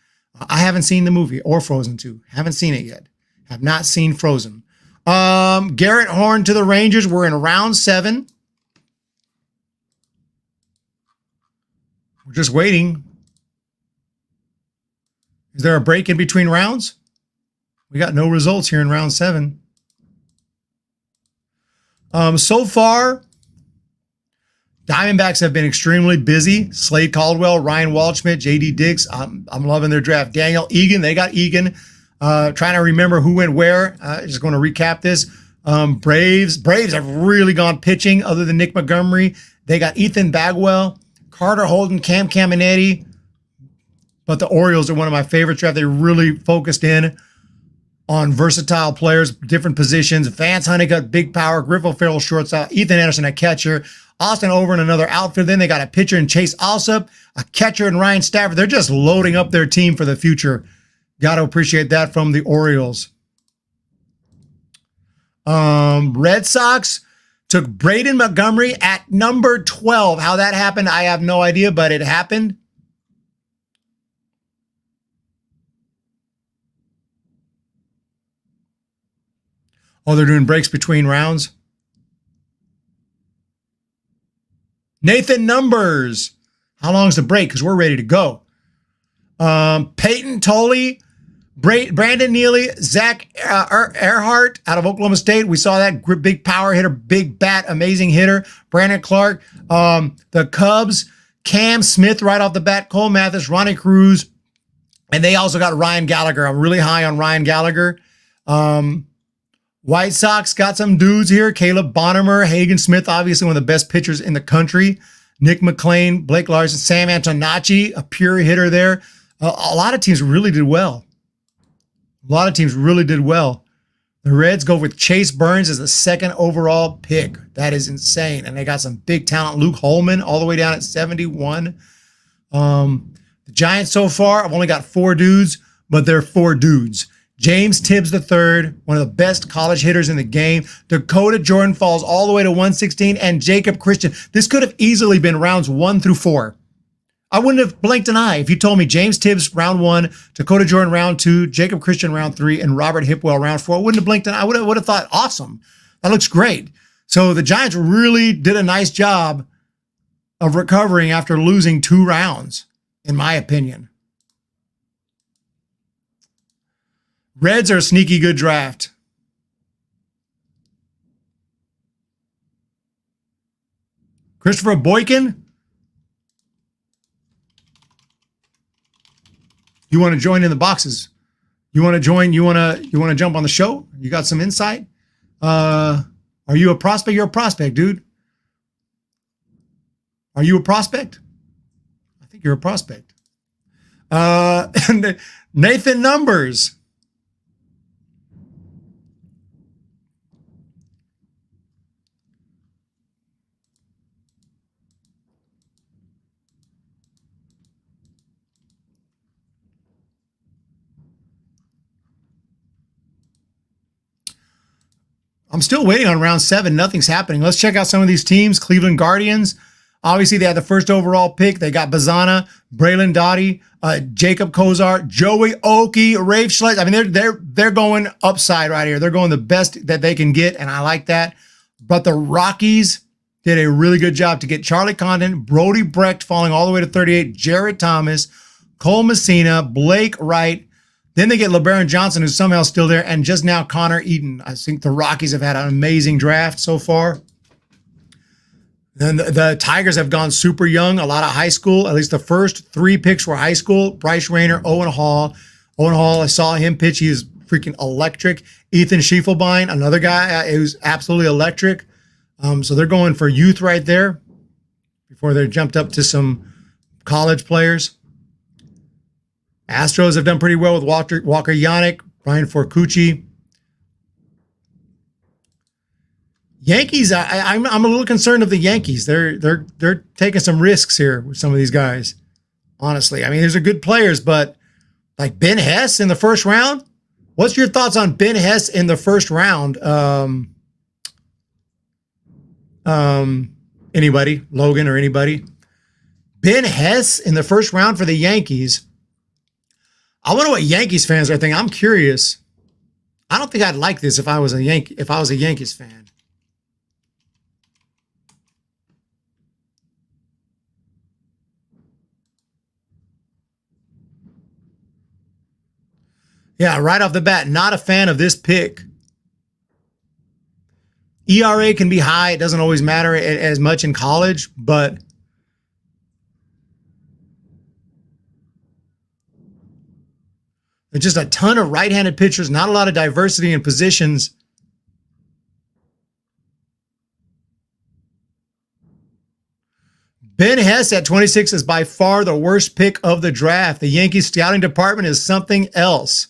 I haven't seen the movie or Frozen 2. Haven't seen it yet. Have not seen Frozen. Garrett Horn to the Rangers. We're in round 7. We're just waiting. Is there a break in between rounds? We got no results here in round 7. So far, Diamondbacks have been extremely busy. Slade Caldwell, Ryan Waldschmidt, J.D. Dix. I'm loving their draft. Daniel Egan, they got Egan. Trying to remember who went where. Just going to recap this. Braves have really gone pitching other than Nick Montgomery. They got Ethan Bagwell, Carter Holden, Cam Caminetti. But the Orioles are one of my favorites draft. They really focused in. on versatile players, different positions. Vance Honeycutt, big power. Griff O'Farrell, shortstop. Ethan Anderson, a catcher. Austin Over in another outfield. Then they got a pitcher in Chase Alsop, a catcher in Ryan Stafford. They're just loading up their team for the future. Got to appreciate that from the Orioles. Red Sox took Braden Montgomery at number 12. How that happened, I have no idea, but it happened. Oh, they're doing breaks between rounds. Nathan Numbers. How long is the break? Because we're ready to go. Peyton Tolley, Brandon Neely, Zach Earhart out of Oklahoma State. We saw that big power hitter, big bat, amazing hitter. Brandon Clark. The Cubs, Cam Smith right off the bat, Cole Mathis, Ronnie Cruz. And they also got Ryan Gallagher. I'm really high on Ryan Gallagher. White Sox got some dudes here. Caleb Bonnemer, Hagen Smith, obviously one of the best pitchers in the country. Nick McClain, Blake Larson, Sam Antonacci, a pure hitter there. A lot of teams really did well. A lot of teams really did well. The Reds go with Chase Burns as the second overall pick. That is insane. And they got some big talent. Luke Holman all the way down at 71. The Giants so far, I've only got 4 dudes, but they're 4 dudes. James Tibbs III, one of the best college hitters in the game. Dakota Jordan falls all the way to 116. And Jacob Christian. This could have easily been rounds 1 through 4. I wouldn't have blinked an eye if you told me James Tibbs round 1, Dakota Jordan round 2, Jacob Christian round 3, and Robert Hipwell round 4. I wouldn't have blinked an eye. I would have thought, awesome. That looks great. So the Giants really did a nice job of recovering after losing 2 rounds, in my opinion. Reds are a sneaky good draft. Christopher Boykin. You want to join in the boxes? You want to join? You want to jump on the show? You got some insight? Are you a prospect? You're a prospect, dude. Are you a prospect? I think you're a prospect. Nathan Numbers. I'm still waiting on round 7. Nothing's happening. Let's check out some of these teams. Cleveland Guardians. Obviously, they had the first overall pick. They got Bazana, Braylon Dottie, Jacob Kozar, Joey Oki, Rafe Schleitz. I mean, they're going upside right here. They're going the best that they can get, and I like that. But the Rockies did a really good job to get Charlie Condon, Brody Brecht falling all the way to 38, Jared Thomas, Cole Messina, Blake Wright. Then they get LeBaron Johnson, who's somehow still there, and just now Connor Eaton. I think the Rockies have had an amazing draft so far. Then the Tigers have gone super young, a lot of high school. At least the first 3 picks were high school. Bryce Rayner, Owen Hall. Owen Hall, I saw him pitch. He is freaking electric. Ethan Schiefelbein, another guy who's absolutely electric. So they're going for youth right there before they jumped up to some college players. Astros have done pretty well with Walker Yannick, Brian Forcucci. Yankees, I'm a little concerned of the Yankees. They're taking some risks here with some of these guys. Honestly, I mean, these are good players, but like Ben Hess in the first round. What's your thoughts on Ben Hess in the first round? Anybody, Logan or anybody? Ben Hess in the first round for the Yankees. I wonder what Yankees fans are thinking. I'm curious. I don't think I'd like this if I was a Yankees fan. Yeah, right off the bat, not a fan of this pick. ERA can be high. It doesn't always matter as much in college, but there's just a ton of right-handed pitchers, not a lot of diversity in positions. Ben Hess at 26 is by far the worst pick of the draft. The Yankees scouting department is something else.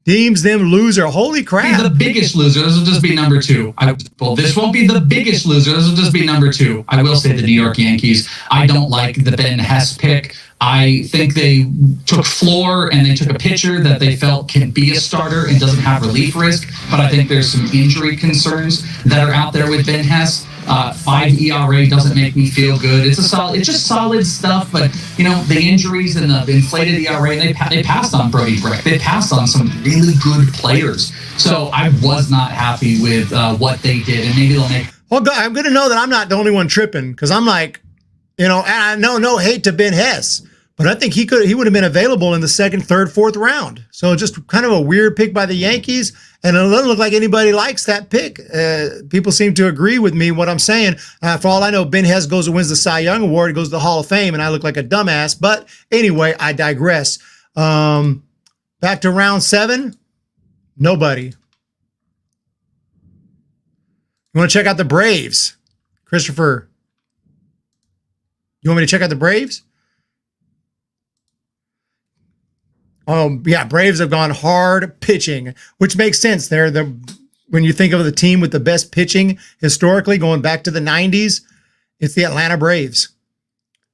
deems them loser. Holy crap. The biggest loser. This will just be number 2. Well, this won't be the biggest loser. This will just be number 2. I will say the New York Yankees. I don't like the Ben Hess pick. I think they took floor and they took a pitcher that they felt can be a starter and doesn't have relief risk. But I think there's some injury concerns that are out there with Ben Hess. 5 ERA doesn't make me feel good. It's just solid stuff. But the injuries and the inflated ERA, they passed on Brody Breck. They passed on some really good players. So I was not happy with what they did, and maybe they'll make. Well, I'm going to know that I'm not the only one tripping, because I'm like, and I know no hate to Ben Hess, but I think he would have been available in the 2nd, 3rd, 4th round. So just kind of a weird pick by the Yankees, and it doesn't look like anybody likes that pick. People seem to agree with me what I'm saying. For all I know, Ben Hess goes and wins the Cy Young Award, goes to the Hall of Fame, and I look like a dumbass. But anyway, I digress. Back to round 7, nobody. You want to check out the Braves, Christopher? You want me to check out the Braves? Yeah, Braves have gone hard pitching, which makes sense. They're when you think of the team with the best pitching historically, going back to the 90s, it's the Atlanta Braves.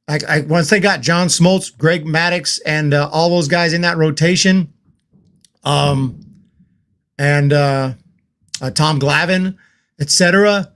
Once they got John Smoltz, Greg Maddux, and all those guys in that rotation, and Tom Glavine, etc.,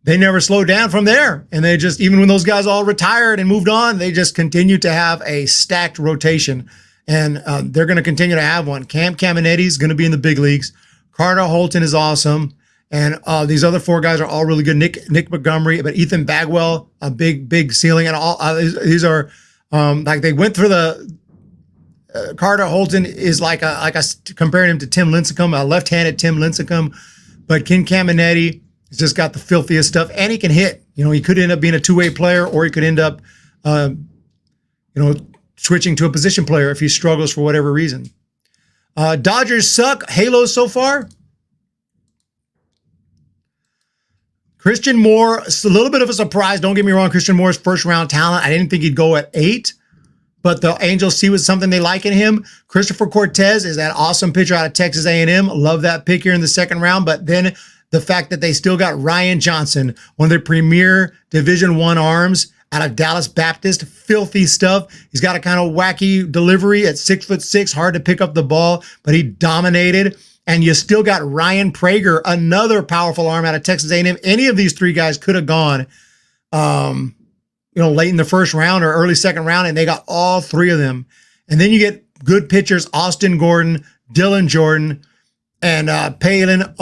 they never slowed down from there. And they just, even when those guys all retired and moved on, they just continued to have a stacked rotation. And they're going to continue to have one. Cam Caminetti is going to be in the big leagues. Carter Holton is awesome. And these other 4 guys are all really good. Nick Montgomery, but Ethan Bagwell, a big ceiling. And all these are like they went through the Carter Holton is like comparing him to Tim Lincecum, a left-handed Tim Lincecum. But Ken Caminetti has just got the filthiest stuff, and he can hit. He could end up being a 2-way player, or he could end up, switching to a position player if he struggles for whatever reason. Dodgers suck. Halos so far. Christian Moore, it's a little bit of a surprise. Don't get me wrong. Christian Moore's first-round talent. I didn't think he'd go at 8, but the Angels see was something they like in him. Christopher Cortez is that awesome pitcher out of Texas A&M. Love that pick here in the 2nd round, but then the fact that they still got Ryan Johnson, one of their premier Division I arms, out of Dallas Baptist, filthy stuff. He's got a kind of wacky delivery at 6'6", hard to pick up the ball, but he dominated. And you still got Ryan Prager, another powerful arm out of Texas A&M. Any of these 3 guys could have gone, late in the 1st round or early 2nd round, and they got all 3 of them. And then you get good pitchers: Austin Gordon, Dylan Jordan, and Peyton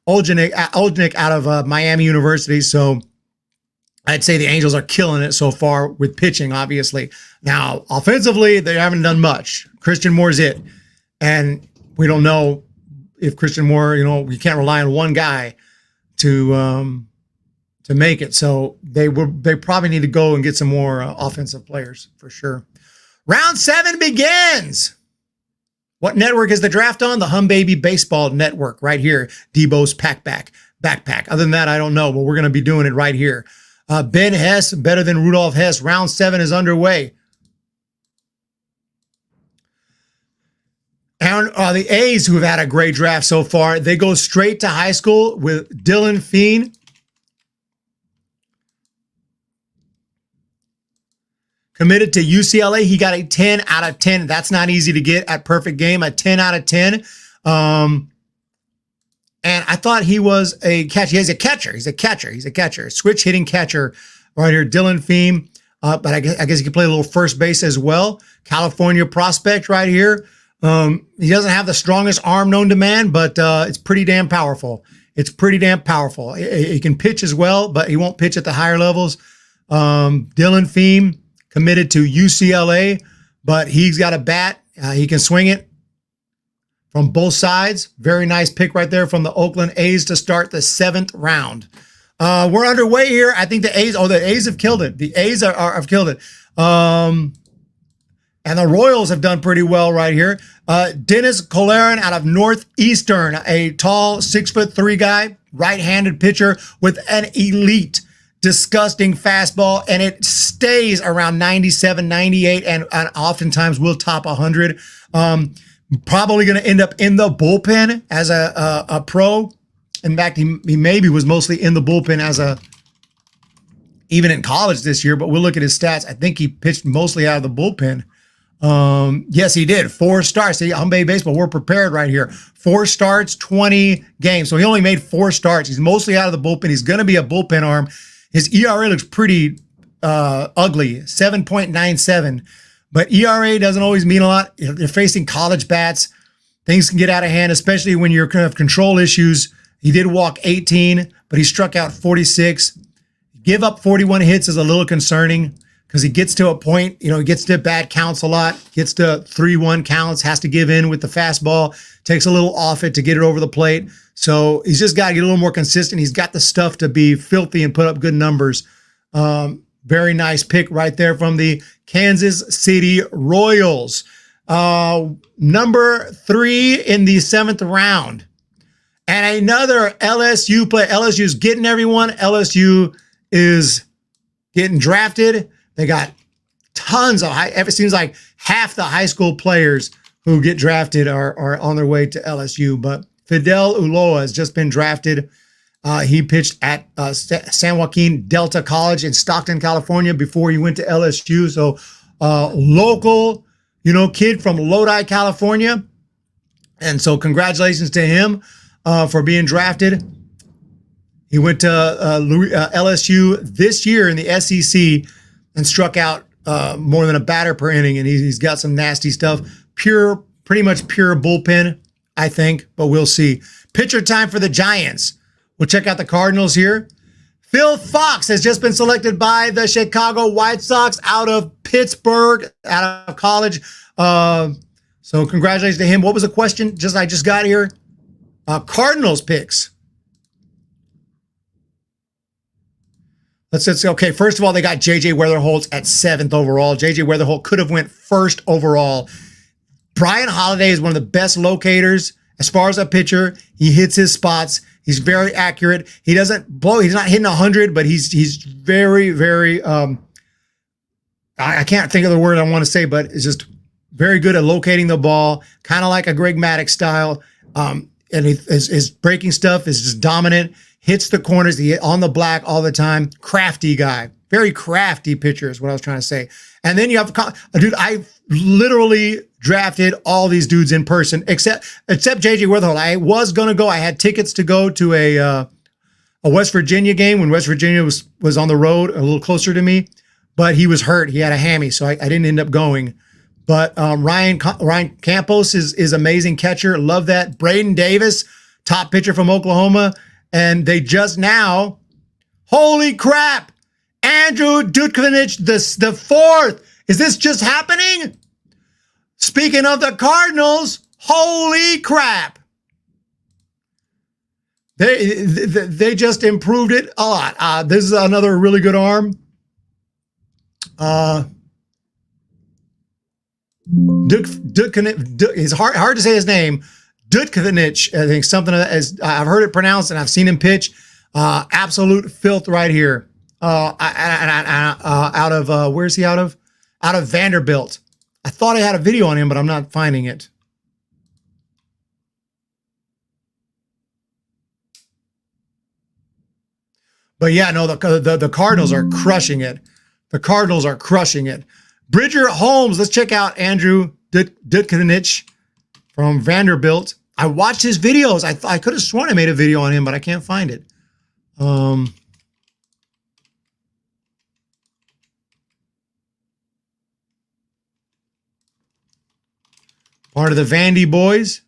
Olejnik out of Miami University. So I'd say the Angels are killing it so far with pitching, obviously. Now, offensively, they haven't done much. Christian Moore's it. And we don't know if Christian Moore, we can't rely on one guy to make it. So they probably need to go and get some more offensive players for sure. Round 7 begins. What network is the draft on? The Hum Baby Baseball Network right here. Debo's backpack. Other than that, I don't know, but we're going to be doing it right here. Ben Hess, better than Rudolph Hess. Round 7 is underway. And the A's, who have had a great draft so far, they go straight to high school with Dylan Feen. Committed to UCLA. He got a 10 out of 10. That's not easy to get at Perfect Game, a 10 out of 10. And I thought he was a catcher. He's a catcher. Switch hitting catcher right here. Dylan Feen. But I guess he can play a little first base as well. California prospect right here. He doesn't have the strongest arm known to man, but it's pretty damn powerful. He can pitch as well, but he won't pitch at the higher levels. Dylan Feen, committed to UCLA, but he's got a bat. He can swing it from both sides. Very nice pick right there from the Oakland A's to start the 7th round. We're underway here. I think the A's have killed it. The A's have killed it. And the Royals have done pretty well right here. Dennis Collarin out of Northeastern, a tall 6'3" guy, right-handed pitcher with an elite, disgusting fastball, and it stays around 97, 98, and oftentimes will top 100. Probably going to end up in the bullpen as a pro. In fact, he maybe was mostly in the bullpen even in college this year, but we'll look at his stats. I think he pitched mostly out of the bullpen. Yes, he did. 4 starts. See, Hombre Baseball, we're prepared right here. 4 starts, 20 games. So he only made 4 starts. He's mostly out of the bullpen. He's going to be a bullpen arm. His ERA looks pretty ugly, 7.97. But ERA doesn't always mean a lot. They're facing college bats. Things can get out of hand, especially when you're going to have control issues. He did walk 18, but he struck out 46. Give up 41 hits is a little concerning because he gets to a point, he gets to bad counts a lot, gets to 3-1 counts, has to give in with the fastball, takes a little off it to get it over the plate. So he's just got to get a little more consistent. He's got the stuff to be filthy and put up good numbers. Very nice pick right there from the Kansas City Royals. Number 3 in the 7th round. And another LSU play. LSU's getting everyone. LSU is getting drafted. They got tons of it seems like half the high school players who get drafted are on their way to LSU. But Fidel Ulloa has just been drafted. He pitched at San Joaquin Delta College in Stockton, California before he went to LSU. So local, kid from Lodi, California. And so congratulations to him for being drafted. He went to LSU this year in the SEC and struck out more than a batter per inning, and he's got some nasty stuff. Pretty much pure bullpen, I think, but we'll see. Pitcher time for the Giants. We'll check out the Cardinals here. Phil Fox has just been selected by the Chicago White Sox out of Pittsburgh, out of college. So congratulations to him. What was the question? I just got here. Cardinals picks. Let's see. Okay, first of all, they got J.J. Weatherholt at 7th overall. J.J. Weatherholt could have went 1st overall. Brian Holiday is one of the best locators as far as a pitcher. He hits his spots. He's very accurate. He doesn't blow. He's not hitting 100, but he's very, very, I can't think of the word I want to say, but it's just very good at locating the ball, kind of like a Greg Maddux style. And his breaking stuff is just dominant. Hits the corners, on the black all the time. Crafty guy. Very crafty pitcher is what I was trying to say. And then you have, dude, I literally drafted all these dudes in person, except J.J. Weatherholt. I was going to go. I had tickets to go to a West Virginia game when West Virginia was on the road a little closer to me, but he was hurt. He had a hammy, so I didn't end up going. But Ryan Campos is amazing catcher. Love that. Braden Davis, top pitcher from Oklahoma. And they just now, holy crap, Andrew Dutkovich, the 4th. Is this just happening? Speaking of the Cardinals, holy crap. They just improved it a lot. This is another really good arm. It's hard to say his name. Dutkovich, I think something as I've heard it pronounced and I've seen him pitch. Absolute filth right here. Out of where's he out of? Out of Vanderbilt. I thought I had a video on him, but I'm not finding it. But yeah, no, the Cardinals are crushing it. The Cardinals are crushing it. Bridger Holmes, let's check out Andrew Dutkovich from Vanderbilt. I watched his videos. I could have sworn I made a video on him, but I can't find it. Part of the Vandy boys.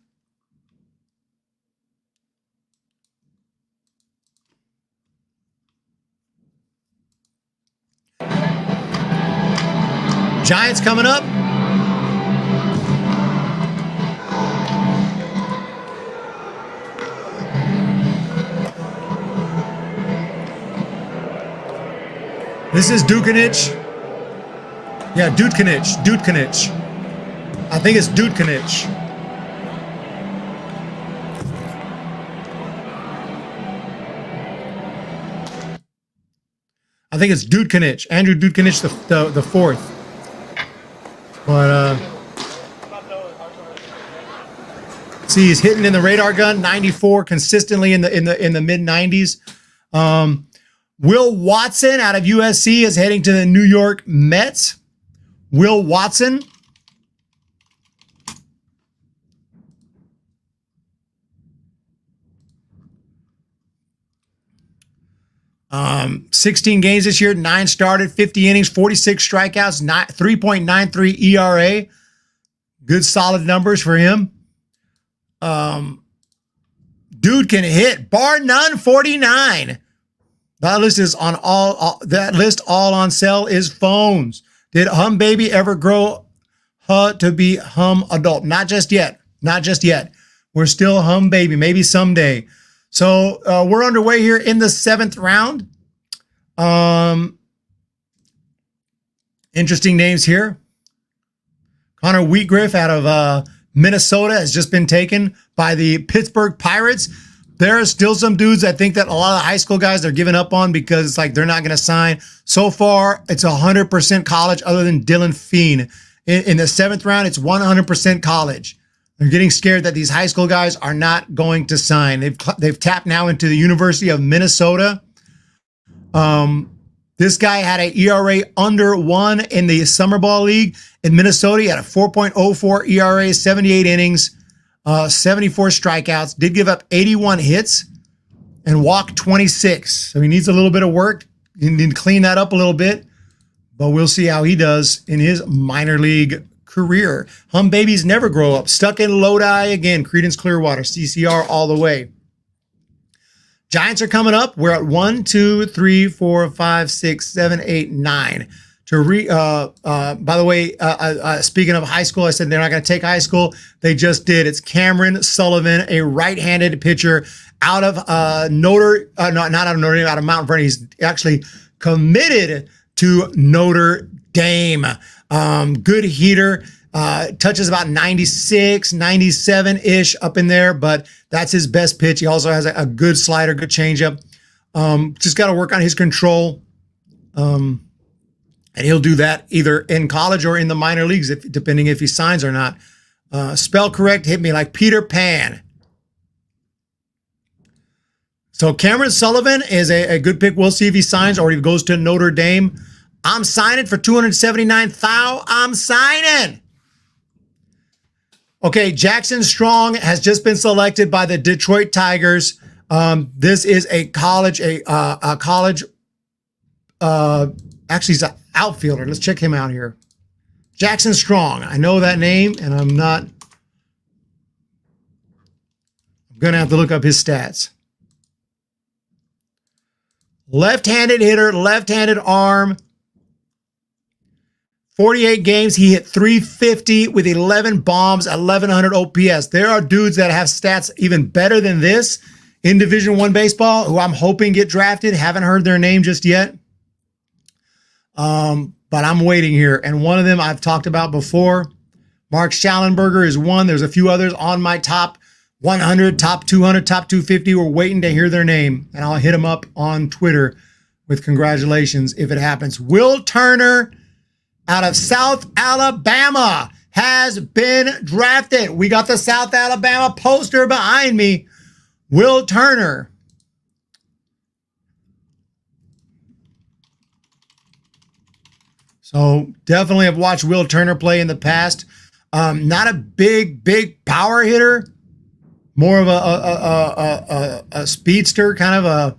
Giants coming up. This is Dutkovich. Yeah, Dutkovich. I think it's Dutkovich. I think it's Dutkovich. Andrew Dutkovich, the 4th. But See, he's hitting in the radar gun, 94 consistently in the mid 90s. Will Watson out of USC is heading to the New York Mets. Will Watson. 16 games this year, 9 started, 50 innings, 46 strikeouts, 3.93 ERA. Good solid numbers for him. Dude can hit, bar none, 49. That list is on all on sale is phones. Did Hum Baby ever grow to be Hum Adult? Not just yet. Not just yet. We're still Hum Baby, maybe someday. So we're underway here in the 7th round. Interesting names here. Connor Wheatgriff out of Minnesota has just been taken by the Pittsburgh Pirates. There are still some dudes I think that a lot of the high school guys they're giving up on because it's like they're not going to sign. So far, it's 100% college other than Dylan Feen. In the 7th round, it's 100% college. They're getting scared that these high school guys are not going to sign. They've tapped now into the University of Minnesota. This guy had an ERA under 1 in the Summer Ball League in Minnesota. He had a 4.04 ERA, 78 innings, 74 strikeouts, did give up 81 hits and walked 26. So he needs a little bit of work. He need to clean that up a little bit, but we'll see how he does in his minor league career. Hum Babies never grow up. Stuck in Lodi again. Creedence Clearwater, CCR all the way. Giants are coming up. We're at 1, 2, 3, 4, 5, 6, 7, 8, 9. By the way, speaking of high school, I said they're not going to take high school. They just did. It's Cameron Sullivan, a right-handed pitcher out of out of Mount Vernon. He's actually committed to Notre Dame. Good heater, touches about 96, 97-ish up in there, but that's his best pitch. He also has a good slider, good changeup. Just got to work on his control. And he'll do that either in college or in the minor leagues, depending if he signs or not. Spell correct, hit me like Peter Pan. So Cameron Sullivan is a good pick. We'll see if he signs or he goes to Notre Dame. I'm signing for $279,000. I'm signing. Okay, Jackson Strong has just been selected by the Detroit Tigers. This is a college, actually he's an outfielder. Let's check him out here. Jackson Strong. I know that name, and I'm going to have to look up his stats. Left-handed hitter, left-handed arm. 48 games, he hit 350 with 11 bombs, 1,100 OPS. There are dudes that have stats even better than this in Division I baseball who I'm hoping get drafted. Haven't heard their name just yet. But I'm waiting here. And one of them I've talked about before. Mark Schallenberger is one. There's a few others on my top 100, top 200, top 250. We're waiting to hear their name. And I'll hit them up on Twitter with congratulations if it happens. Will Turner out of South Alabama has been drafted. We got the South Alabama poster behind me. Will Turner. So definitely have watched Will Turner play in the past. Not a big power hitter. More of a speedster, kind of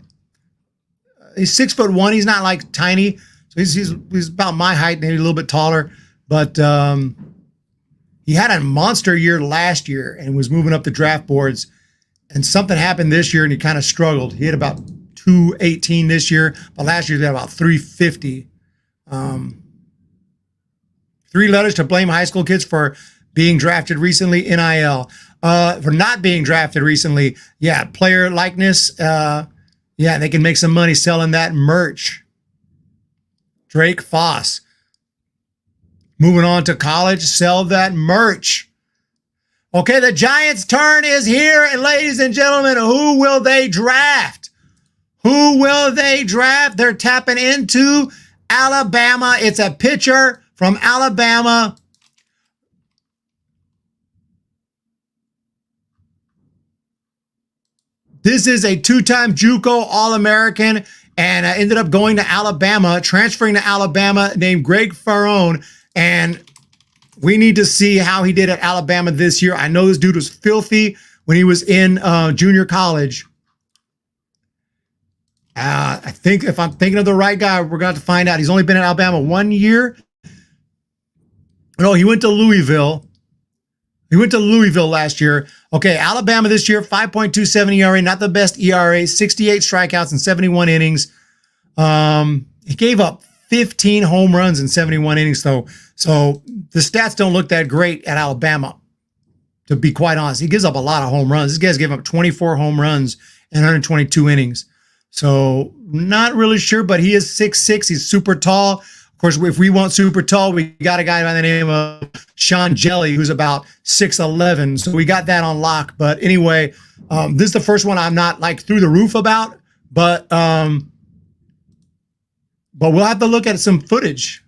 he's 6'1". He's not like tiny. So he's about my height, maybe a little bit taller, but he had a monster year last year and was moving up the draft boards. And something happened this year, and he kind of struggled. He had about 218 this year, but last year he had about 350. 3 letters to blame high school kids for being drafted recently. NIL for not being drafted recently. Yeah, player likeness. Yeah, they can make some money selling that merch. Drake Foss. Moving on to college, sell that merch. Okay, the Giants' turn is here, and ladies and gentlemen, who will they draft? Who will they draft? They're tapping into Alabama. It's a pitcher from Alabama. This is a two-time JUCO All-American and ended up going to Alabama, transferring to Alabama, named Greg Farone. And we need to see how he did at Alabama this year. I know this dude was filthy when he was in junior college. I think if I'm thinking of the right guy, we're going to find out. He's only been at Alabama 1 year. No, he went to Louisville. He went to Louisville last year. Okay, Alabama this year, 5.27 ERA, not the best ERA, 68 strikeouts in 71 innings. He gave up 15 home runs in 71 innings, though. So the stats don't look that great at Alabama, to be quite honest. He gives up a lot of home runs. This guy's given up 24 home runs in 122 innings. So not really sure, but he is 6'6". He's super tall. Of course, if we want super tall, we got a guy by the name of Sean Jelly, who's about 6'11". So we got that on lock. But anyway, this is the first one I'm not like through the roof about, but we'll have to look at some footage.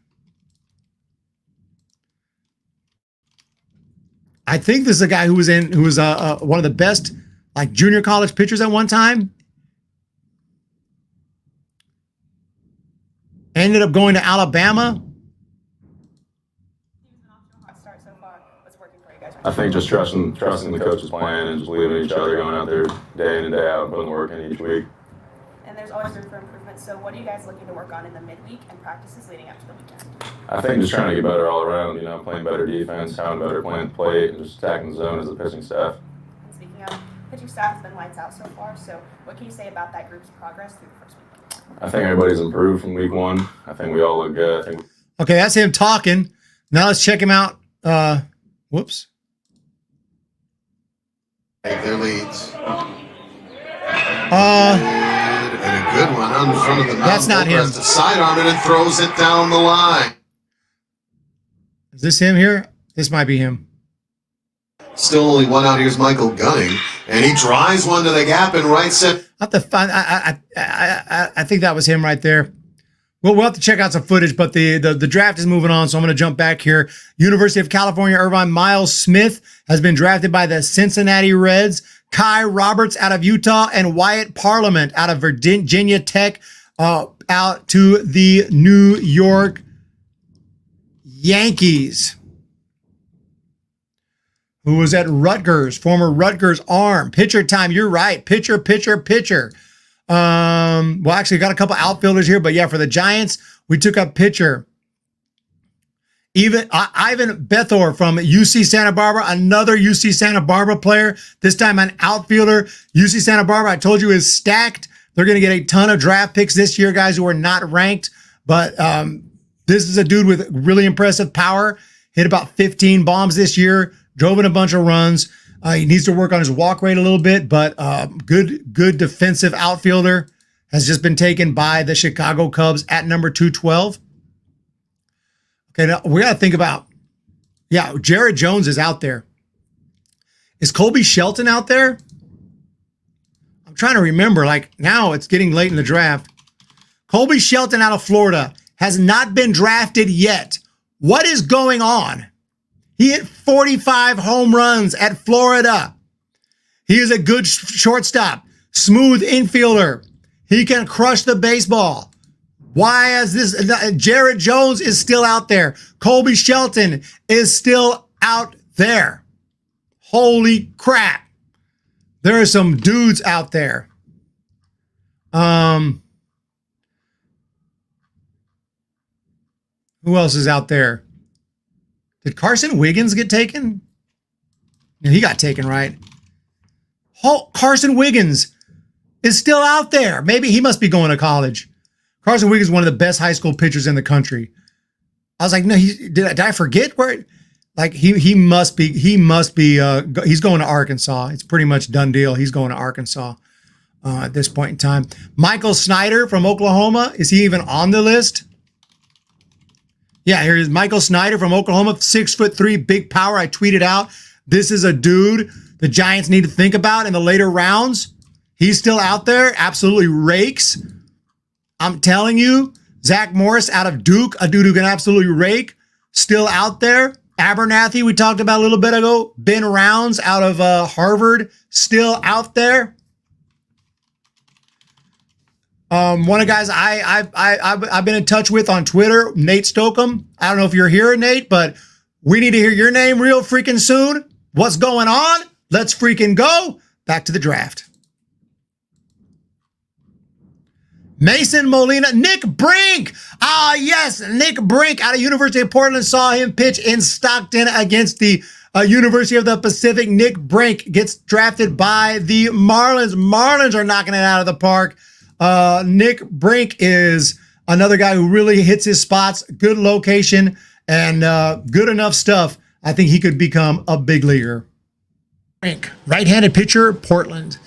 I think this is a guy who was one of the best like junior college pitchers at one time. Ended up going to Alabama. I think just trusting the coach's plan and just believing in each other, going out there day in and day out and putting the work in each week. And there's always room for improvement. So what are you guys looking to work on in the midweek and practices leading up to the weekend? I think just trying to get better all around, playing better defense, sounding better, playing the plate, and just attacking the zone as a pitching staff. And speaking of, pitching staff has been lights out so far. So what can you say about that group's progress through the first week? I think everybody's improved from week one. I think we all look good. Okay, that's him talking. Now let's check him out. Whoops. Take their leads. And a good one on the front of the mound. That's not him. The sidearm it and throws it down the line. Is this him here? This might be him. Still only one out. Here's Michael Gunning, and he drives one to the gap and right center. I think that was him right there. Well, we'll have to check out some footage, but the draft is moving on, so I'm going to jump back here. University of California, Irvine, Miles Smith has been drafted by the Cincinnati Reds. Kai Roberts out of Utah and Wyatt Parliament out of Virginia Tech out to the New York Yankees. Who was at Rutgers, former Rutgers arm. Pitcher time, you're right. Pitcher. Well, actually, got a couple outfielders here, but yeah, for the Giants, we took up pitcher. Even Ivan Bethor from UC Santa Barbara, another UC Santa Barbara player, this time an outfielder. UC Santa Barbara, I told you, is stacked. They're going to get a ton of draft picks this year, guys who are not ranked, but this is a dude with really impressive power. Hit about 15 bombs this year. Drove in a bunch of runs. He needs to work on his walk rate a little bit, but good defensive outfielder. Has just been taken by the Chicago Cubs at number 212. Okay, now we got to think about, yeah, Jared Jones is out there. Is Colby Shelton out there? I'm trying to remember, like now it's getting late in the draft. Colby Shelton out of Florida has not been drafted yet. What is going on? He hit 45 home runs at Florida. He is a good shortstop, smooth infielder. He can crush the baseball. Why is this? Jared Jones is still out there. Colby Shelton is still out there. Holy crap. There are some dudes out there. Who else is out there? Did Carson Wiggins get taken? Yeah, he got taken, right? Carson Wiggins is still out there. Maybe he must be going to college. Carson Wiggins is one of the best high school pitchers in the country. I was like, no, did I forget where? Like he must be. He's going to Arkansas. It's pretty much done deal. He's going to Arkansas at this point in time. Michael Snyder from Oklahoma. Is he even on the list? Yeah, here's Michael Snyder from Oklahoma, 6'3", big power. I tweeted out, this is a dude the Giants need to think about in the later rounds. He's still out there, absolutely rakes. I'm telling you, Zach Morris out of Duke, a dude who can absolutely rake, still out there. Abernathy, we talked about a little bit ago. Ben Rounds out of Harvard, still out there. One of the guys I've been in touch with on Twitter, Nate Stokeham. I don't know if you're here, Nate, but we need to hear your name real freaking soon. What's going on? Let's freaking go. Back to the draft. Mason Molina, Nick Brink. Ah, yes, Nick Brink out of University of Portland. Saw him pitch in Stockton against the University of the Pacific. Nick Brink gets drafted by the Marlins. Marlins are knocking it out of the park. Nick Brink is another guy who really hits his spots. Good location and good enough stuff. I think he could become a big leaguer. Brink, right-handed pitcher, Portland.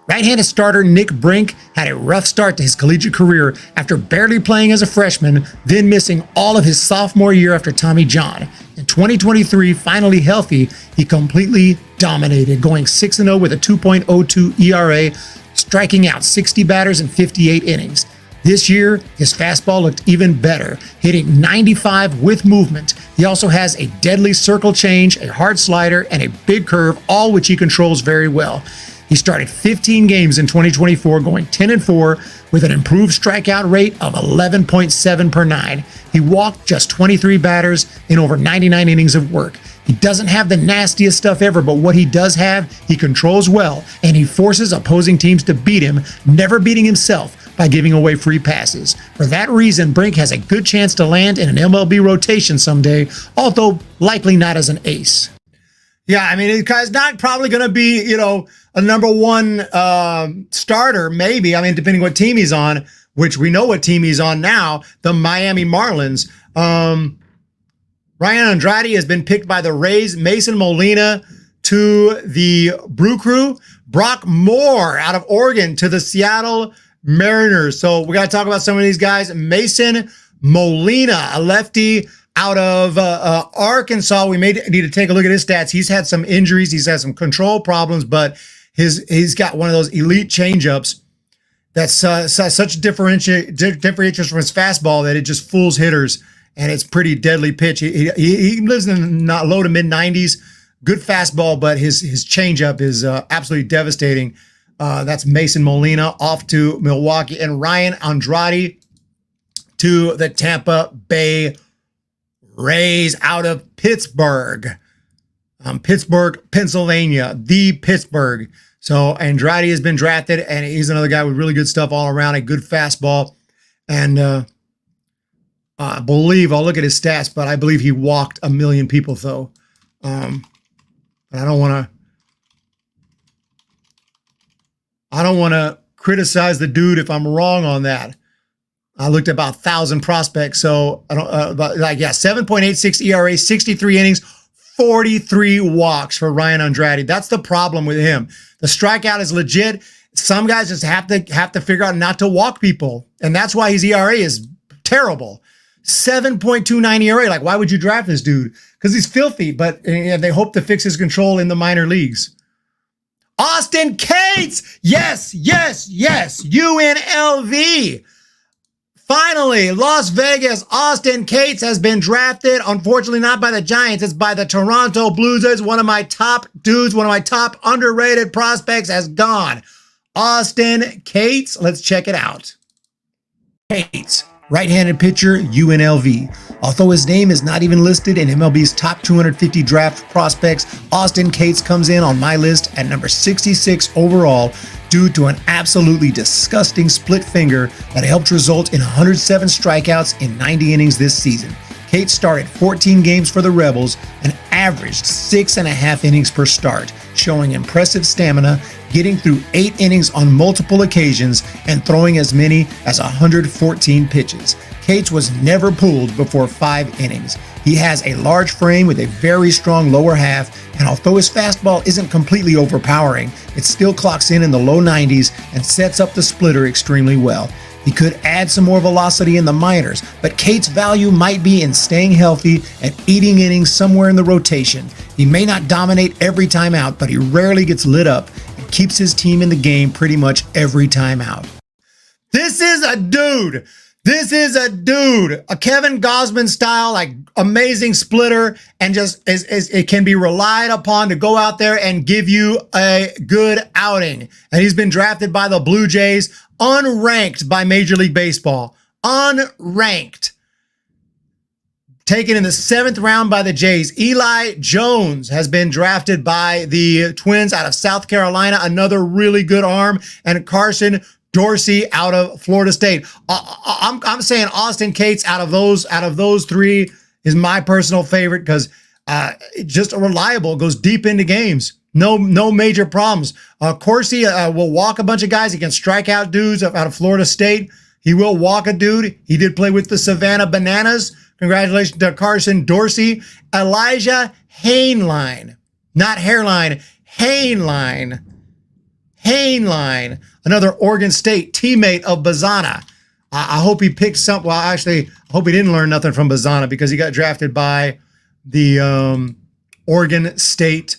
Right-handed starter Nick Brink had a rough start to his collegiate career after barely playing as a freshman, then missing all of his sophomore year after Tommy John. In 2023, finally healthy, he completely dominated, going 6-0 with a 2.02 ERA, striking out 60 batters in 58 innings. This year, his fastball looked even better, hitting 95 with movement. He also has a deadly circle change, a hard slider, and a big curve, all which he controls very well. He started 15 games in 2024, going 10-4 with an improved strikeout rate of 11.7 per 9. He walked just 23 batters in over 99 innings of work. He doesn't have the nastiest stuff ever, but what he does have, he controls well, and he forces opposing teams to beat him, never beating himself by giving away free passes. For that reason, Brink has a good chance to land in an MLB rotation someday, although likely not as an ace. Yeah, I mean, it's not probably going to be, you know, a number one starter, maybe. I mean, depending what team he's on, which we know what team he's on now, the Miami Marlins. Ryan Andrade has been picked by the Rays. Mason Molina to the Brew Crew. Brock Moore out of Oregon to the Seattle Mariners. So we got to talk about some of these guys. Mason Molina, a lefty out of Arkansas. We may need to take a look at his stats. He's had some injuries. He's had some control problems, but he's got one of those elite changeups that's such differentiation from his fastball that it just fools hitters, and it's pretty deadly pitch. He lives in the low to mid 90s. Good fastball, but his changeup is absolutely devastating. That's Mason Molina off to Milwaukee, and Ryan Andrade to the Tampa Bay Rays out of Pittsburgh. Pittsburgh, Pennsylvania, the Pittsburgh. So Andrade has been drafted, and he's another guy with really good stuff all around, a good fastball. And I believe, I'll look at his stats, but I believe he walked 1 million people, though. But I don't want to criticize the dude if I'm wrong on that. I looked at about 1,000 prospects, so I don't 7.86 ERA, 63 innings, 43 walks for Ryan Andrade. That's the problem with him. The strikeout is legit. Some guys just have to figure out not to walk people, and that's why his ERA is terrible. 7.29 ERA. Like, why would you draft this dude? Because he's filthy, but they hope to fix his control in the minor leagues. Austin Cates! Yes, yes, yes. UNLV. Finally, Las Vegas, Austin Cates has been drafted. Unfortunately, not by the Giants. It's by the Toronto Blue Jays. One of my top dudes, one of my top underrated prospects has gone. Austin Cates. Let's check it out. Cates, right-handed pitcher, UNLV. Although his name is not even listed in MLB's top 250 draft prospects, Austin Cates comes in on my list at number 66 overall due to an absolutely disgusting split finger that helped result in 107 strikeouts in 90 innings this season. Cates started 14 games for the Rebels and averaged 6.5 innings per start, showing impressive stamina, getting through 8 innings on multiple occasions and throwing as many as 114 pitches. Cates was never pulled before 5 innings. He has a large frame with a very strong lower half, and although his fastball isn't completely overpowering, it still clocks in the low 90s and sets up the splitter extremely well. He could add some more velocity in the minors, but Cates' value might be in staying healthy and eating innings somewhere in the rotation. He may not dominate every time out, but he rarely gets lit up and keeps his team in the game pretty much every time out. This is a dude. This is a dude, a Kevin Gausman style, like amazing splitter, and just it can be relied upon to go out there and give you a good outing. And he's been drafted by the Blue Jays, unranked by Major League Baseball, unranked. Taken in the 7th round by the Jays. Eli Jones has been drafted by the Twins out of South Carolina, another really good arm, and Carson Dorsey out of Florida State. I'm saying Austin Cates out of those three is my personal favorite because just reliable, goes deep into games. No major problems. Corsi will walk a bunch of guys. He can strike out dudes out of Florida State. He will walk a dude. He did play with the Savannah Bananas. Congratulations to Carson Dorsey. Elijah Hainline, not hairline, Hainline. Hainline, another Oregon State teammate of Bazana. I hope he picked some. Well, actually, I hope he didn't learn nothing from Bazana because he got drafted by the Oregon State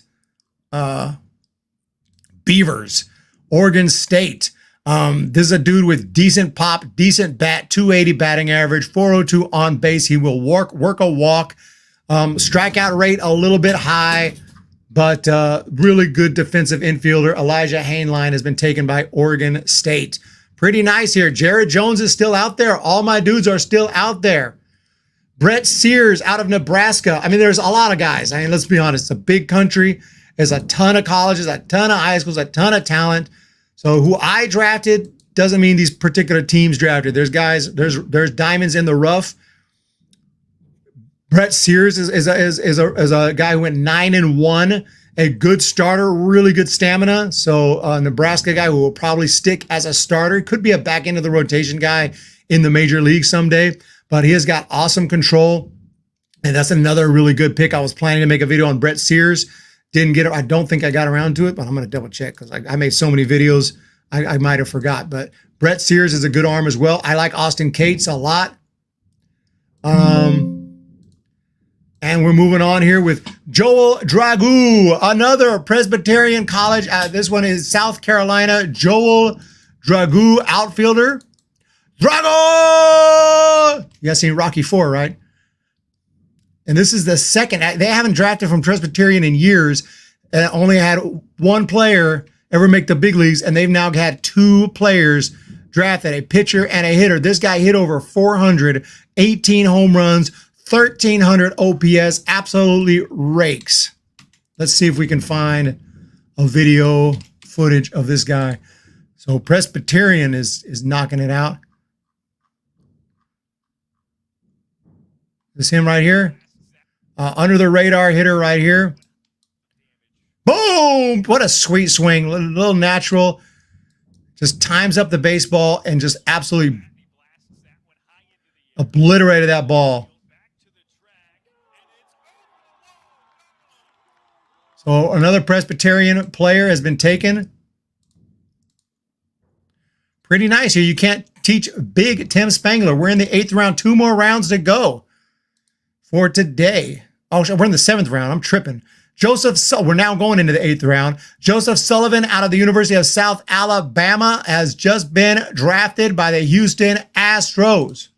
Beavers. Oregon State. This is a dude with decent pop, decent bat, 280 batting average, 402 on base. He will work a walk. Strikeout rate a little bit high, but really good defensive infielder. Elijah Hainline has been taken by Oregon State. Pretty nice here. Jared Jones is still out there. All my dudes are still out there. Brett Sears out of Nebraska. I mean, there's a lot of guys. I mean, let's be honest. It's a big country. There's a ton of colleges, a ton of high schools, a ton of talent. So who I drafted doesn't mean these particular teams drafted. There's guys, there's diamonds in the rough. Brett Sears is a guy who went 9-1, a good starter, really good stamina. So a Nebraska guy who will probably stick as a starter. Could be a back end of the rotation guy in the major league someday, but he has got awesome control. And that's another really good pick. I was planning to make a video on Brett Sears. Didn't get it. I don't think I got around to it, but I'm going to double check because I made so many videos. I might have forgot, but Brett Sears is a good arm as well. I like Austin Cates a lot. And we're moving on here with Joel Dragoo, another Presbyterian College. This one is South Carolina. Joel Dragoo, outfielder. Drago! You guys seen Rocky IV, right? And this is the second. They haven't drafted from Presbyterian in years. Only had one player ever make the big leagues, and they've now had 2 players drafted, a pitcher and a hitter. This guy hit over 400, 18 home runs, 1,300 OPS, absolutely rakes. Let's see if we can find a video footage of this guy. So Presbyterian is knocking it out. This him right here? Under the radar hitter right here. Boom! What a sweet swing. A little natural. Just times up the baseball and just absolutely obliterated that ball. So another Presbyterian player has been taken. Pretty nice here. You can't teach big Tim Spangler. We're in the 8th round. 2 more rounds to go for today. Oh, we're in the 7th round. I'm tripping. We're now going into the 8th round. Joseph Sullivan out of the University of South Alabama has just been drafted by the Houston Astros.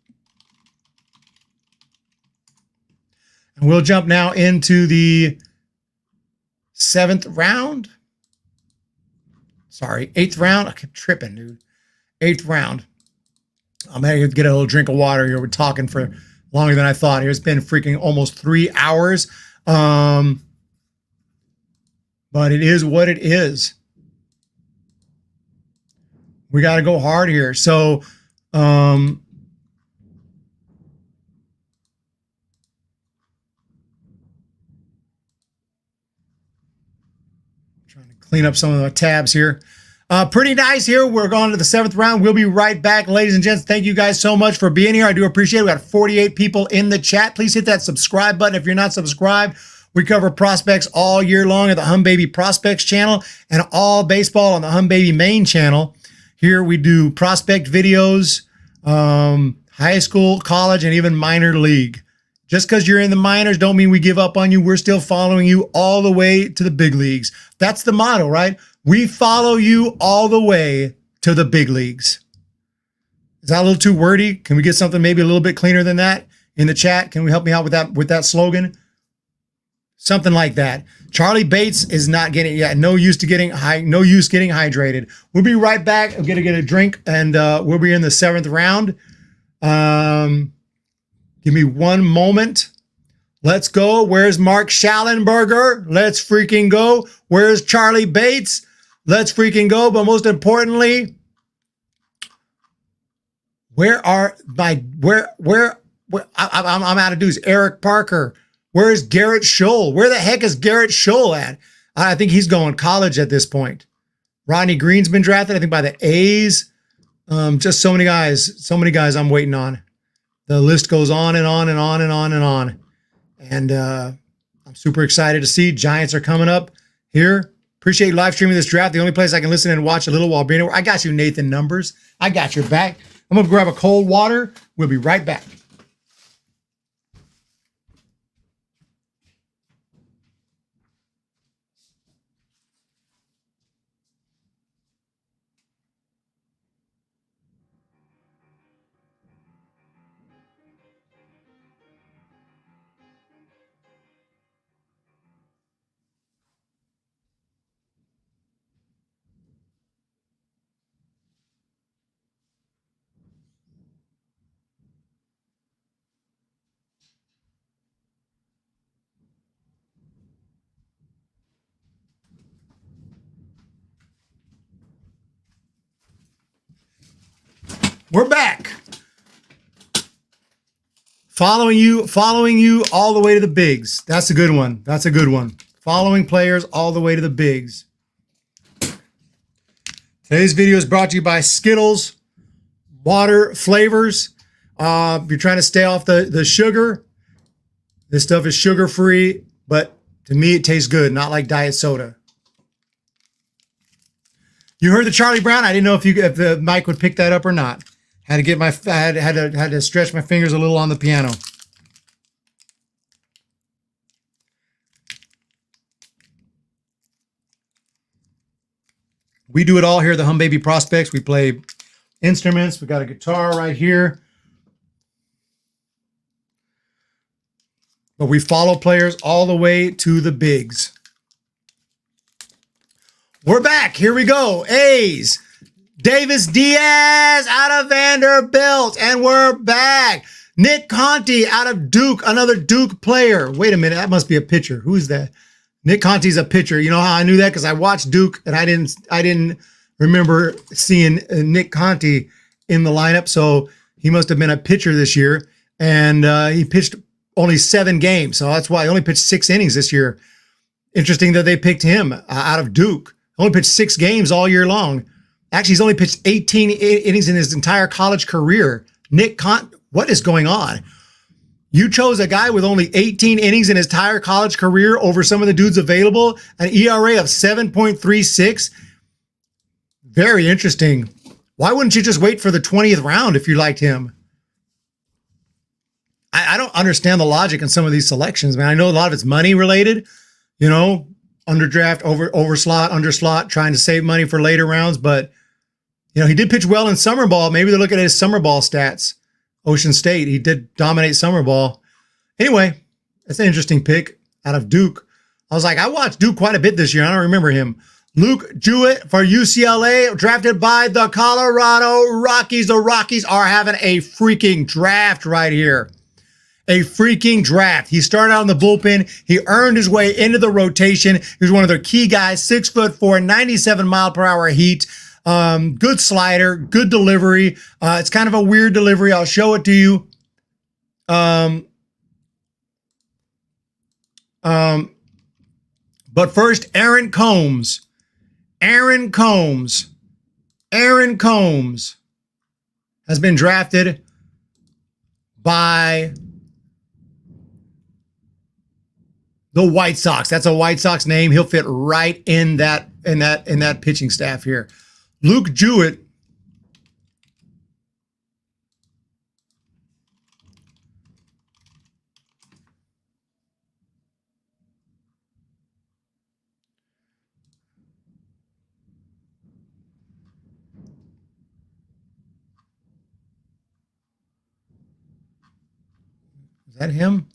And we'll jump now into the 7th round. Sorry, 8th round. I keep tripping, dude. 8th round. I'm going to get a little drink of water here. We're talking for longer than I thought here. It's been freaking almost 3 hours. But it is what it is. We got to go hard here. So, trying to clean up some of the tabs here. Pretty nice here. We're going to the 7th round. We'll be right back, ladies and gents. Thank you guys so much for being here. I do appreciate it. We got 48 people in the chat. Please hit that subscribe button if you're not subscribed. We cover prospects all year long at the Hum Baby Prospects channel and all baseball on the Hum Baby main channel. Here we do prospect videos, high school, college, and even minor league. Just because you're in the minors don't mean we give up on you. We're still following you all the way to the big leagues. That's the motto, right? We follow you all the way to the big leagues. Is that a little too wordy? Can we get something maybe a little bit cleaner than that in the chat? Can we help me out with that slogan? Something like that. Charlie Bates is not getting, no use getting hydrated. We'll be right back. I'm gonna get a drink, and we'll be in the 7th round. Give me one moment. Let's go. Where's Mark Schallenberger? Let's freaking go. Where's Charlie Bates? Let's freaking go. But most importantly, I'm out of dudes. Eric Parker. Where's Garrett Scholl? Where the heck is Garrett Scholl at? I think he's going college at this point. Rodney Green's been drafted, I think, by the A's. Just so many guys I'm waiting on. The list goes on and on and on and on and on. And I'm super excited to see. Giants are coming up here. Appreciate you live streaming this draft. The only place I can listen and watch a little while being here. I got you, Nathan Numbers. I got your back. I'm going to grab a cold water. We'll be right back. We're back. Following you all the way to the bigs. That's a good one. That's a good one. Following players all the way to the bigs. Today's video is brought to you by Skittles water flavors. If you're trying to stay off the sugar, this stuff is sugar-free, but to me it tastes good, not like diet soda. You heard the Charlie Brown. I didn't know if the mic would pick that up or not. Had to get had to stretch my fingers a little on the piano. We do it all here at the Hum Baby Prospects. We play instruments. We got a guitar right here. But we follow players all the way to the bigs. We're back. Here we go. A's. Davis Diaz out of Vanderbilt. And we're back. Nick Conti out of Duke. Another Duke player. Wait a minute. That must be a pitcher. Who's that? Nick Conti's a pitcher. You know how I knew that? Because I watched Duke and I didn't remember seeing Nick Conti in the lineup. So he must have been a pitcher this year. And he pitched only 7 games. So that's why he only pitched 6 innings this year. Interesting that they picked him out of Duke. Only pitched 6 games all year long. Actually, he's only pitched 18 innings in his entire college career. Nick Conti, what is going on? You chose a guy with only 18 innings in his entire college career over some of the dudes available, an ERA of 7.36. Very interesting. Why wouldn't you just wait for the 20th round if you liked him? I don't understand the logic in some of these selections, man. I know a lot of it's money related, you know, underdraft, over slot, under slot, trying to save money for later rounds. But, you know, he did pitch well in summer ball. Maybe they're looking at his summer ball stats. Ocean State, he did dominate summer ball. Anyway, that's an interesting pick out of Duke. I was like, I watched Duke quite a bit this year. I don't remember him. Luke Jewett for UCLA, drafted by the Colorado Rockies. The Rockies are having a freaking draft right here. A freaking draft. He started out in the bullpen. He earned his way into the rotation. He was one of their key guys, 6'4", 97 mile per hour heat. Good slider, good delivery. It's kind of a weird delivery. I'll show it to you. But first, Aaron Combs. Aaron Combs has been drafted by the White Sox. That's a White Sox name. He'll fit right in that pitching staff here. Luke Jewett. Is that him?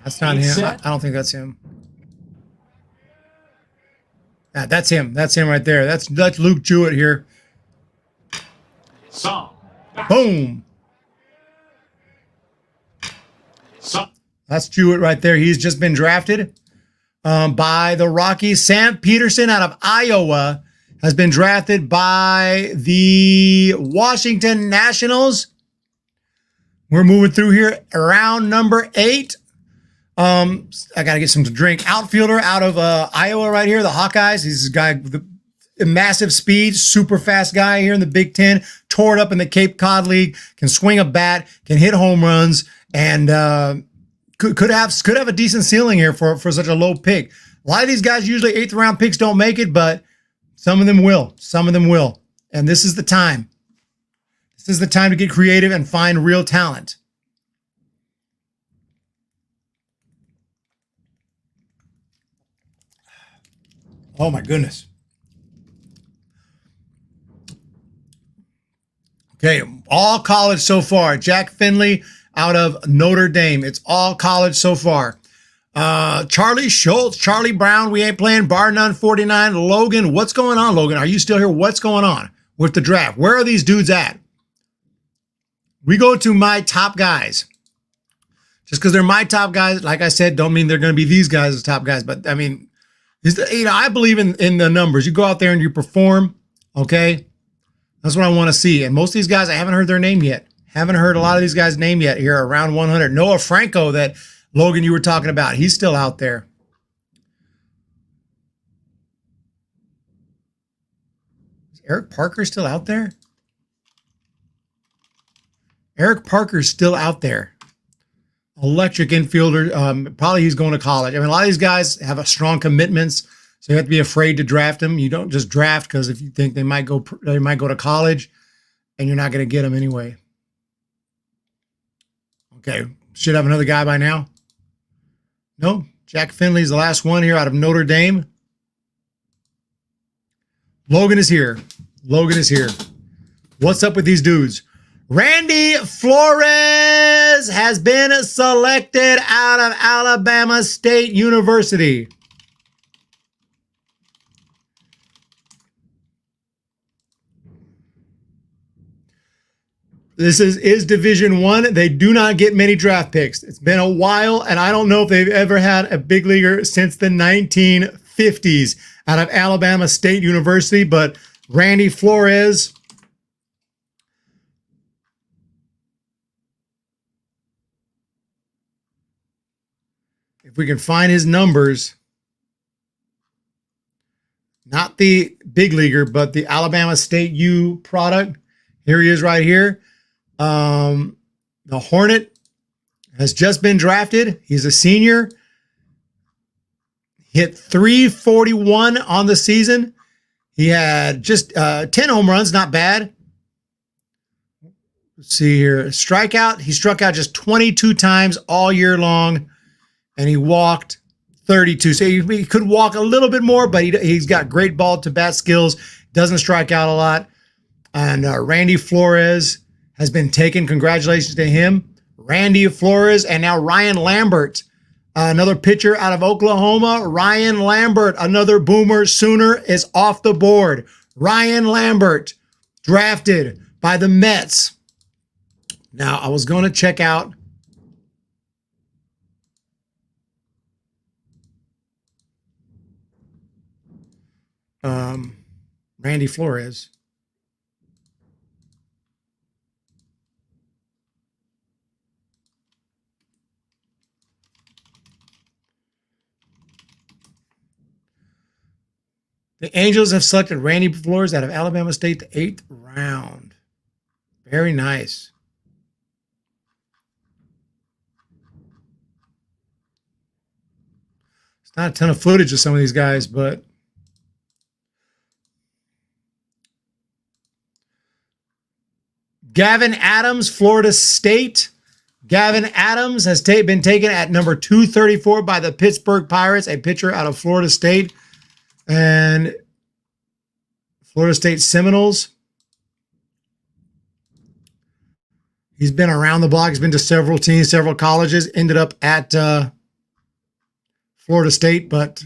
That's not him. I don't think that's him. That's him. That's him right there. That's Luke Jewett here. Boom. That's Jewett right there. He's just been drafted by the Rockies. Sam Peterson out of Iowa has been drafted by the Washington Nationals. We're moving through here. Round number 8. I got to get some to drink. Outfielder out of Iowa right here, the Hawkeyes. He's a guy with massive speed, super fast guy here in the Big Ten. Tore it up in the Cape Cod League. Can swing a bat, can hit home runs, and could have a decent ceiling here for such a low pick. A lot of these guys, usually 8th round picks, don't make it, but some of them will. Some of them will. And this is the time. This is the time to get creative and find real talent. Oh my goodness. Okay, all college so far. Jack Finley out of Notre Dame. It's all college so far. Charlie Schultz, Charlie Brown, we ain't playing. Bar none 49. Logan, what's going on, Logan? Are you still here? What's going on with the draft? Where are these dudes at? We go to my top guys. Just because they're my top guys, like I said, don't mean they're going to be these guys as top guys. But I mean, I believe in the numbers. You go out there and you perform, okay? That's what I want to see. And most of these guys, I haven't heard their name yet. Haven't heard a lot of these guys' name yet here around 100. Noah Franco, that Logan you were talking about, he's still out there. Is Eric Parker still out there? Eric Parker's still out there. Electric infielder. Probably he's going to college. I mean, a lot of these guys have a strong commitments, so you have to be afraid to draft them. You don't just draft because if you think they might go to college, and you're not going to get them anyway. Okay, should have another guy by now. No, Jack Finley's the last one here out of Notre Dame. Logan is here. Logan is here. What's up with these dudes? Randy Flores has been selected out of Alabama State University. This is Division I. They do not get many draft picks. It's been a while, and I don't know if they've ever had a big leaguer since the 1950s out of Alabama State University, but Randy Flores, if we can find his numbers, not the big leaguer, but the Alabama State U product. Here he is right here. The Hornet has just been drafted. He's a senior. Hit 341 on the season. He had just 10 home runs, not bad. Let's see here. Strikeout. He struck out just 22 times all year long, and he walked 32. So he could walk a little bit more, but he's got great ball to bat skills. Doesn't strike out a lot. And Randy Flores has been taken. Congratulations to him. Randy Flores, and now Ryan Lambert, another pitcher out of Oklahoma. Ryan Lambert, another boomer Sooner, is off the board. Ryan Lambert, drafted by the Mets. Now, I was going to check out Randy Flores. The Angels have selected Randy Flores out of Alabama State, the 8th round. Very nice. It's not a ton of footage of some of these guys, but Gavin Adams, Florida State. Gavin Adams has been taken at number 234 by the Pittsburgh Pirates, a pitcher out of Florida State. And Florida State Seminoles. He's been around the block. He's been to several teams, several colleges, ended up at Florida State, but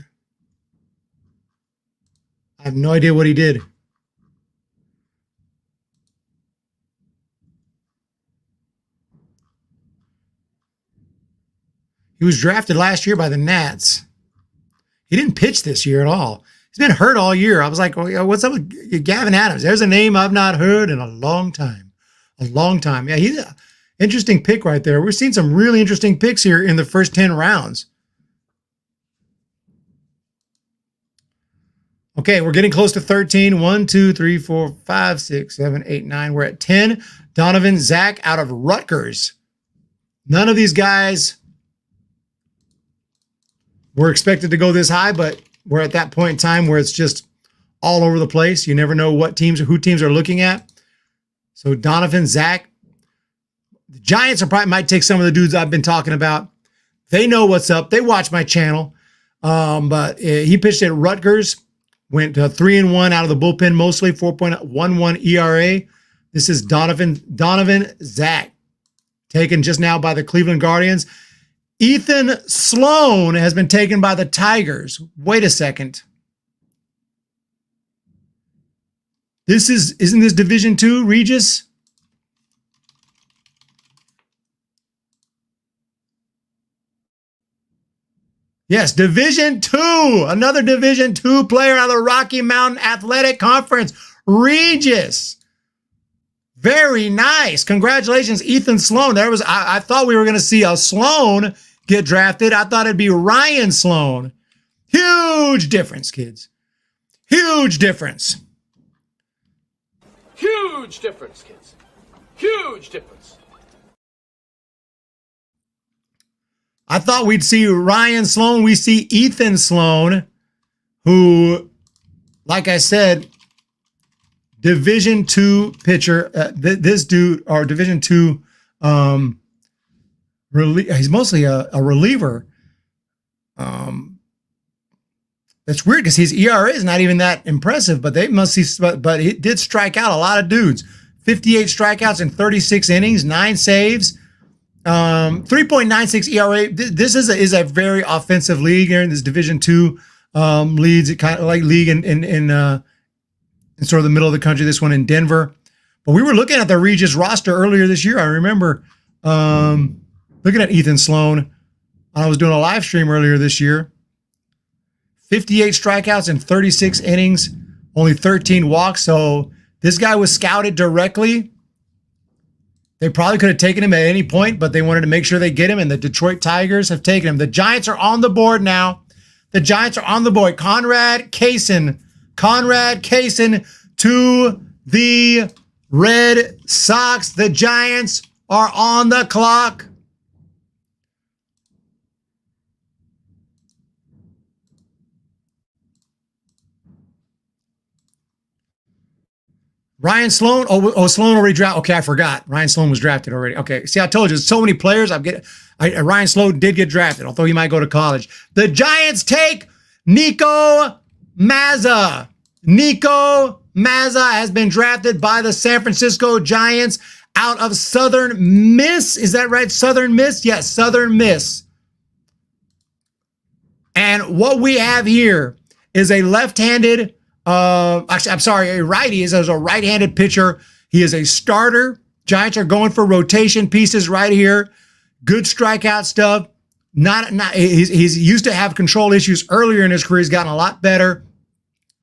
I have no idea what he did. He was drafted last year by the Nats. He didn't pitch this year at all. He's been hurt all year. I was like, well, what's up with Gavin Adams? There's a name I've not heard in a long time. A long time. Yeah, he's an interesting pick right there. We're seeing some really interesting picks here in the first 10 rounds. Okay, we're getting close to 13. 1, 2, 3, 4, 5, 6, 7, 8, 9. We're at 10. Donovan Zach out of Rutgers. None of these guys were expected to go this high, but we're at that point in time where it's just all over the place. You never know what teams or who teams are looking at. So Donovan Zach. The Giants are probably might take some of the dudes I've been talking about. They know what's up. They watch my channel. But he pitched at Rutgers. Went 3-1 out of the bullpen, mostly 4.11 ERA. This is Donovan Zach, taken just now by the Cleveland Guardians. Ethan Sloan has been taken by the Tigers. Wait a second. Isn't this Division II, Regis? Yes, Division II. Another Division II player out of the Rocky Mountain Athletic Conference. Regis. Very nice. Congratulations, Ethan Sloan. I thought we were going to see a Sloan get drafted. I thought it'd be Ryan Sloan. Huge difference, kids. Huge difference. Huge difference, kids. Huge difference. I thought we'd see Ryan Sloan. We see Ethan Sloan, who, like I said, Division II pitcher. This dude, or Division II, he's mostly a reliever. That's weird because his ERA is not even that impressive, but they must see. But he did strike out a lot of dudes. 58 strikeouts in 36 innings, 9 saves. 3.96 ERA. This is a very offensive league here in this Division II leads. It kind of like league in sort of the middle of the country. This one in Denver. But we were looking at the Regis roster earlier this year. I remember looking at Ethan Sloan. I was doing a live stream earlier this year. 58 strikeouts in 36 innings, only 13 walks. So this guy was scouted directly. They probably could have taken him at any point, but they wanted to make sure they get him, and the Detroit Tigers have taken him. The Giants are on the board now. The Giants are on the board. Conrad Kaysen to the Red Sox. The Giants are on the clock. Ryan Sloan. Oh, Sloan already drafted. Okay, I forgot. Ryan Sloan was drafted already. Okay, see, I told you, so many players. Ryan Sloan did get drafted, although he might go to college. The Giants take Nico Mazza. Nico Mazza has been drafted by the San Francisco Giants out of Southern Miss. Is that right? Southern Miss? Yes, Southern Miss. And what we have here is a left-handed, actually, I'm sorry, a righty. Is a right-handed pitcher. He is a starter. Giants are going for rotation pieces right here. Good strikeout stuff. He's used to have control issues earlier in his career. He's gotten a lot better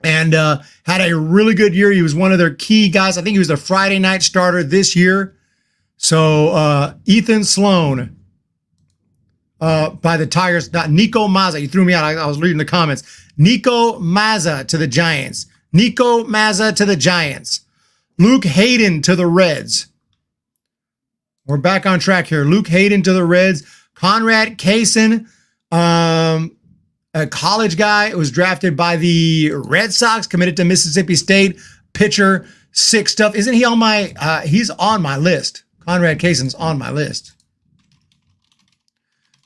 and had a really good year. He was one of their key guys. I think he was the Friday night starter this year. So Ethan Sloan by the Tigers. Not Nico Mazza. You threw me out. I was reading the comments. Nico Mazza to the Giants. Nico Mazza to the Giants. Luke Hayden to the Reds. We're back on track here. Luke Hayden to the Reds. Conrad Kaysen, a college guy, was drafted by the Red Sox, committed to Mississippi State, pitcher, sick stuff. Isn't he on my, he's on my list. Conrad Kaysen's on my list.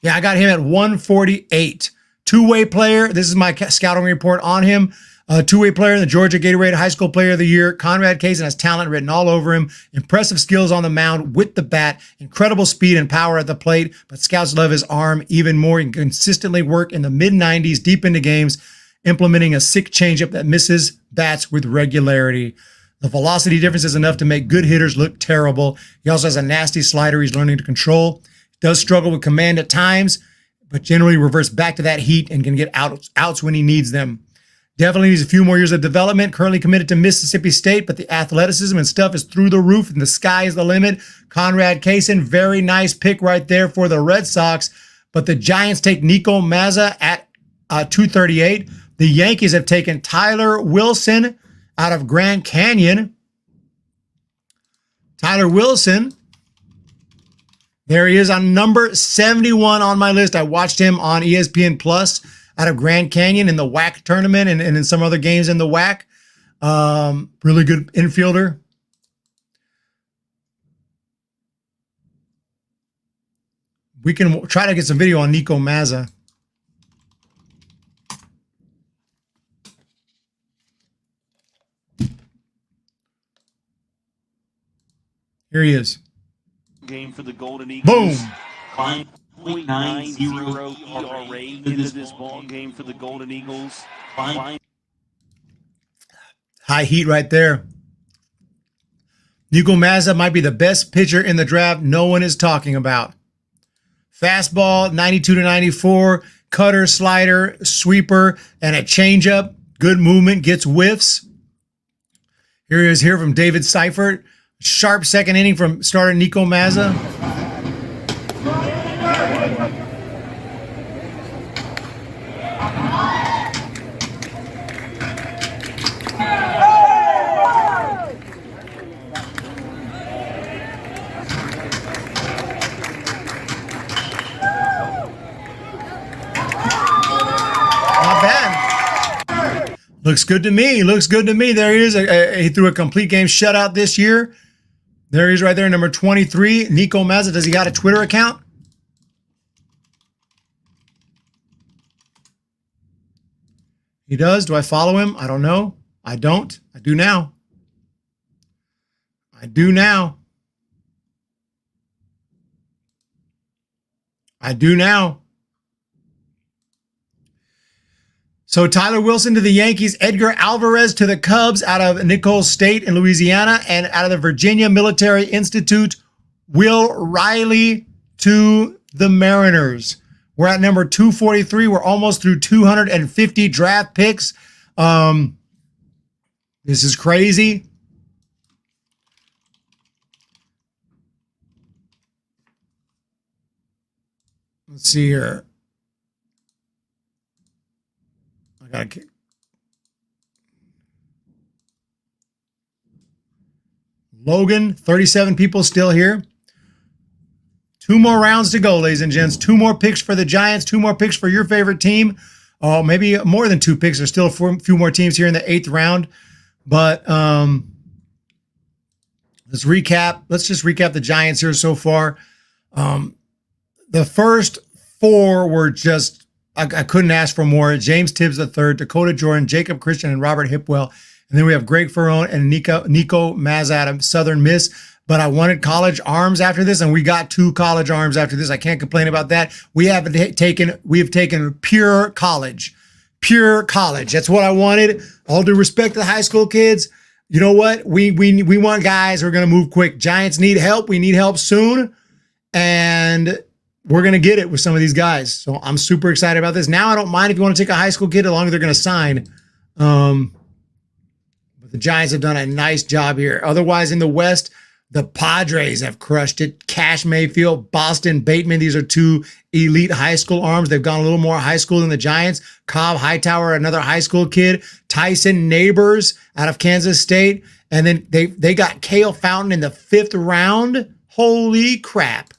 Yeah, I got him at 148. Two-way player. This is my scouting report on him. Two-way player in the Georgia Gatorade High School Player of the Year. Conrad Kaysen has talent written all over him. Impressive skills on the mound with the bat. Incredible speed and power at the plate. But scouts love his arm even more. He can consistently work in the mid-90s, deep into games, implementing a sick changeup that misses bats with regularity. The velocity difference is enough to make good hitters look terrible. He also has a nasty slider he's learning to control. Does struggle with command at times, but generally reverts back to that heat and can get outs when he needs them. Definitely needs a few more years of development. Currently committed to Mississippi State, but the athleticism and stuff is through the roof, and the sky is the limit. Conrad Kaysen, very nice pick right there for the Red Sox. But the Giants take Nico Mazza at 238. The Yankees have taken Tyler Wilson out of Grand Canyon. Tyler Wilson. There he is on number 71 on my list. I watched him on ESPN Plus out of Grand Canyon in the WAC tournament and in some other games in the WAC. Really good infielder. We can try to get some video on Nico Mazza. Here he is. Game for the Golden Eagles. Boom. 5.90 ERA into this ball game for the Golden Eagles. High heat right there. Nico Mazza might be the best pitcher in the draft no one is talking about. Fastball, 92 to 94, cutter, slider, sweeper, and a changeup. Good movement, gets whiffs. Here he is here from David Seifert. Sharp second inning from starter Nico Mazza. Not bad. Looks good to me. Looks good to me. There he is. He threw a complete game shutout this year. There he is right there, number 23, Nico Mazza. Does he got a Twitter account? He does. Do I follow him? I don't know. I don't. I do now. I do now. I do now. So Tyler Wilson to the Yankees, Edgar Alvarez to the Cubs out of Nichols State in Louisiana, and out of the Virginia Military Institute, Will Riley to the Mariners. We're at number 243. We're almost through 250 draft picks. This is crazy. Let's see here. I got Logan, 37 people still here. 2 more rounds to go, ladies and gents. 2 more picks for the Giants. 2 more picks for your favorite team. Maybe more than 2 picks. There's still a few more teams here in the 8th round. But let's recap. Let's just recap the Giants here so far. The first 4 were just, I couldn't ask for more. James Tibbs III, Dakota Jordan, Jacob Christian, and Robert Hipwell. And then we have Greg Ferrone and Nico Mazza out of Southern Miss. But I wanted college arms after this, and we got 2 college arms after this. I can't complain about that. We have taken pure college. Pure college. That's what I wanted. All due respect to the high school kids. You know what? We want guys who are going to move quick. Giants need help. We need help soon. And we're going to get it with some of these guys. So I'm super excited about this. Now I don't mind if you want to take a high school kid as long as they're going to sign. But the Giants have done a nice job here. Otherwise, in the West, the Padres have crushed it. Cash Mayfield, Boston Bateman. These are 2 elite high school arms. They've gone a little more high school than the Giants. Cobb Hightower, another high school kid. Tyson Neighbors out of Kansas State. And then they got Cale Fountain in the 5th round. Holy crap.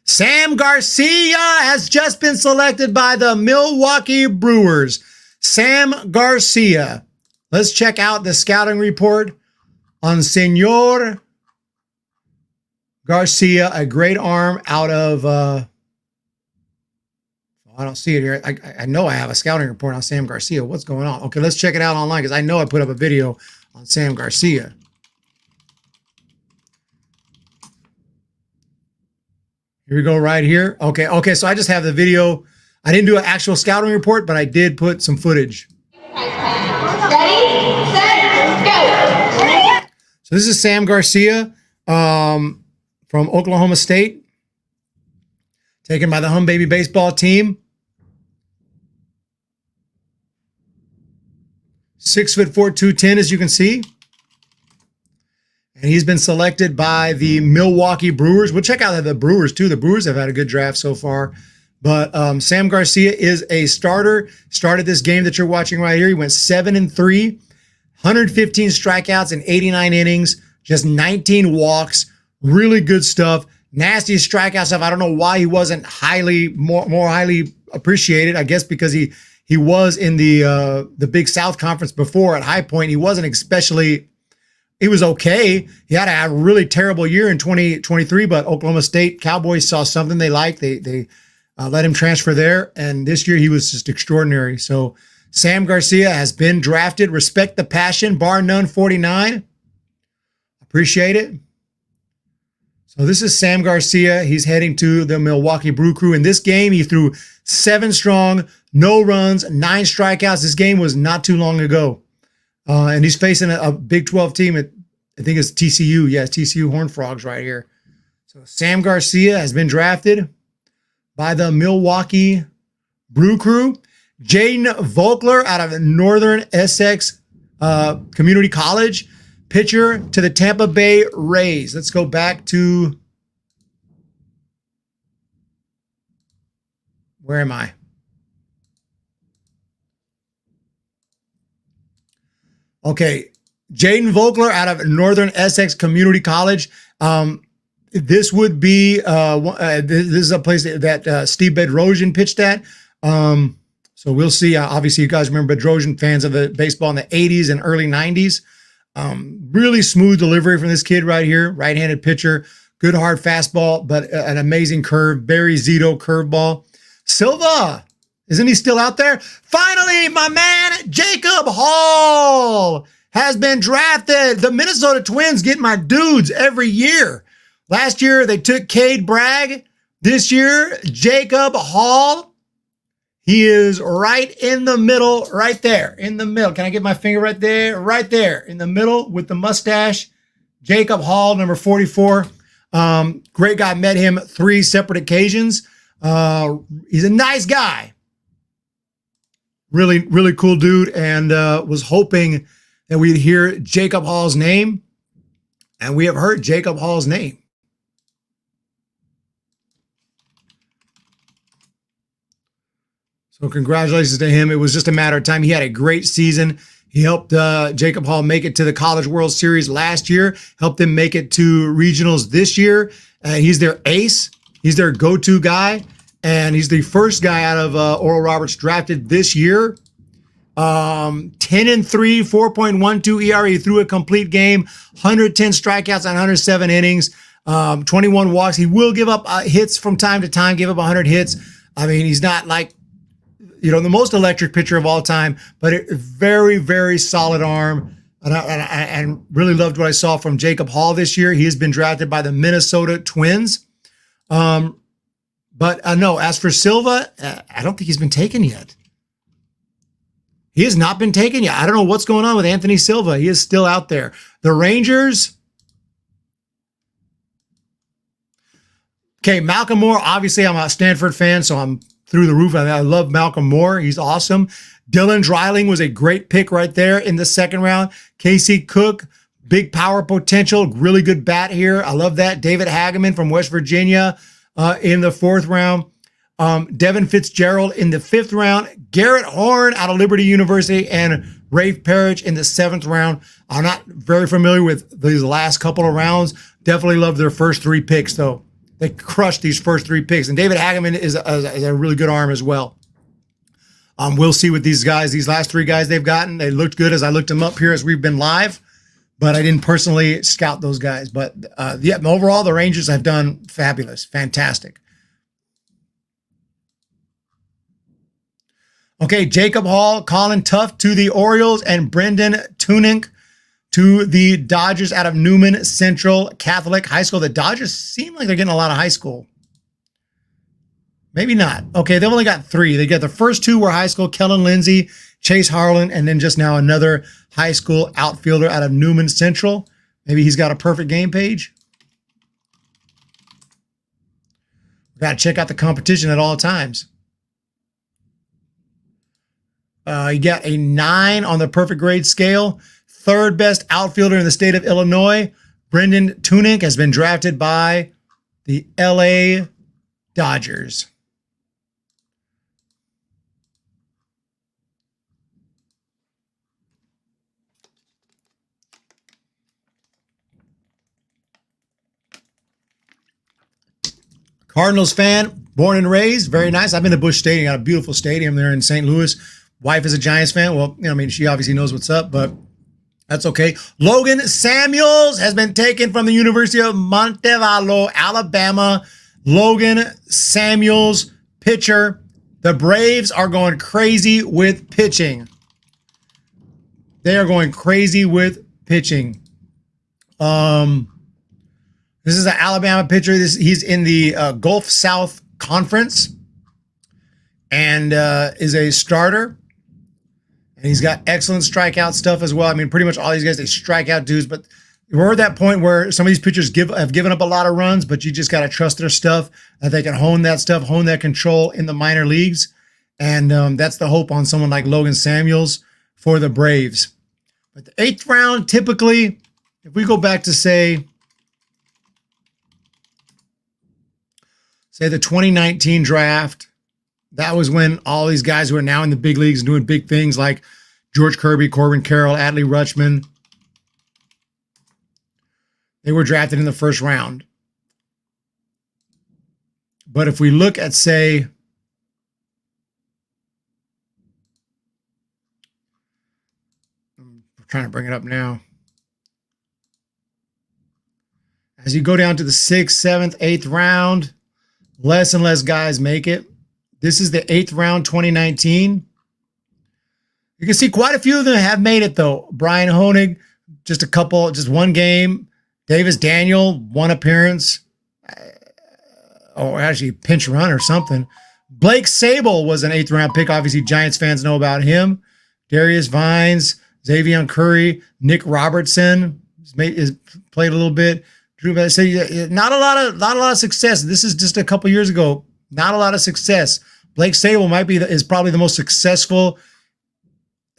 Sam Garcia has just been selected by the Milwaukee Brewers. Sam Garcia. Let's check out the scouting report on Senor Garcia, a great arm out of I don't see it here. I know I have a scouting report on Sam Garcia. What's going on? Okay, let's check it out online because I know I put up a video on Sam Garcia. Here we go right here. Okay, so I just have the video. I didn't do an actual scouting report, but I did put some footage. Ready, set, go. So this is Sam Garcia from Oklahoma State, taken by the Hum Baby baseball team. 6'4", 210, as you can see. And he's been selected by the Milwaukee Brewers. We'll check out the Brewers, too. The Brewers have had a good draft so far. But Sam Garcia is a starter. Started this game that you're watching right here. He went 7-3, 115 strikeouts in 89 innings, just 19 walks. Really good stuff. Nasty strikeout stuff. I don't know why he wasn't more highly appreciated. I guess because he was in the Big South Conference before at High Point. He wasn't especially. He was okay. He had a really terrible year in 2023, but Oklahoma State Cowboys saw something they liked. They let him transfer there, and this year he was just extraordinary. So Sam Garcia has been drafted. Respect the passion, bar none, 49. Appreciate it. So this is Sam Garcia. He's heading to the Milwaukee Brew Crew. In this game, he threw 7 strong, no runs, 9 strikeouts. This game was not too long ago. And he's facing a Big 12 team at, I think it's TCU. Yes, TCU Horned Frogs right here. So Sam Garcia has been drafted by the Milwaukee Brew Crew. Jaden Volkler out of Northern Essex Community College, pitcher to the Tampa Bay Rays. Let's go back to, where am I? Okay, Jaden Volkler out of Northern Essex Community College. This would be this is a place that Steve Bedrosian pitched at. So we'll see. Obviously, you guys remember Bedrosian, fans of the baseball in the 80s and early 90s. Really smooth delivery from this kid right here. Right-handed pitcher, good hard fastball, but an amazing curve. Barry Zito curveball. Silva. Isn't he still out there? Finally, my man, Jacob Hall has been drafted. The Minnesota Twins get my dudes every year. Last year, they took Cade Bragg. This year, Jacob Hall. He is right in the middle, right there, in the middle. Can I get my finger right there? Right there, in the middle with the mustache. Jacob Hall, number 44. Great guy, met him 3 separate occasions. He's a nice guy. Really, really cool dude, and was hoping that we'd hear Jacob Hall's name, and we have heard Jacob Hall's name. So congratulations to him. It was just a matter of time. He had a great season. He helped Jacob Hall make it to the College World Series last year, helped them make it to regionals this year. He's their ace. He's their go-to guy. And he's the first guy out of Oral Roberts drafted this year. 10-3, 4.12 ERA. He threw a complete game, 110 strikeouts on 107 innings, 21 walks. He will give up hits from time to time, give up 100 hits. I mean, he's not like, the most electric pitcher of all time, but a very, very solid arm. And really loved what I saw from Jacob Hall this year. He has been drafted by the Minnesota Twins. But no, as for Silva, I don't think he's been taken yet. He has not been taken yet. I don't know what's going on with Anthony Silva. He is still out there. The Rangers. Okay, Malcolm Moore. Obviously, I'm a Stanford fan, so I'm through the roof. I love Malcolm Moore. He's awesome. Dylan Dreiling was a great pick right there in the second round. Casey Cook, big power potential, really good bat here. I love that. David Hageman from West Virginia in the 4th round. Devin Fitzgerald in the 5th round. Garrett Horn out of Liberty University and Rafe Parrish in the 7th round. I'm not very familiar with these last couple of rounds. Definitely love their first 3 picks, though. They crushed these first 3 picks. And David Hageman is a really good arm as well. We'll see with these guys. These last 3 guys they've gotten, they looked good as I looked them up here as we've been live. But I didn't personally scout those guys. But yeah, overall, the Rangers have done fabulous. Fantastic. Okay, Jacob Hall, Colin Tuft to the Orioles, and Brendan Tunick to the Dodgers out of Newman Central Catholic High School. The Dodgers seem like they're getting a lot of high school. Maybe not. Okay, they've only got 3. They got the first 2 were high school, Kellen Lindsay, Chase Harlan, and then just now another high school outfielder out of Newman Central. Maybe he's got a perfect game page. We've got to check out the competition at all times. You got a 9 on the perfect grade scale. 3rd best outfielder in the state of Illinois. Brendan Tunick has been drafted by the LA Dodgers. Cardinals fan, born and raised, very nice. I've been to Busch Stadium, got a beautiful stadium there in St. Louis. Wife is a Giants fan. Well, I mean, she obviously knows what's up, but that's okay. Logan Samuels has been taken from the University of Montevallo, Alabama. Logan Samuels, pitcher. The Braves are going crazy with pitching. They are going crazy with pitching. This is an Alabama pitcher. He's in the Gulf South Conference and is a starter. And he's got excellent strikeout stuff as well. I mean, pretty much all these guys, they strike out dudes, but we're at that point where some of these pitchers have given up a lot of runs, but you just got to trust their stuff, that they can hone that stuff, hone that control in the minor leagues. And that's the hope on someone like Logan Samuels for the Braves. But the 8th round, typically, if we go back to say the 2019 draft, that was when all these guys who are now in the big leagues doing big things like George Kirby, Corbin Carroll, Adley Rutschman, they were drafted in the 1st round. But if we look at, say, I'm trying to bring it up now. As you go down to the 6th, 7th, 8th round, less and less guys make it. This is the 8th round, 2019. You can see quite a few of them have made it, though. Brian Honig, just one game. Davis Daniel, 1 appearance. Or actually, pinch run or something. Blake Sable was an 8th round pick. Obviously, Giants fans know about him. Darius Vines, Xavier Curry, Nick Robertson has played a little bit. Drew, not a lot of success. This is just a couple years ago. Not a lot of success. Blake Sable is probably the most successful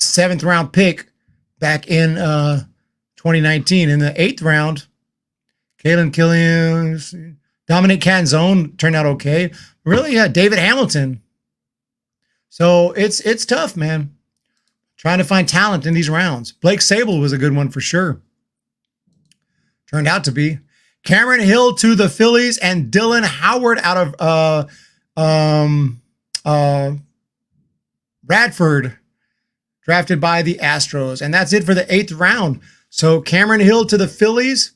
7th round pick back in 2019. In the 8th round, Kalen Killian, Dominic Canzone turned out okay. Really, David Hamilton. So it's tough, man. Trying to find talent in these rounds. Blake Sable was a good one for sure. Turned out to be. Cameron Hill to the Phillies and Dylan Howard out of Radford, drafted by the Astros. And that's it for the 8th round. So Cameron Hill to the Phillies.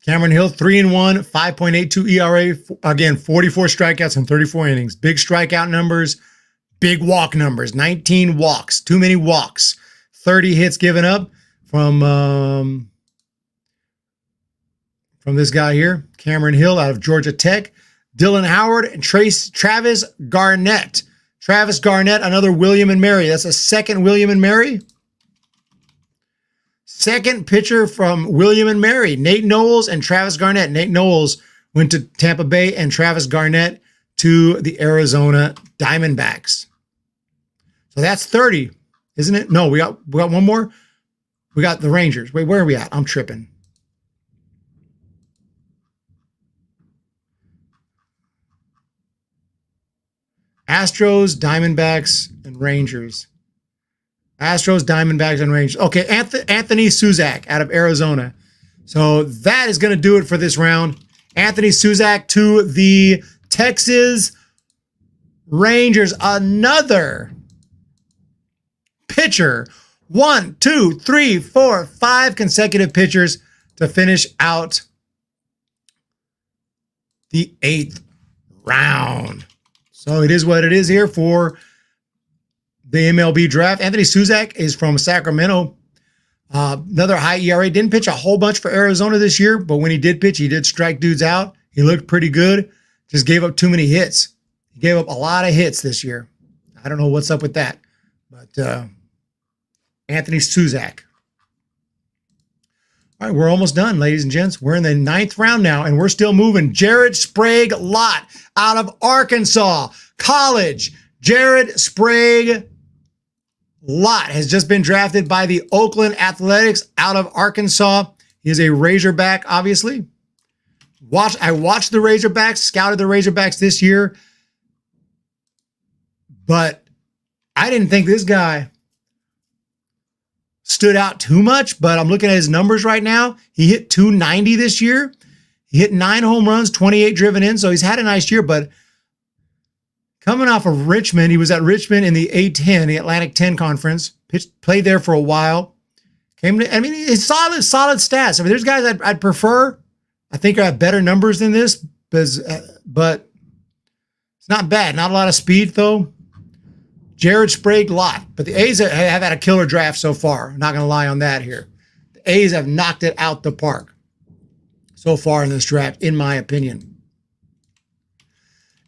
Cameron Hill, 3-1, 5.82 ERA. Again, 44 strikeouts in 34 innings. Big strikeout numbers, big walk numbers. 19 walks, too many walks. 30 hits given up from this guy here, Cameron Hill out of Georgia Tech. Dylan Howard and Travis Garnett. Travis Garnett, another William and Mary. That's a 2nd William and Mary. 2nd pitcher from William and Mary, Nate Knowles and Travis Garnett. Nate Knowles went to Tampa Bay and Travis Garnett to the Arizona Diamondbacks. So that's 30, isn't it? No, we got one more. We got the Rangers. Wait, where are we at? I'm tripping. Astros, Diamondbacks, and Rangers. Astros, Diamondbacks, and Rangers. Okay, Anthony Suzak out of Arizona. So that is going to do it for this round. Anthony Suzak to the Texas Rangers. Another pitcher 1, 2, 3, 4, 5 consecutive pitchers to finish out the 8th round. So it is what it is here for the MLB draft. Anthony Suzak is from Sacramento. Another high ERA. Didn't pitch a whole bunch for Arizona this year, but when he did pitch, he did strike dudes out. He looked pretty good. Just gave up too many hits. He gave up a lot of hits this year. I don't know what's up with that. But Anthony Suzak. All right, we're almost done, ladies and gents. We're in the 9th round now, and we're still moving. Jared Sprague Lott out of Arkansas College. Jared Sprague Lott has just been drafted by the Oakland Athletics out of Arkansas. He is a Razorback, obviously. I watched the Razorbacks, scouted the Razorbacks this year, but I didn't think this guy stood out too much, but I'm looking at his numbers right now. He hit 290 this year. He hit 9 home runs, 28 driven in, so he's had a nice year, but coming off of Richmond, he was at Richmond in the A10, the Atlantic 10 Conference, played there for a while. It's solid stats. I mean, there's guys I'd prefer. I think I have better numbers than this, but it's not bad. Not a lot of speed, though. Jared Sprague Lott. But the A's have had a killer draft so far. I'm not going to lie on that here. The A's have knocked it out the park so far in this draft, in my opinion.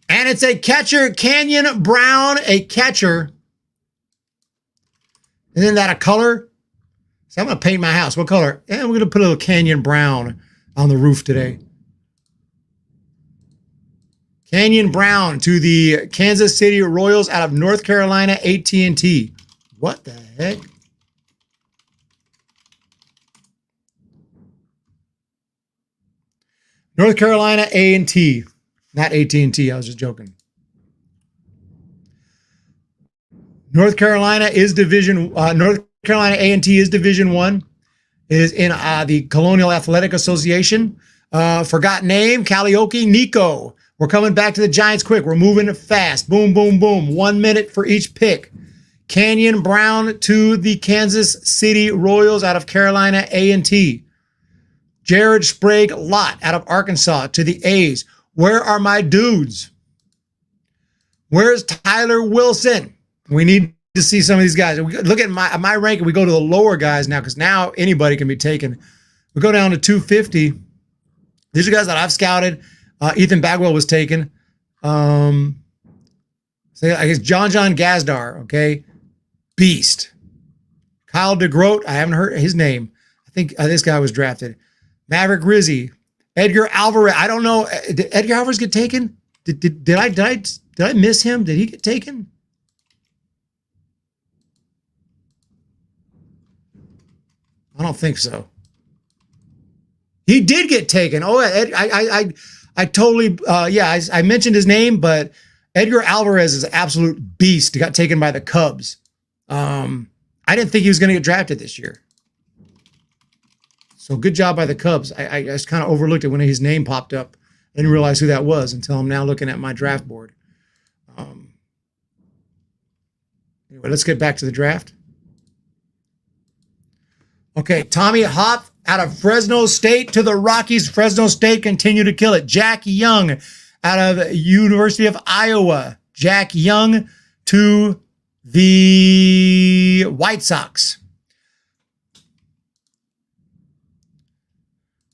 And it's a catcher, Canyon Brown, a catcher. Isn't that a color? So I'm going to paint my house. What color? And we're going to put a little Canyon Brown on the roof today. Canyon Brown to the Kansas City Royals out of North Carolina AT&T. What the heck? North Carolina A&T. Not AT&T, I was just joking. North Carolina A&T is Division 1. It is in the Colonial Athletic Association. Forgot name, Karaoke Nico. We're coming back to the Giants quick. We're moving fast. Boom, boom, boom. 1 minute for each pick. Canyon Brown to the Kansas City Royals out of Carolina A&T. Jared Sprague Lott out of Arkansas to the A's. Where are my dudes? Where's Tyler Wilson? We need to see some of these guys. We look at my ranking. We go to the lower guys now because now anybody can be taken. We go down to 250. These are guys that I've scouted. Ethan Bagwell was taken. So I guess John Gazdar, okay? Beast. Kyle DeGroat, I haven't heard his name. I think this guy was drafted. Maverick Rizzi. Edgar Alvarez. I don't know. Did Edgar Alvarez get taken? Did I miss him? Did he get taken? I don't think so. He did get taken. Oh, I totally, I mentioned his name, but Edgar Alvarez is an absolute beast. He got taken by the Cubs. I didn't think he was going to get drafted this year. So good job by the Cubs. I just kind of overlooked it when his name popped up. I didn't realize who that was until I'm now looking at my draft board. Anyway, let's get back to the draft. Okay, Tommy Hopp out of Fresno State to the Rockies. Fresno State continue to kill it. Jack Young out of University of Iowa. Jack Young to the White Sox.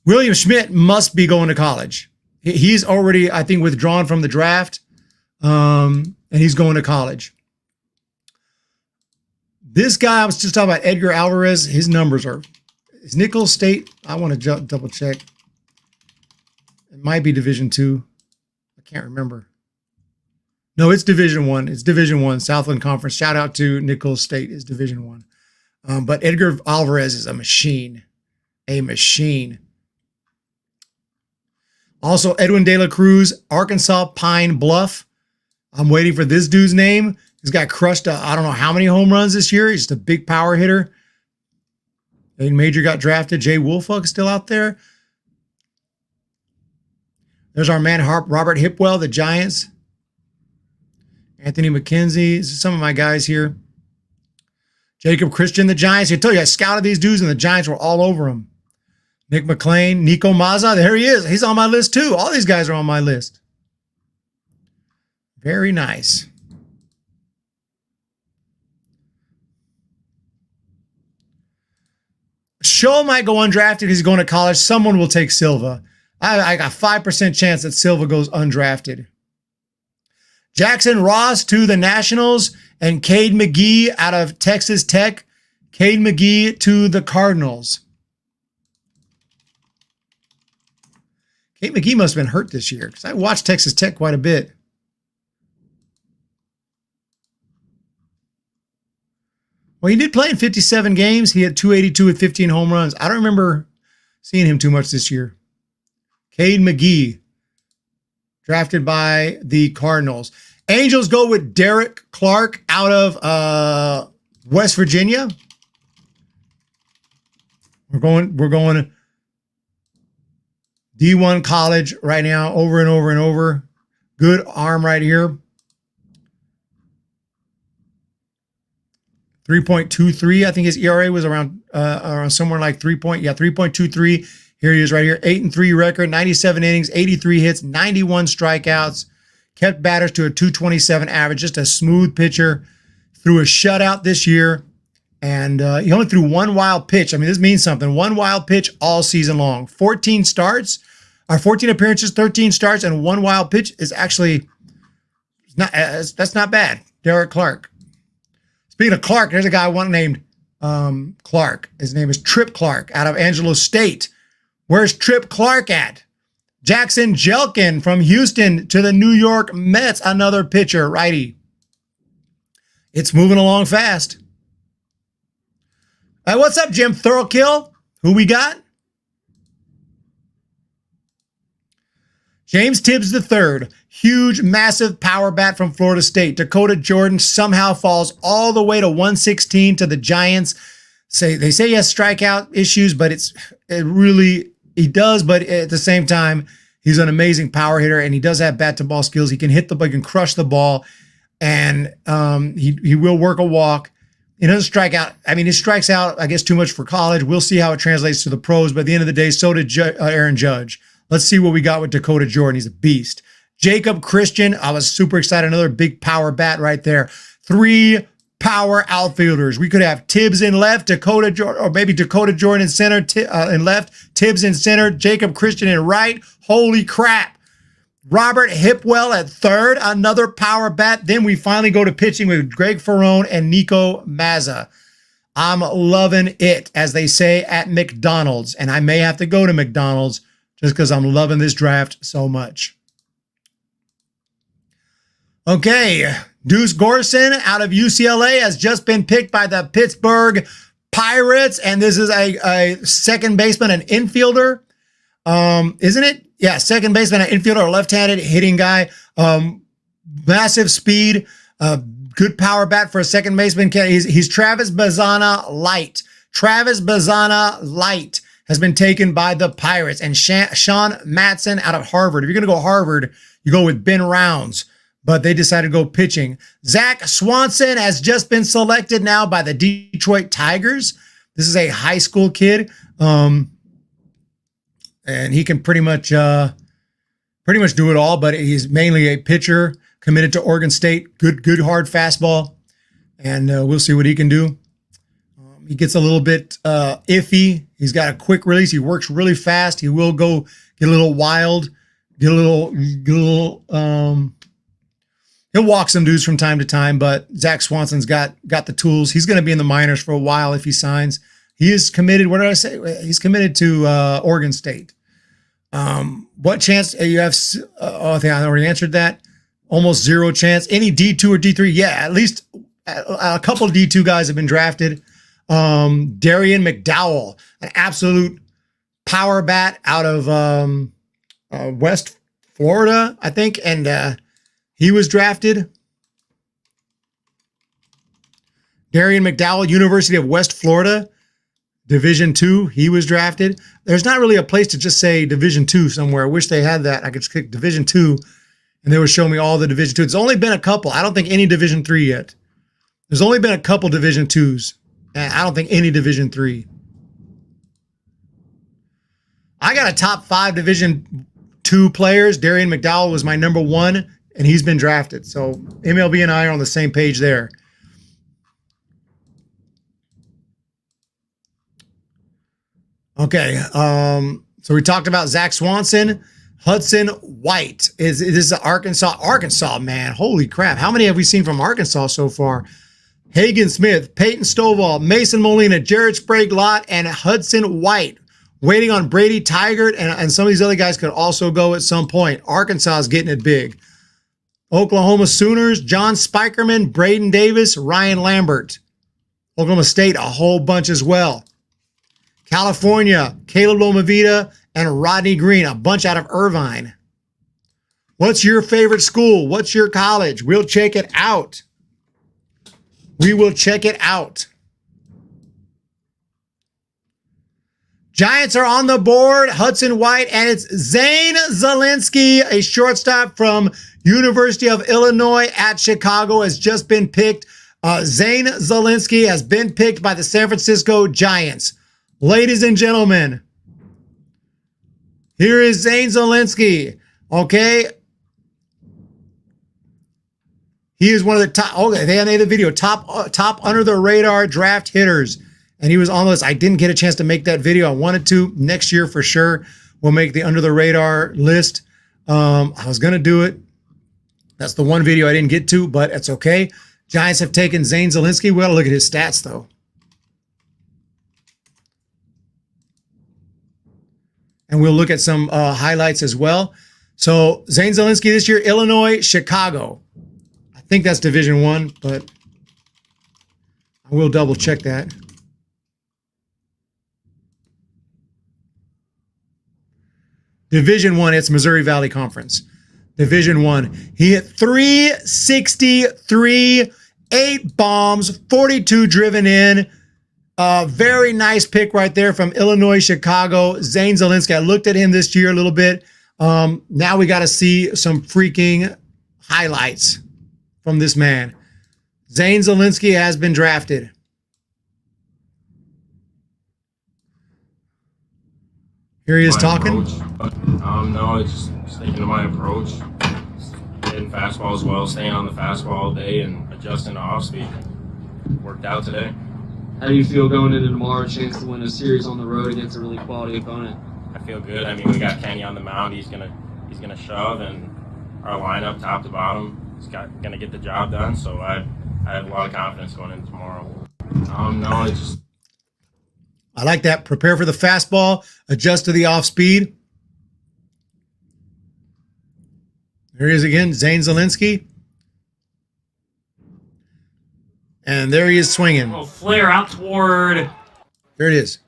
William Schmidt must be going to college. He's already, I think, withdrawn from the draft, and he's going to college. This guy, I was just talking about Edgar Alvarez. His numbers are, is Nicholls State? I want to double check. It might be Division II. I can't remember. No, it's Division I. It's Division I, Southland Conference. Shout out to Nicholls State is Division I. But Edgar Alvarez is a machine. A machine. Also, Edwin De La Cruz, Arkansas Pine Bluff. I'm waiting for this dude's name. This guy crushed, I don't know how many home runs this year. He's just a big power hitter. Aiden Major got drafted. Jay Woolfolk still out there. There's our man, Robert Hipwell, the Giants. Anthony McKenzie. These are some of my guys here. Jacob Christian, the Giants. I told you, I scouted these dudes, and the Giants were all over him. Nick McLean, Nico Mazza. There he is. He's on my list, too. All these guys are on my list. Very nice. Show might go undrafted because he's going to college. Someone will take Silva. I got 5% chance that Silva goes undrafted. Jackson Ross to the Nationals and Cade McGee out of Texas Tech. Cade McGee to the Cardinals. Cade McGee must have been hurt this year because I watched Texas Tech quite a bit. Well, he did play in 57 games. He had 282 with 15 home runs. I don't remember seeing him too much this year. Cade McGee, drafted by the Cardinals. Angels go with Derek Clark out of West Virginia. We're going D1 college right now, over and over and over. Good arm right here. 3.23. I think his ERA was around somewhere like 3.23. Here he is right here. 8-3 record, 97 innings, 83 hits, 91 strikeouts. Kept batters to a 227 average. Just a smooth pitcher. Threw a shutout this year. And he only threw one wild pitch. I mean, this means something. One wild pitch all season long. 14 starts, or 14 appearances, 13 starts, and one wild pitch is actually not. That's not bad. Derek Clark. Speaking of Clark, there's a guy named Clark. His name is Trip Clark out of Angelo State. Where's Trip Clark at? Jackson Jelkin from Houston to the New York Mets. Another pitcher, righty. It's moving along fast. Hey, what's up, Jim Thorokill? Who we got? James Tibbs III. Huge, massive power bat from Florida State. Dakota Jordan somehow falls all the way to 116 to the Giants. They say he has strikeout issues, but he does, but at the same time, he's an amazing power hitter, and he does have bat-to-ball skills. He can hit the ball, he can crush the ball, and he will work a walk. He doesn't strike out. I mean, he strikes out, I guess, too much for college. We'll see how it translates to the pros, but at the end of the day, so did Aaron Judge. Let's see what we got with Dakota Jordan. He's a beast. Jacob Christian, I was super excited. Another big power bat right there. 3 power outfielders. We could have Tibbs in left, Dakota Jordan, or maybe Dakota Jordan in center, in left, Tibbs in center, Jacob Christian in right. Holy crap. Robert Hipwell at third, another power bat. Then we finally go to pitching with Greg Ferrone and Nico Mazza. I'm loving it, as they say at McDonald's, and I may have to go to McDonald's just because I'm loving this draft so much. Okay, Deuce Gorson out of UCLA has just been picked by the Pittsburgh Pirates, and this is a second baseman, an infielder, isn't it? Yeah, second baseman, an infielder, a left-handed hitting guy, massive speed, good power bat for a second baseman. He's Travis Bazzana Light. Travis Bazzana Light has been taken by the Pirates, and Sean Matson out of Harvard. If you're going to go Harvard, you go with Ben Rounds. But they decided to go pitching. Zach Swanson has just been selected now by the Detroit Tigers. This is a high school kid, and he can pretty much do it all. But he's mainly a pitcher, committed to Oregon State. Good hard fastball, and we'll see what he can do. He gets a little bit iffy. He's got a quick release. He works really fast. He will go get a little wild, get a little. He'll walk some dudes from time to time, but Zach Swanson's got the tools. He's going to be in the minors for a while if he signs. He is committed. What did I say? He's committed to Oregon State. What chance you have? I think I already answered that. Almost zero chance. Any D2 or D3? Yeah, at least a couple of D2 guys have been drafted. Darian McDowell, an absolute power bat out of West Florida, I think, and he was drafted. Darian McDowell, University of West Florida, Division II. He was drafted. There's not really a place to just say Division II somewhere. I wish they had that. I could just click Division II, and they would show me all the Division II. It's only been a couple. I don't think any Division III yet. There's only been a couple Division IIs. And I don't think any Division III. I got a top 5 Division II players. Darian McDowell was my number 1, and he's been drafted. So MLB and I are on the same page there. Okay, so we talked about Zach Swanson. Hudson White this is Arkansas, man. Holy crap. How many have we seen from Arkansas so far? Hagen Smith, Peyton Stovall, Mason Molina, Jared Sprague-Lott, and Hudson White. Waiting on Brady Tigert, and some of these other guys could also go at some point. Arkansas is getting it big. Oklahoma Sooners, John Spikerman, Braden Davis, Ryan Lambert. Oklahoma State, a whole bunch as well. California, Caleb Lomavita, and Rodney Green, a bunch out of Irvine. What's your favorite school? What's your college? We'll check it out. We will check it out. Giants are on the board. Hudson White, and it's Zane Zielinski, a shortstop from University of Illinois at Chicago, has just been picked. Zane Zielinski has been picked by the San Francisco Giants. Ladies and gentlemen, here is Zane Zielinski. Okay. He is one of the top, okay, they made the video, top under the radar draft hitters. And he was on the list. I didn't get a chance to make that video. I wanted to. Next year for sure, we'll make the under the radar list. I was going to do it. That's the one video I didn't get to, but it's okay. Giants have taken Zane Zielinski. We got to look at his stats, though. And we'll look at some highlights as well. So Zane Zielinski this year, Illinois, Chicago. I think that's Division I, but I will double check that. Division I, it's Missouri Valley Conference. Division I. He hit 363, 8 bombs, 42 driven in. Very nice pick right there from Illinois, Chicago. Zane Zielinski. I looked at him this year a little bit. Now we got to see some freaking highlights from this man. Zane Zielinski has been drafted. Here he is talking. No, it's just sticking to my approach. Hitting fastball as well, staying on the fastball all day and adjusting to off speed. Worked out today. How do you feel going into tomorrow? Chance to win a series on the road against a really quality opponent. I feel good. I mean, we got Kenny on the mound. He's gonna shove, and our lineup, top to bottom, is gonna get the job done. So I have a lot of confidence going into tomorrow. No, it's just. I like that. Prepare for the fastball, adjust to the off speed. There he is again, Zane Zielinski. And there he is swinging. Oh, flare out toward. There it is.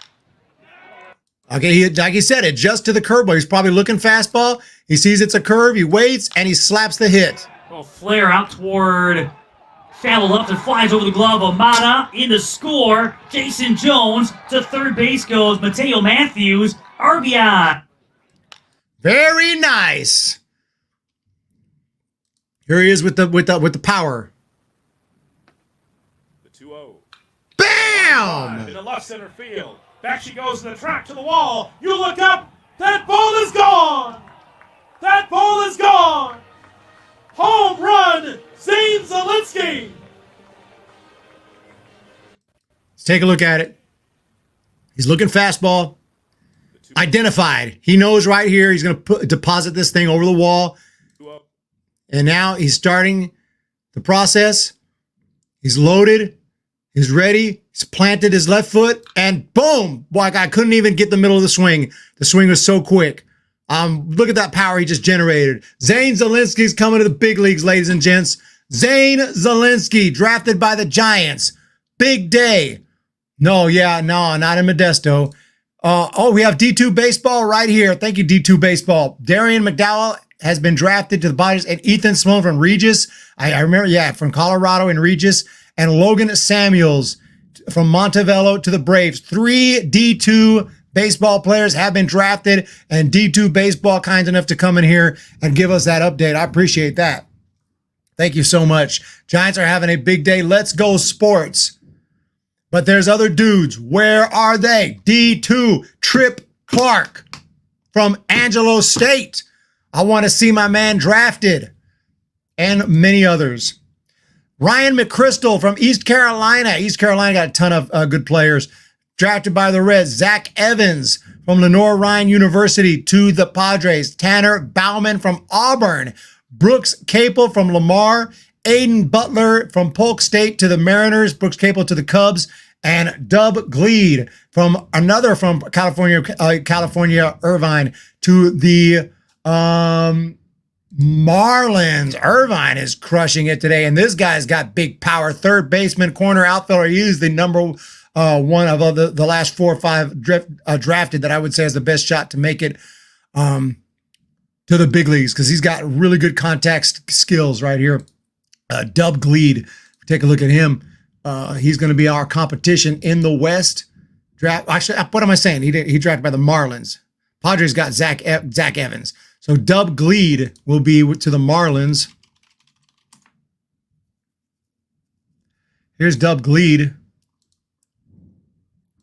Okay, like he said, adjust to the curveball. He's probably looking fastball. He sees it's a curve. He waits, and he slaps the hit. Oh, flare out toward. Shallow left and flies over the glove of Mata. In to score. Jason Jones. To third base goes Mateo Matthews. RBI. Very nice. Here he is with the power. The 2-0. Bam! In the left center field. Back she goes to the track to the wall. You look up. That ball is gone. That ball is gone. Home run, Zane Zielinski. Let's take a look at it. He's looking fastball. Identified. He knows right here he's going to deposit this thing over the wall. And now he's starting the process. He's loaded. He's ready. He's planted his left foot. And boom! Boy, I couldn't even get the middle of the swing. The swing was so quick. Look at that power he just generated. Zane Zielinski's coming to the big leagues, ladies and gents. Zane Zielinski, drafted by the Giants. Big day. No, not in Modesto. We have D2 Baseball right here. Thank you, D2 Baseball. Darian McDowell has been drafted to the Dodgers, and Ethan Sloan from Regis. I remember, from Colorado and Regis. And Logan Samuels from Montevello to the Braves. 3 D2 baseball players have been drafted, and D2 Baseball kind enough to come in here and give us that update. I appreciate that. Thank you so much. Giants are having a big day. Let's go sports. But there's other dudes. Where are they? D2, Trip Clark from Angelo State. I want to see my man drafted. And many others. Ryan McChrystal from East Carolina. East Carolina got a ton of good players. Drafted by the Reds. Zach Evans from Lenore Ryan University to the Padres. Tanner Bauman from Auburn. Brooks Capel from Lamar. Aiden Butler from Polk State to the Mariners. Brooks Capel to the Cubs. And Dub Gleed from California, Irvine to the Marlins. Irvine is crushing it today. And this guy's got big power. Third baseman, corner outfielder. He is the number one of the last 4 or 5 drafted that I would say is the best shot to make it to the big leagues because he's got really good contact skills right here. Dub Gleed, take a look at him. He's going to be our competition in the West. Actually, what am I saying? He drafted by the Marlins. Padres got Zach Evans. So Dub Gleed will be to the Marlins. Here's Dub Gleed.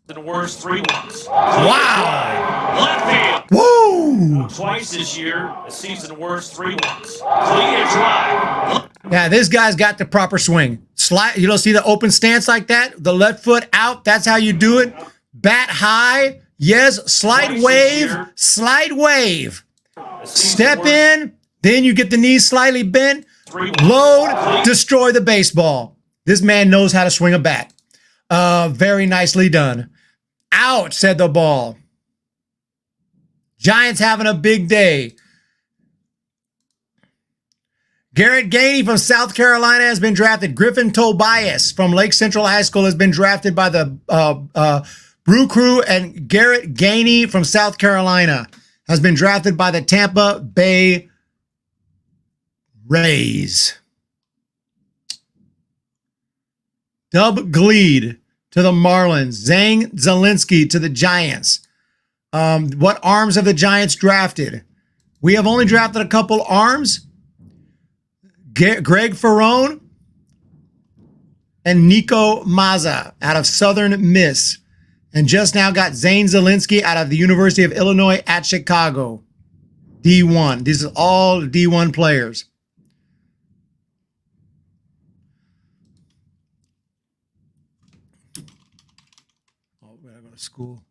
The worst 3 walks. Wow! Left field. Woo! Twice this year, a season worst 3 walks. Clean and drive. Yeah, this guy's got the proper swing. Slide. You don't see the open stance like that? The left foot out. That's how you do it. Bat high. Yes. Slide wave. Slide wave. Step in. Then you get the knees slightly bent. Load. Destroy the baseball. This man knows how to swing a bat. Very nicely done. Out, said the ball. Giants having a big day. Garrett Gainey from South Carolina has been drafted. Griffin Tobias from Lake Central High School has been drafted by the Brew Crew. And Garrett Gainey from South Carolina has been drafted by the Tampa Bay Rays. Dub Gleed to the Marlins. Zane Zielinski to the Giants. What arms have the Giants drafted? We have only drafted a couple arms. Greg Ferrone and Nico Mazza out of Southern Miss. And just now got Zane Zielinski out of the University of Illinois at Chicago. D1. These are all D1 players. Oh, we gotta go to school.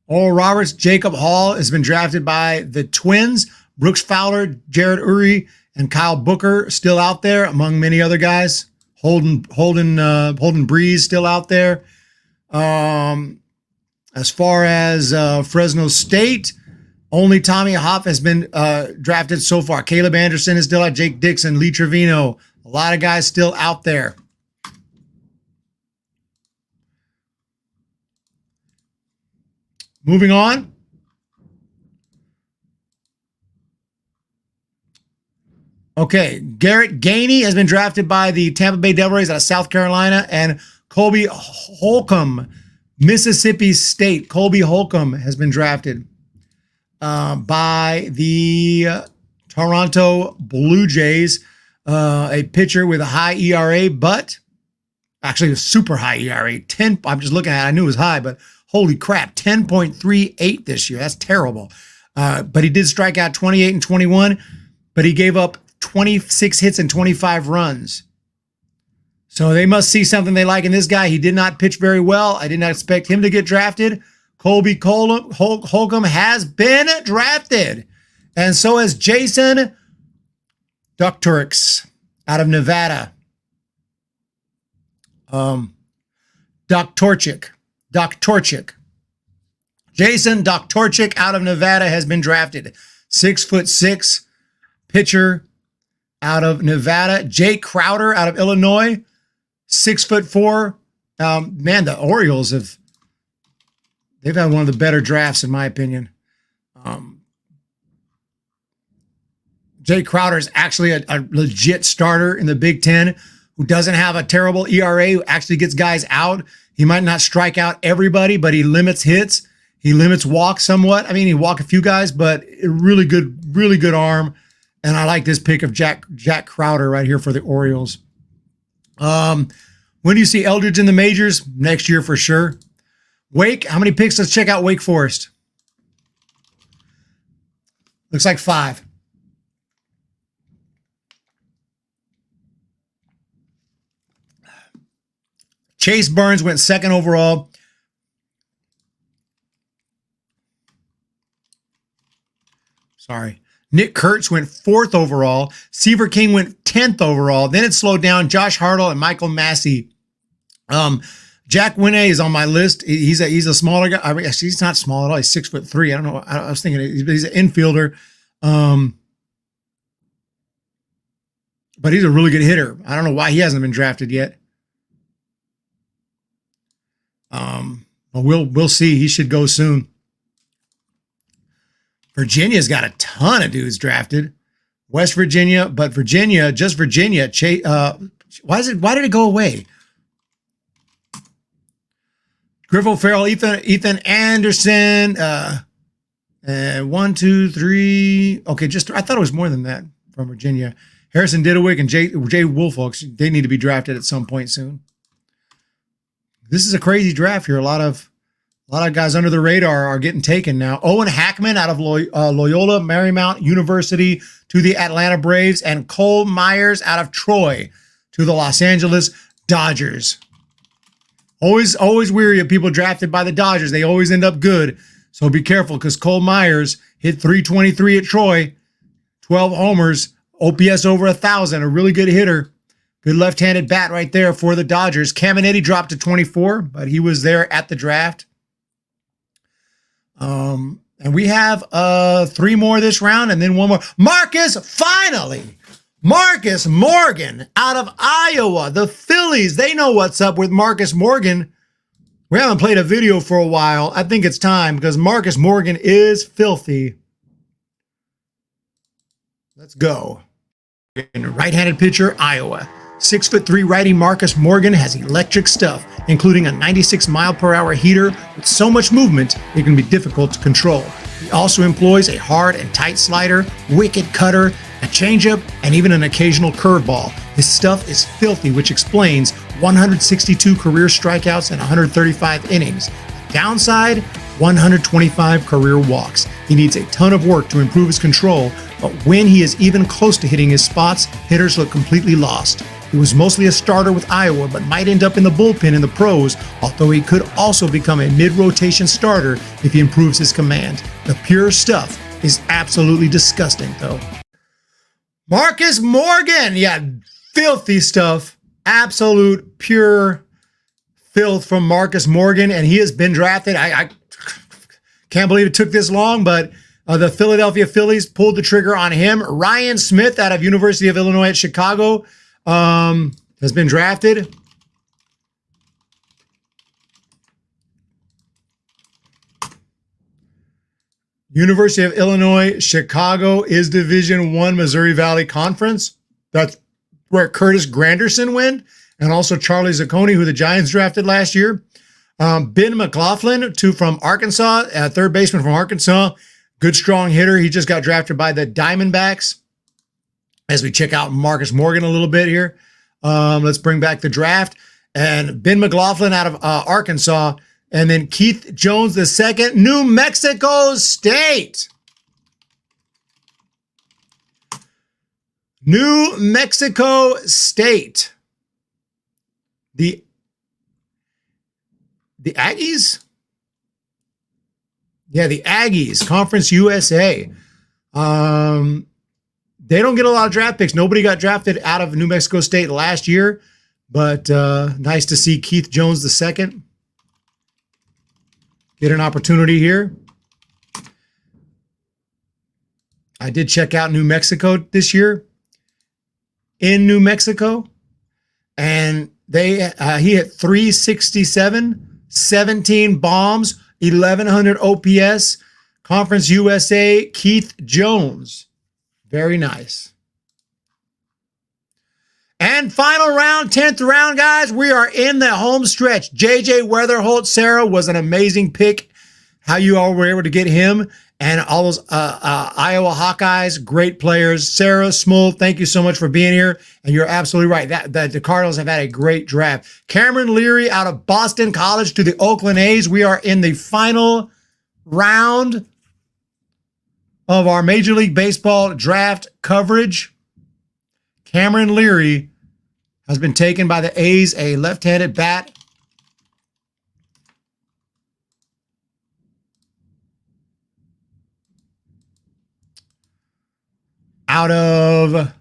Oral Roberts, Jacob Hall has been drafted by the Twins. Brooks Fowler, Jared Uri, and Kyle Booker still out there, among many other guys. Holden Breeze still out there. As far as Fresno State, only Tommy Hoff has been drafted so far. Caleb Anderson is still out. Jake Dixon, Lee Trevino. A lot of guys still out there. Moving on. Okay, Garrett Gainey has been drafted by the Tampa Bay Devil Rays out of South Carolina, and Colby Holcomb, Mississippi State. Colby Holcomb has been drafted by the Toronto Blue Jays, a pitcher with a high ERA, but actually a super high ERA. 10. I'm just looking at it. I knew it was high, but holy crap, 10.38 this year. That's terrible. But he did strike out 28 and 21, but he gave up 26 hits and 25 runs. So they must see something they like in this guy. He did not pitch very well. I did not expect him to get drafted. Colby Holcomb has been drafted. And so has Jason Doktorix out of Nevada. Doktorczyk. Jason Doktorczyk out of Nevada has been drafted. 6'6" pitcher out of Nevada. Jake Crowder out of Illinois, 6'4". Man, the Orioles they've had one of the better drafts in my opinion. Jake Crowder is actually a legit starter in the Big Ten who doesn't have a terrible ERA, who actually gets guys out. He might not strike out everybody, but he limits hits. He limits walks somewhat. I mean, he walked a few guys, but a really good arm. And I like this pick of Jack Crowder right here for the Orioles. When When do you see Eldridge in the majors? Next year for sure. Wake, how many picks? Let's check out Wake Forest. Looks like 5. Chase Burns went 2nd overall. Sorry. Nick Kurtz went 4th overall. Seaver King went 10th overall. Then it slowed down. Josh Hartle and Michael Massey. Jack Winne is on my list. He's a smaller guy. I mean, he's not small at all. He's 6'3". I don't know. I was thinking he's an infielder. But he's a really good hitter. I don't know why he hasn't been drafted yet. But we'll see. He should go soon. Virginia's got a ton of dudes drafted. West Virginia, but Virginia, just Virginia. Why did it go away? Griffo Farrell, Ethan Anderson. 1, 2, 3. Okay, I thought it was more than that from Virginia. Harrison Didewick and Jay Woolfolks, they need to be drafted at some point soon. This is a crazy draft here. A lot of guys under the radar are getting taken now. Owen Hackman out of Loyola Marymount University to the Atlanta Braves, and Cole Myers out of Troy to the Los Angeles Dodgers. Always weary of people drafted by the Dodgers. They always end up good. So be careful, because Cole Myers hit .323 at Troy, 12 homers, OPS over 1,000, a really good hitter. Good left-handed bat right there for the Dodgers. Caminiti dropped to 24, but he was there at the draft. And we have 3 more this round, and then 1 more. Finally! Marcus Morgan out of Iowa. The Phillies, they know what's up with Marcus Morgan. We haven't played a video for a while. I think it's time, because Marcus Morgan is filthy. Let's go. Right-handed pitcher, Iowa. 6'3" righty Marcus Morgan has electric stuff, including a 96-mile-per-hour heater with so much movement it can be difficult to control. He also employs a hard and tight slider, wicked cutter, a changeup, and even an occasional curveball. His stuff is filthy, which explains 162 career strikeouts and 135 innings. Downside, 125 career walks. He needs a ton of work to improve his control, but when he is even close to hitting his spots, hitters look completely lost. He was mostly a starter with Iowa, but might end up in the bullpen in the pros, although he could also become a mid-rotation starter if he improves his command. The pure stuff is absolutely disgusting, though. Marcus Morgan, yeah, filthy stuff. Absolute pure filth from Marcus Morgan, and he has been drafted. I can't believe it took this long, but the Philadelphia Phillies pulled the trigger on him. Ryan Smith out of University of Illinois at Chicago has been drafted. University of Illinois, Chicago is Division I Missouri Valley Conference. That's where Curtis Granderson went, and also Charlie Zacconi, who the Giants drafted last year. Ben McLaughlin, from Arkansas, third baseman from Arkansas. Good, strong hitter. He just got drafted by the Diamondbacks. As we check out Marcus Morgan a little bit here, let's bring back the draft. And Ben McLaughlin out of Arkansas. And then Keith Jones II, New Mexico State. New Mexico State. The Aggies? Yeah, the Aggies, Conference USA. They don't get a lot of draft picks. Nobody got drafted out of New Mexico State last year, but nice to see Keith Jones II get an opportunity here. I did check out New Mexico this year in New Mexico, and he hit .367, 17 bombs, 1,100 OPS. Conference USA, Keith Jones. Very nice. And final round, 10th round, guys. We are in the home stretch. J.J. Weatherholt Sarah was an amazing pick. how you all were able to get him and all those Iowa Hawkeyes, great players. Sarah Small, thank you so much for being here. And you're absolutely right. That the Cardinals have had a great draft. Cameron Leary out of Boston College to the Oakland A's. We are in the final round of our Major League Baseball draft coverage. Cameron Leary has been taken by the A's, a left-handed bat. Out of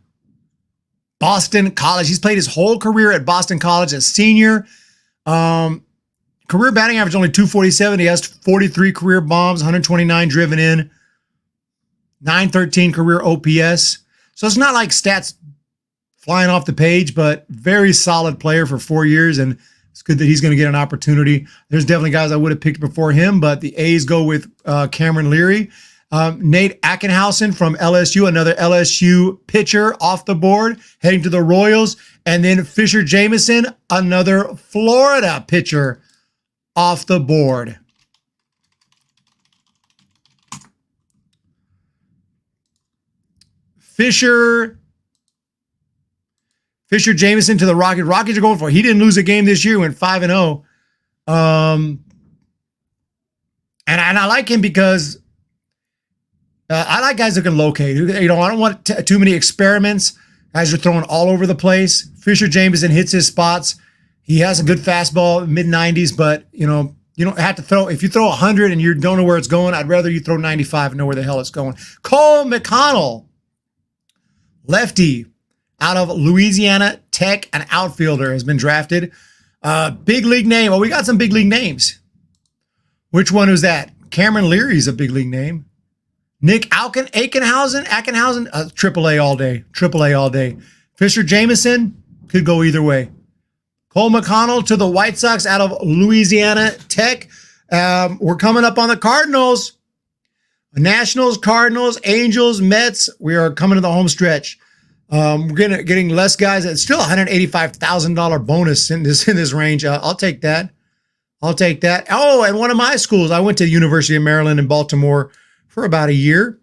Boston College. He's played his whole career at Boston College as senior. Career batting average only 247. He has 43 career bombs, 129 driven in, 913 career OPS. So it's not like stats flying off the page, but very solid player for 4 years, and it's good that he's going to get an opportunity. There's definitely guys I would have picked before him, but the A's go with Cameron Leary. Nate Ackenhausen from LSU, another LSU pitcher off the board, heading to the Royals. And then Fisher Jameson, another Florida pitcher off the board. Fisher Jameson to the Rockies. Rockies are going for it. He didn't lose a game this year, went 5-0. And I like him because I like guys that can locate. You know, I don't want too many experiments. Guys are throwing all over the place. Fisher Jameson hits his spots. He has a good fastball, mid-90s, but, you know, you don't have to throw. If you throw 100 and you don't know where it's going, I'd rather you throw 95 and know where the hell it's going. Cole McConnell, lefty, out of Louisiana Tech, an outfielder, has been drafted. Big league name. Oh, we got some big league names. Which one was that? Cameron Leary's a big league name. Nick Ackenhausen, AAA all day. AAA all day. Fisher Jameson could go either way. Cole McConnell to the White Sox out of Louisiana Tech. We're coming up on the Cardinals. Nationals, Cardinals, Angels, Mets. We are coming to the home stretch. We're getting less guys. It's still $185,000 bonus in this range. I'll take that. I'll take that. Oh, and one of my schools, I went to the University of Maryland in Baltimore for about a year.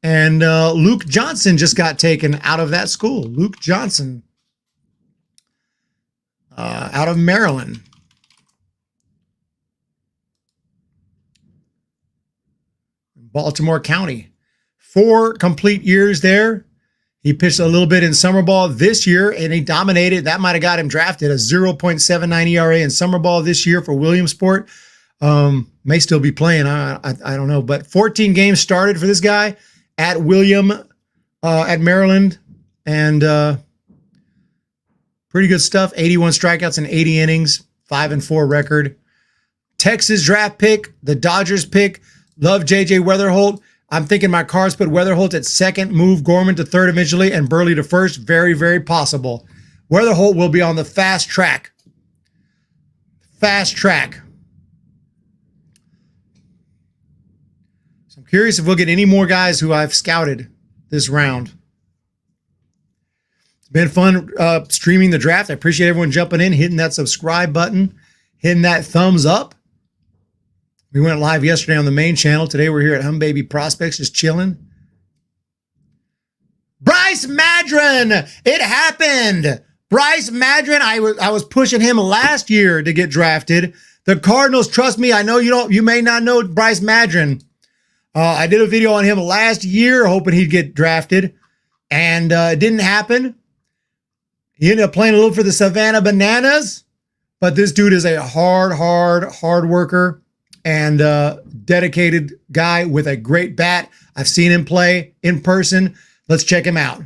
And Luke Johnson just got taken out of that school. Luke Johnson out of Maryland. Baltimore County. 4 complete years there. He pitched a little bit in summer ball this year, and he dominated. That might have got him drafted. A 0.79 ERA in summer ball this year for Williamsport. May still be playing. I don't know. But 14 games started for this guy at at Maryland. And pretty good stuff. 81 strikeouts in 80 innings. 5-4 record. Texas draft pick. The Dodgers pick. Love J.J. Weatherholt. I'm thinking my cards put Weatherholt at second, move Gorman to third eventually, and Burley to first. Very, very possible. Weatherholt will be on the fast track. Fast track. So I'm curious if we'll get any more guys who I've scouted this round. It's been fun streaming the draft. I appreciate everyone jumping in, hitting that subscribe button, hitting that thumbs up. We went live yesterday on the main channel. Today we're here at Hum Baby Prospects, just chilling. Bryce Madron! It happened! Bryce Madron, I was pushing him last year to get drafted. The Cardinals, trust me, I know you may not know Bryce Madron. I did a video on him last year hoping he'd get drafted, and it didn't happen. He ended up playing a little for the Savannah Bananas, but this dude is a hard worker. And dedicated guy with a great bat. I've seen him play in person. Let's check him out.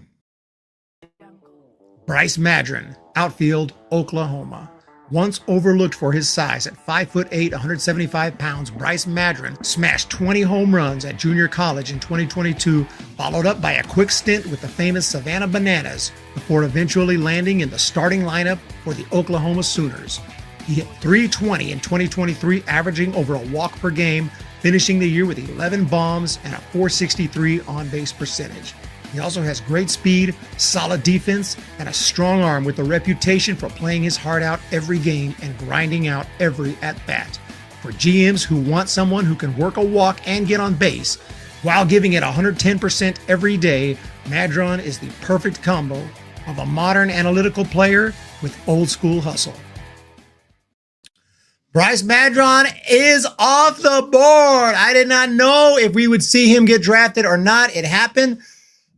Bryce Madron, outfield, Oklahoma. Once overlooked for his size, at 5'8", 175 pounds, Bryce Madron smashed 20 home runs at junior college in 2022, followed up by a quick stint with the famous Savannah Bananas, before eventually landing in the starting lineup for the Oklahoma Sooners. He hit .320 in 2023, averaging over a walk per game, finishing the year with 11 bombs and a .463 on-base percentage. He also has great speed, solid defense, and a strong arm with a reputation for playing his heart out every game and grinding out every at-bat. For GMs who want someone who can work a walk and get on base while giving it 110% every day, Madron is the perfect combo of a modern analytical player with old school hustle. Bryce Madron is off the board. I did not know if we would see him get drafted or not. It happened.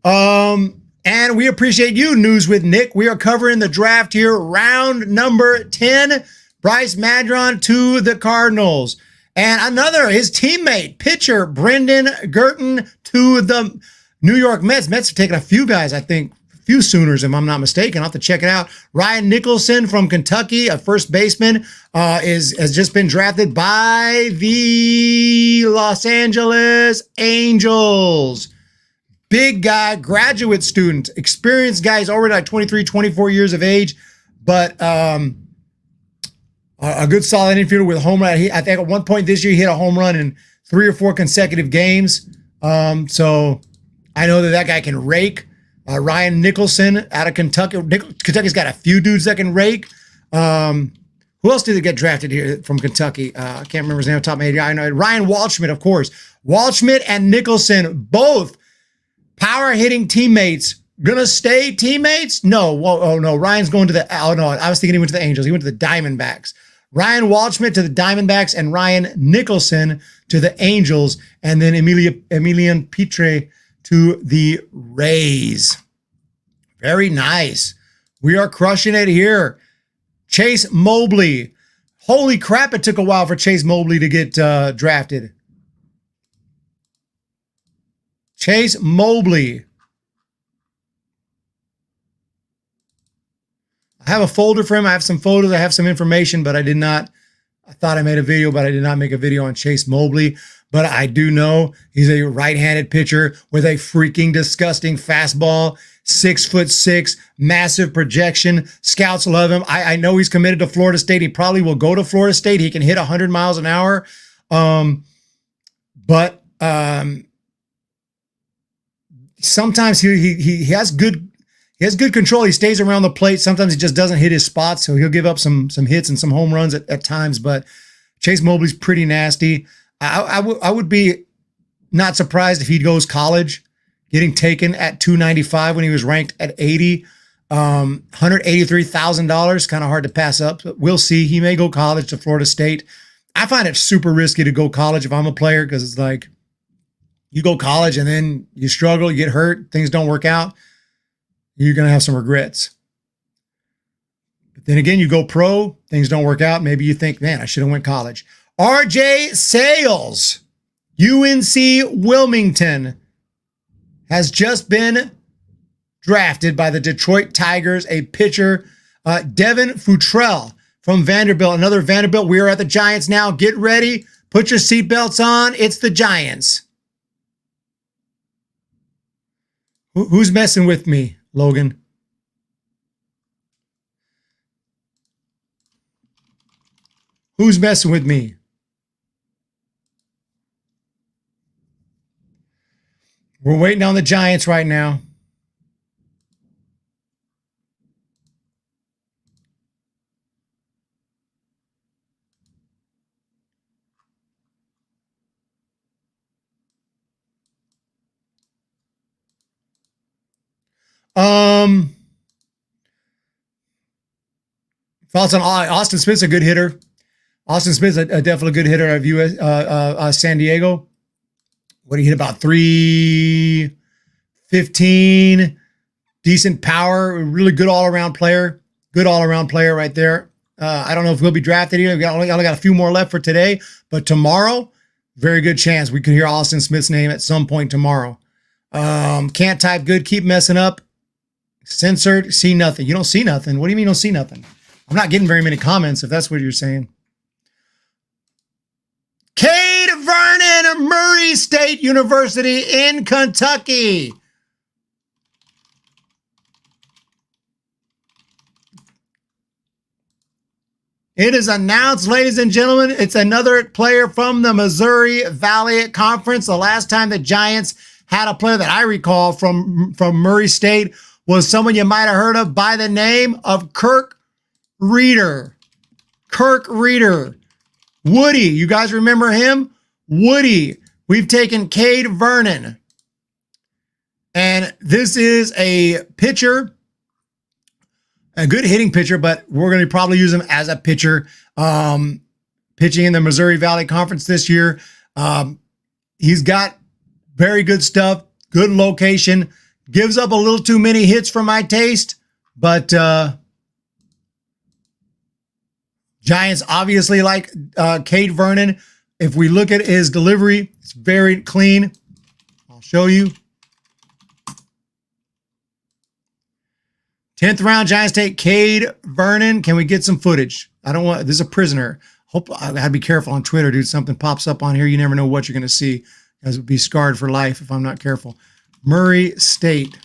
And we appreciate you, News with Nick. We are covering the draft here, round number 10. Bryce Madron to the Cardinals. And another, his teammate, pitcher Brendan Gurton to the New York Mets. Mets have taken a few guys, I think, a few Sooners, if I'm not mistaken. I'll have to check it out. Ryan Nicholson from Kentucky, a first baseman, has just been drafted by the Los Angeles Angels. Big guy, graduate student, experienced guy. He's already like 23, 24 years of age, but a good solid infielder with a home run. I think at one point this year he hit a home run in 3 or 4 consecutive games. So I know that guy can rake. Ryan Nicholson out of Kentucky. Kentucky's got a few dudes that can rake. Who else did it get drafted here from Kentucky? I can't remember his name off the top of my head. I know Ryan Waldschmidt, of course. Waldschmidt and Nicholson, both power hitting teammates. Gonna stay teammates? No. Oh no. Ryan's going to the. Oh no. I was thinking he went to the Angels. He went to the Diamondbacks. Ryan Waldschmidt to the Diamondbacks and Ryan Nicholson to the Angels, and then Emilian Pitre to the Rays. Very nice. We are crushing it here. Chase Mobley. Holy crap! It took a while for Chase Mobley to get drafted. Chase Mobley. I have a folder for him. I have some photos. I have some information, but I thought I made a video, but I did not make a video on Chase Mobley. But I do know he's a right-handed pitcher with a freaking disgusting fastball, 6'6", massive projection. Scouts love him. I know he's committed to Florida State. He probably will go to Florida State. He can hit 100 miles an hour. Sometimes he has good control. He stays around the plate. Sometimes he just doesn't hit his spots, so he'll give up some hits and some home runs at times. But Chase Mobley's pretty nasty. I would be not surprised if he goes college, getting taken at 295 when he was ranked at 80. $183,000, kind of hard to pass up. But we'll see. He may go college to Florida State. I find it super risky to go college if I'm a player, because it's like you go college and then you struggle, you get hurt, things don't work out. You're going to have some regrets. But then again, you go pro, things don't work out. Maybe you think, man, I should have went college. RJ Sales, UNC Wilmington, has just been drafted by the Detroit Tigers, a pitcher, Devin Futrell from Vanderbilt. Another Vanderbilt. We are at the Giants now. Get ready. Put your seatbelts on. It's the Giants. Who's messing with me, Logan? Who's messing with me? We're waiting on the Giants right now. Thoughts on Austin Smith's a good hitter. Austin Smith's a definitely good hitter of San Diego. What did he hit? About 315. Decent power. Really good all-around player. Good all-around player right there. I don't know if he'll be drafted here. We only got a few more left for today. But tomorrow, very good chance we could hear Austin Smith's name at some point tomorrow. Can't type good. Keep messing up. Censored. See nothing. You don't see nothing. What do you mean you don't see nothing? I'm not getting very many comments if that's what you're saying. Cade Vernon, Murray State University in Kentucky. It is announced, ladies and gentlemen, it's another player from the Missouri Valley Conference. The last time the Giants had a player that I recall from Murray State was someone you might have heard of by the name of Kirk Reeder. Kirk Reeder Woody, you guys remember him? Woody. We've taken Cade Vernon. And this is a pitcher, a good hitting pitcher, but we're going to probably use him as a pitcher. Pitching in the Missouri Valley Conference this year. He's got very good stuff, good location, gives up a little too many hits for my taste, but Giants obviously like Cade Vernon. If we look at his delivery, it's very clean. I'll show you. 10th round, Giants take Cade Vernon. Can we get some footage? I don't want, this is a prisoner. Hope I gotta be careful on Twitter, dude. Something pops up on here. You never know what you're gonna see. You guys would be scarred for life if I'm not careful. Murray State.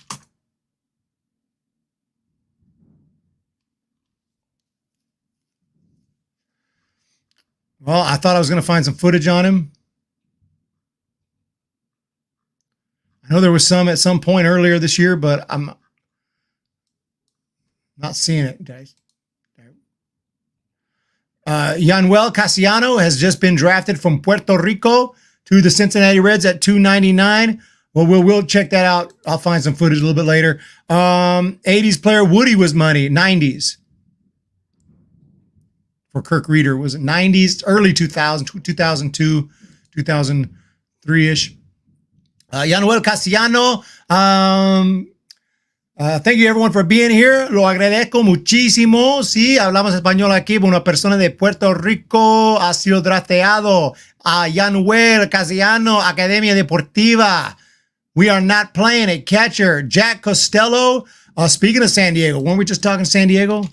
Well, I thought I was gonna find some footage on him. I know there was some at some point earlier this year, but I'm not seeing it, guys. Yanuel Casiano has just been drafted from Puerto Rico to the Cincinnati Reds at $299. Well, we'll check that out. I'll find some footage a little bit later. 80s player Woody was money. 90s. For Kirk Reeder. Was it 90s? Early 2000, 2002, 2003-ish. Yanuel Casiano. Thank you everyone for being here. Lo agradezco muchísimo. Sí, hablamos español aquí. Una persona de Puerto Rico ha sido drafteado a Yanuel Casiano, Academia Deportiva. We are not playing a catcher. Jack Costello. Speaking of San Diego, weren't we just talking San Diego?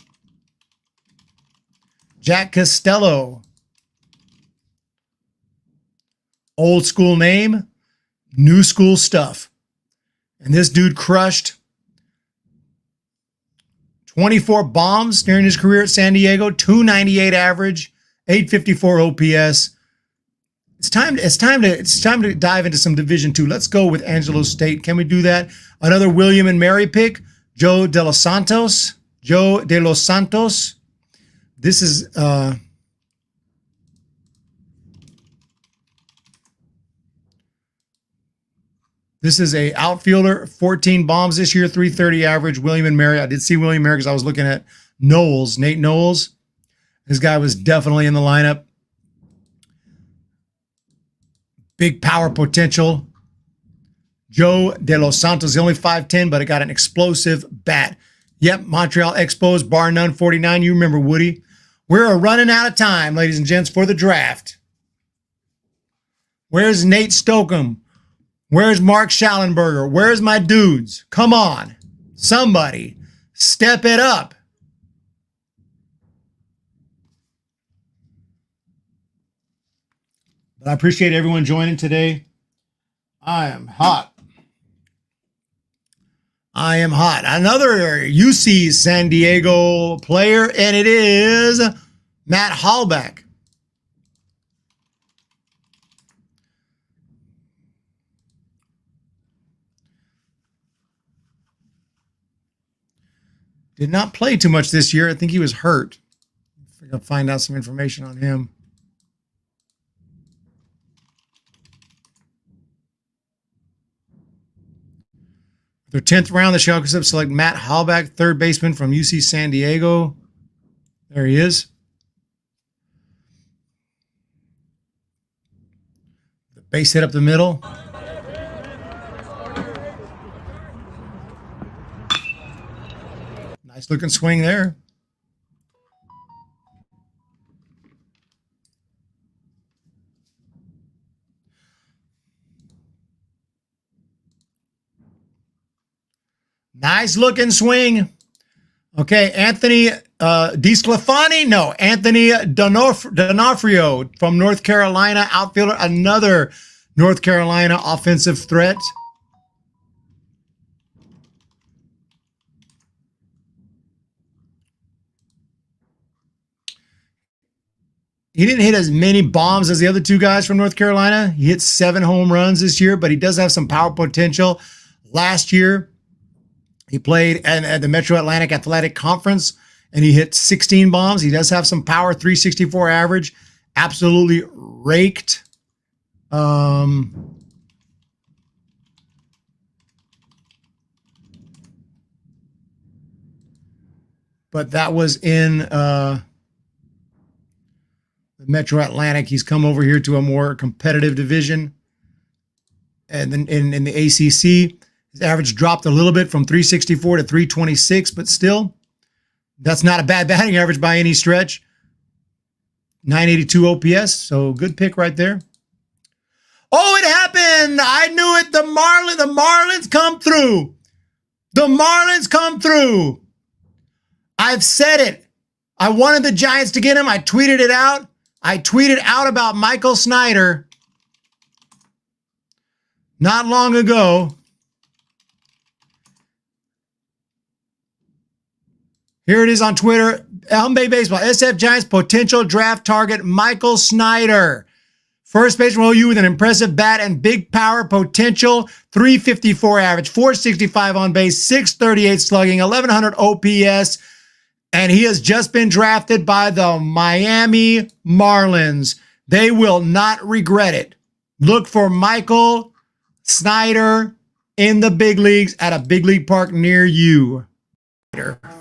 Jack Costello. Old school name, new school stuff. And this dude crushed 24 bombs during his career at San Diego, 298 average, 854 OPS. It's time to dive into some Division II. Let's go with Angelo State. Can we do that? Another William and Mary pick, Joe De Los Santos. Joe De Los Santos. This is a outfielder, 14 bombs this year, 330 average. William and Mary. I did see William and Mary because I was looking at Knowles, Nate Knowles. This guy was definitely in the lineup. Big power potential. Joe De Los Santos, only 5'10", but it got an explosive bat. Yep, Montreal Expos, bar none, 49. You remember Woody. We're running out of time, ladies and gents, for the draft. Where's Nate Stokeham? Where's Mark Schallenberger? Where's my dudes? Come on. Somebody step it up. But I appreciate everyone joining today. I am hot. I am hot. Another UC San Diego player, and it is Matt Hallback. Did not play too much this year. I think he was hurt. I'm going to find out some information on him. Their 10th round, the Chicago Cubs select Matt Hallback, third baseman from UC San Diego. There he is. The base hit up the middle. Nice looking swing there. Nice looking swing. Okay, Anthony DeSclafani? No, Anthony D'Onofrio from North Carolina, outfielder, another North Carolina offensive threat. He didn't hit as many bombs as the other two guys from North Carolina. He hit 7 home runs this year, but he does have some power potential. Last year, he played at the Metro Atlantic Athletic Conference, and he hit 16 bombs. He does have some power, 364 average, absolutely raked. But that was in the Metro Atlantic. He's come over here to a more competitive division. And then in the ACC, his average dropped a little bit from 364 to 326, but still, that's not a bad batting average by any stretch. 982 OPS, so good pick right there. Oh, it happened! I knew it. The Marlins come through. The Marlins come through. I've said it. I wanted the Giants to get him. I tweeted it out. I tweeted out about Michael Snyder not long ago. Here it is on Twitter. MLB Baseball. SF Giants potential draft target Michael Snyder. First baseman OU with an impressive bat and big power potential. 354 average, 465 on base, 638 slugging, 1100 OPS. And he has just been drafted by the Miami Marlins. They will not regret it. Look for Michael Snyder in the big leagues at a big league park near you.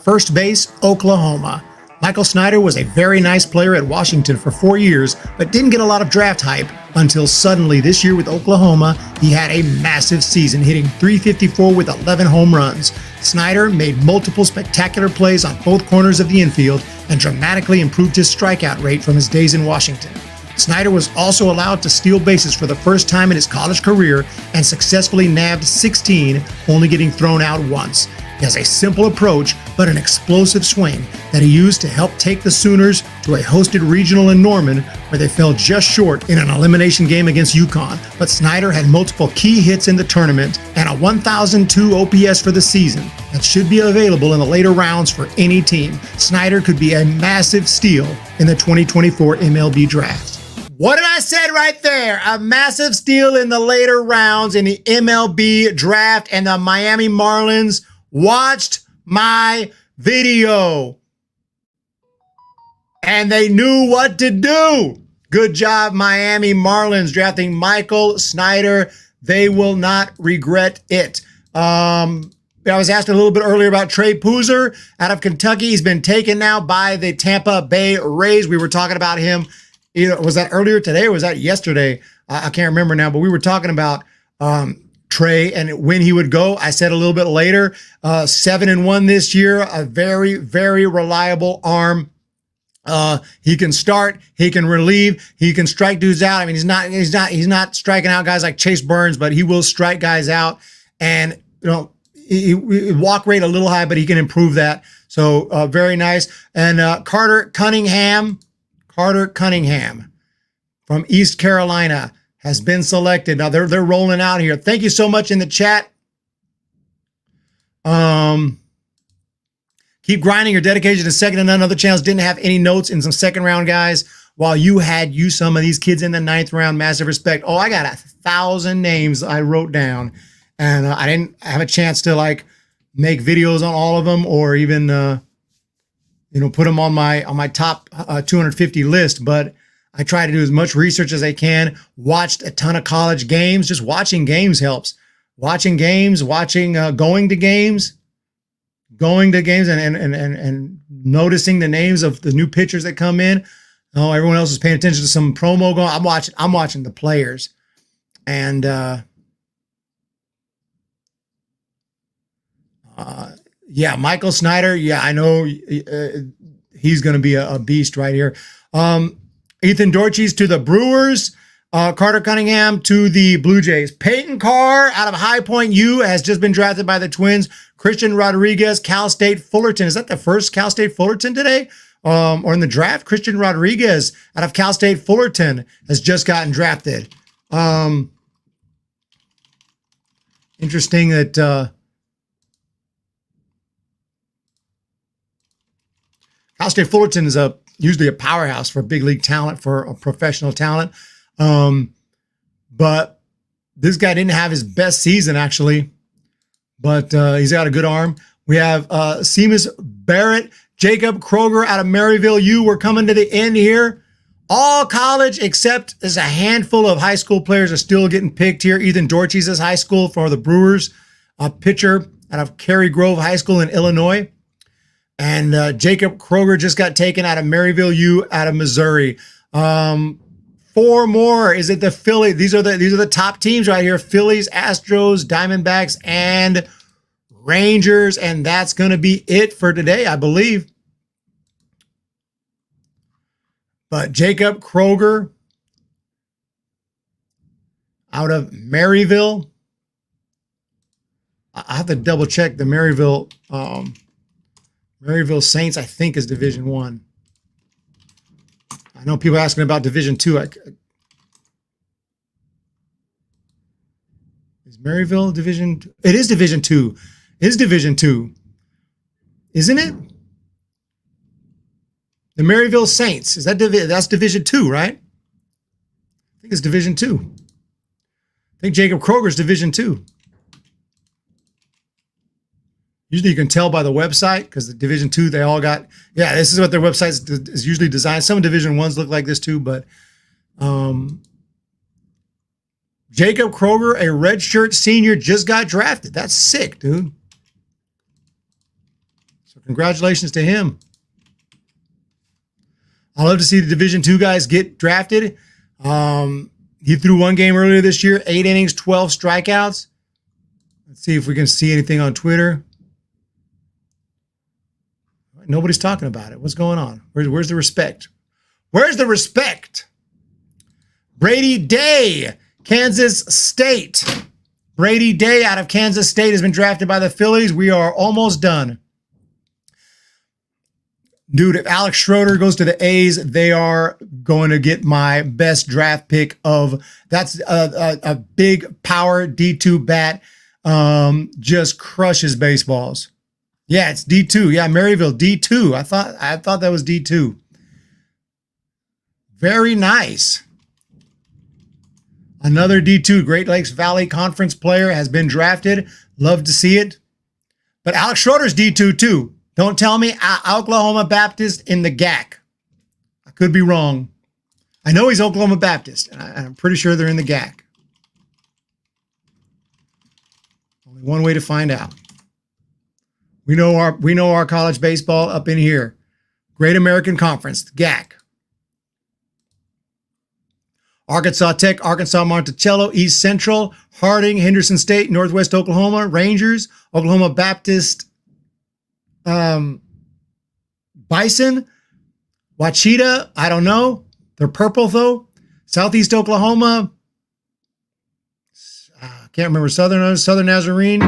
First base, Oklahoma. Michael Snyder was a very nice player at Washington for 4 years, but didn't get a lot of draft hype until suddenly this year with Oklahoma, he had a massive season, hitting 354 with 11 home runs. Snyder made multiple spectacular plays on both corners of the infield and dramatically improved his strikeout rate from his days in Washington. Snyder was also allowed to steal bases for the first time in his college career and successfully nabbed 16, only getting thrown out once. He has a simple approach, but an explosive swing that he used to help take the Sooners to a hosted regional in Norman, where they fell just short in an elimination game against UConn. But Snyder had multiple key hits in the tournament and a 1,002 OPS for the season that should be available in the later rounds for any team. Snyder could be a massive steal in the 2024 MLB draft. What did I say right there? A massive steal in the later rounds in the MLB draft, and the Miami Marlins watched my video and they knew what to do. Good job, Miami Marlins, drafting Michael Snyder. They will not regret it. I was asked a little bit earlier about Trey Poozer out of Kentucky. He's been taken now by the Tampa Bay Rays. We were talking about him. Was that earlier today or was that yesterday? I can't remember now, but we were talking about Trey and when he would go. I said a little bit later, 7-1 this year, a very, very reliable arm. He can start, he can relieve, he can strike dudes out. I mean, he's not striking out guys like Chase Burns, but he will strike guys out. And he walk rate a little high, but he can improve that. So very nice. And Carter Cunningham from East Carolina has been selected. Now they're rolling out here. Thank you so much in the chat. Keep grinding. Your dedication to second and none. Other channels didn't have any notes in some second round guys, while you had some of these kids in the 9th round. Massive respect. Oh, I got 1,000 names I wrote down, and I didn't have a chance to make videos on all of them, or even put them on my top 250 list. But I try to do as much research as I can. Watched a ton of college games. Just watching games helps. Watching games, going to games, and noticing the names of the new pitchers that come in. Oh, everyone else is paying attention to some promo going. I'm watching the players, and yeah, Michael Snyder. Yeah, I know he's going to be a beast right here. Ethan Dortches to the Brewers. Carter Cunningham to the Blue Jays. Peyton Carr out of High Point U has just been drafted by the Twins. Christian Rodriguez, Cal State Fullerton. Is that the first Cal State Fullerton today? Or in the draft? Christian Rodriguez out of Cal State Fullerton has just gotten drafted. Interesting that Cal State Fullerton is usually a powerhouse for big league talent, for a professional talent. But this guy didn't have his best season, actually, but he's got a good arm. We have Seamus Barrett, Jacob Kroger out of Maryville U. We're coming to the end here. All college except there's a handful of high school players are still getting picked here. Ethan Dortche's is high school for the Brewers, a pitcher out of Cary Grove High School in Illinois. And Jacob Kroger just got taken out of Maryville U out of Missouri. 4 more. Is it the Phillies? These are the top teams right here. Phillies, Astros, Diamondbacks, and Rangers. And that's going to be it for today, I believe. But Jacob Kroger out of Maryville. I have to double check the Maryville Saints, I think, is Division 1. I know people asking about Division 2. Is Maryville Division 2? It is Division 2. It is Division 2. Isn't it? The Maryville Saints. Is that that's Division 2, right? I think it's Division 2. I think Jacob Kroger's Division 2. Usually you can tell by the website because the Division 2, they all got, yeah, this is what their website is usually designed. Some Division 1s look like this too, but Jacob Kroger, a redshirt senior, just got drafted. That's sick, dude. So congratulations to him. I love to see the Division 2 guys get drafted. He threw 1 game earlier this year, 8 innings, 12 strikeouts. Let's see if we can see anything on Twitter. Nobody's talking about it. What's going on? Where's the respect? Where's the respect? Brady Day, Kansas State. Brady Day out of Kansas State has been drafted by the Phillies. We are almost done. Dude, if Alex Schroeder goes to the A's, they are going to get my best draft pick of, that's a big power D2 bat, just crushes baseballs. Yeah, it's D2. Yeah, Maryville, D2. I thought that was D2. Very nice. Another D2, Great Lakes Valley Conference player has been drafted. Love to see it. But Alex Schroeder's D2 too. Don't tell me Oklahoma Baptist in the GAC. I could be wrong. I know he's Oklahoma Baptist, and I'm pretty sure they're in the GAC. Only one way to find out. We know our college baseball up in here. Great American Conference, the GAC. Arkansas Tech, Arkansas Monticello, East Central, Harding, Henderson State, Northwest Oklahoma, Rangers, Oklahoma Baptist, Bison, Wachita, I don't know. They're purple though. Southeast Oklahoma, can't remember. Southern Nazarene.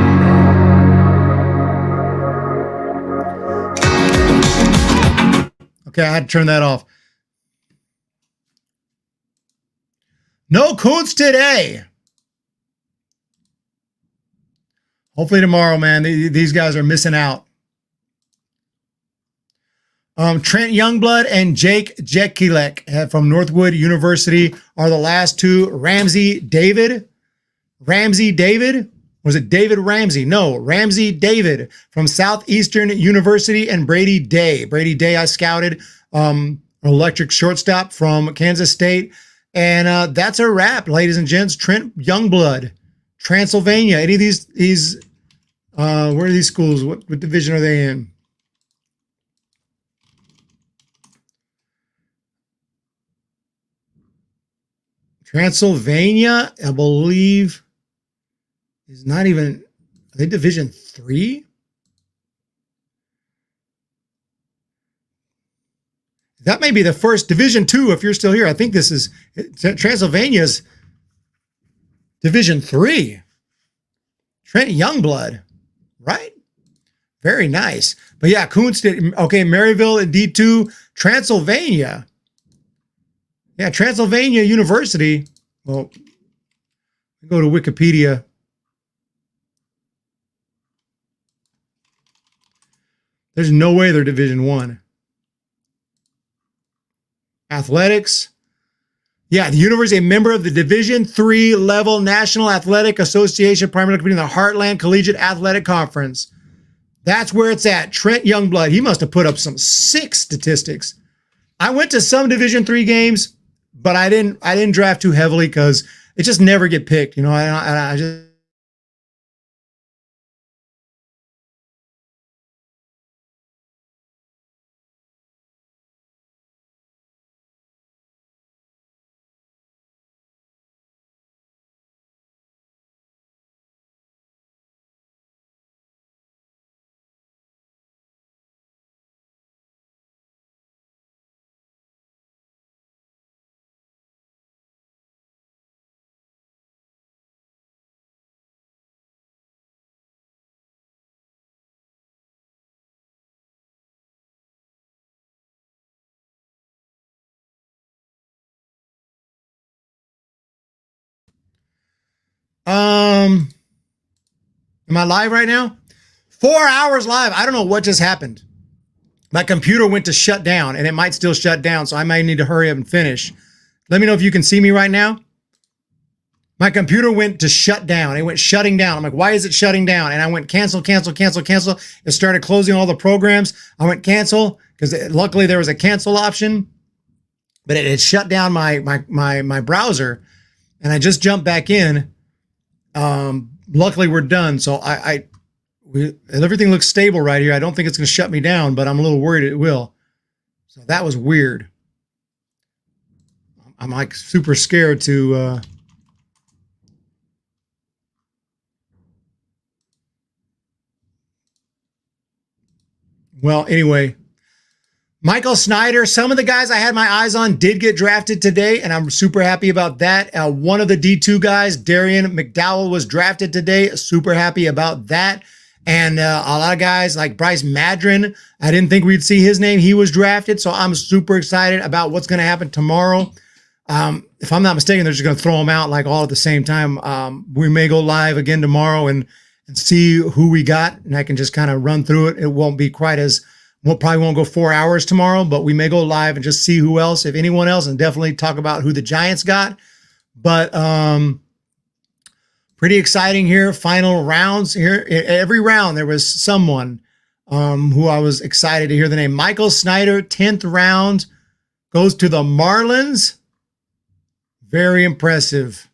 Okay, I had to turn that off. No Kuntz today. Hopefully tomorrow, man. These guys are missing out. Trent Youngblood and Jake Jekulek from Northwood University are the last 2. Ramsey David. Was it David Ramsey? No, Ramsey David from Southeastern University, and Brady Day. Brady Day I scouted, an electric shortstop from Kansas State. And that's a wrap, ladies and gents. Trent Youngblood, Transylvania. Any of these where are these schools? What division are they in? Transylvania, I believe, is not even, are they Division 3? That may be the first Division 2 if you're still here. I think this is Transylvania's Division 3. Trent Youngblood, right? Very nice. But yeah, Kuntz did, okay, Maryville and D2, Transylvania. Yeah, Transylvania University. Well, go to Wikipedia. There's no way they're Division 1. Athletics. Yeah, the university, a member of the Division III level National Athletic Association, primarily competing in the Heartland Collegiate Athletic Conference. That's where it's at. Trent Youngblood. He must have put up some sick statistics. I went to some Division III games, but I didn't draft too heavily because it just never get picked. You know, I just. Am I live right now? 4 hours live. I don't know what just happened. My computer went to shut down, and it might still shut down, so I might need to hurry up and finish. Let me know if you can see me right now. My computer went to shut down. It went shutting down. I'm like, why is it shutting down? And I went cancel, cancel, cancel, cancel. It started closing all the programs. I went cancel because luckily there was a cancel option, but it shut down my browser, and I just jumped back in. Luckily we're done. So everything looks stable right here. I don't think it's going to shut me down, but I'm a little worried it will. So that was weird. I'm like super scared to, well, anyway, Michael Snyder, some of the guys I had my eyes on did get drafted today, and I'm super happy about that. One of the D2 guys, Darian McDowell, was drafted today. Super happy about that. And a lot of guys like Bryce Madron, I didn't think we'd see his name. He was drafted, so I'm super excited about what's going to happen tomorrow. If I'm not mistaken, they're just going to throw them out like all at the same time. We may go live again tomorrow and see who we got, and I can just kind of run through it. It won't be quite as... We'll probably won't go 4 hours tomorrow, but we may go live and just see who else, if anyone else, and definitely talk about who the Giants got. But pretty exciting here. Final rounds here. Every round there was someone who I was excited to hear the name. Michael Snyder, 10th round, goes to the Marlins. Very impressive.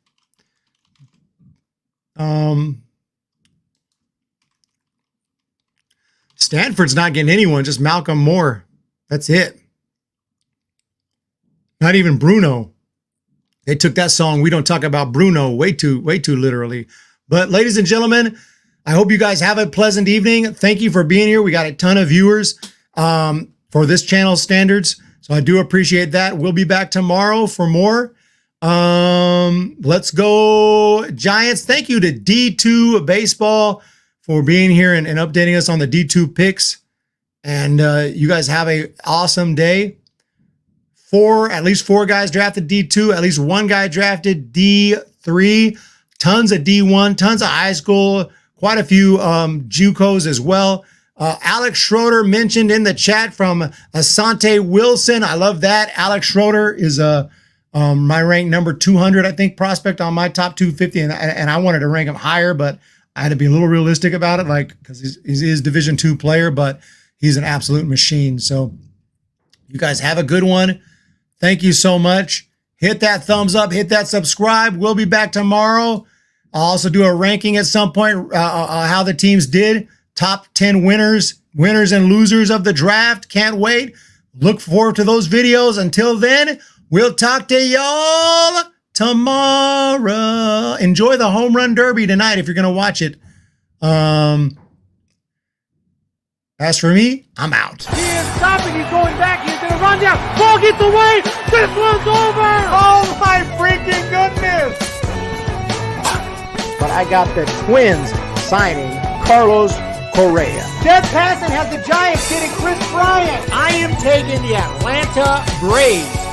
Stanford's not getting anyone, just Malcolm Moore. That's it. Not even Bruno. They took that song, We Don't Talk About Bruno, way too literally. But ladies and gentlemen, I hope you guys have a pleasant evening. Thank you for being here. We got a ton of viewers for this channel's standards, so I do appreciate that. We'll be back tomorrow for more. Let's go Giants. Thank you to D2 Baseball for being here and updating us on the D2 picks. And you guys have a awesome day. At least four guys drafted D2. At least one guy drafted D3. Tons of D1, tons of high school, quite a few JUCOs as well. Alex Schroeder mentioned in the chat from Asante Wilson. I love that. Alex Schroeder is my rank number 200, I think, prospect on my top 250. And I wanted to rank him higher, but I had to be a little realistic about it, like, because he's Division II player, but he's an absolute machine. So you guys have a good one. Thank you so much. Hit that thumbs up, hit that subscribe. We'll be back tomorrow. I'll also do a ranking at some point, how the teams did. Top 10 winners and losers of the draft. Can't wait. Look forward to those videos. Until then, we'll talk to y'all tomorrow. Enjoy the home run derby tonight if you're going to watch it. As for me, I'm out. He is stopping. He's going back. He's going to run down. Ball gets away. This one's over. Oh, my freaking goodness. But I got the Twins signing Carlos Correa. Jeff Passan has the Giants getting Chris Bryant. I am taking the Atlanta Braves.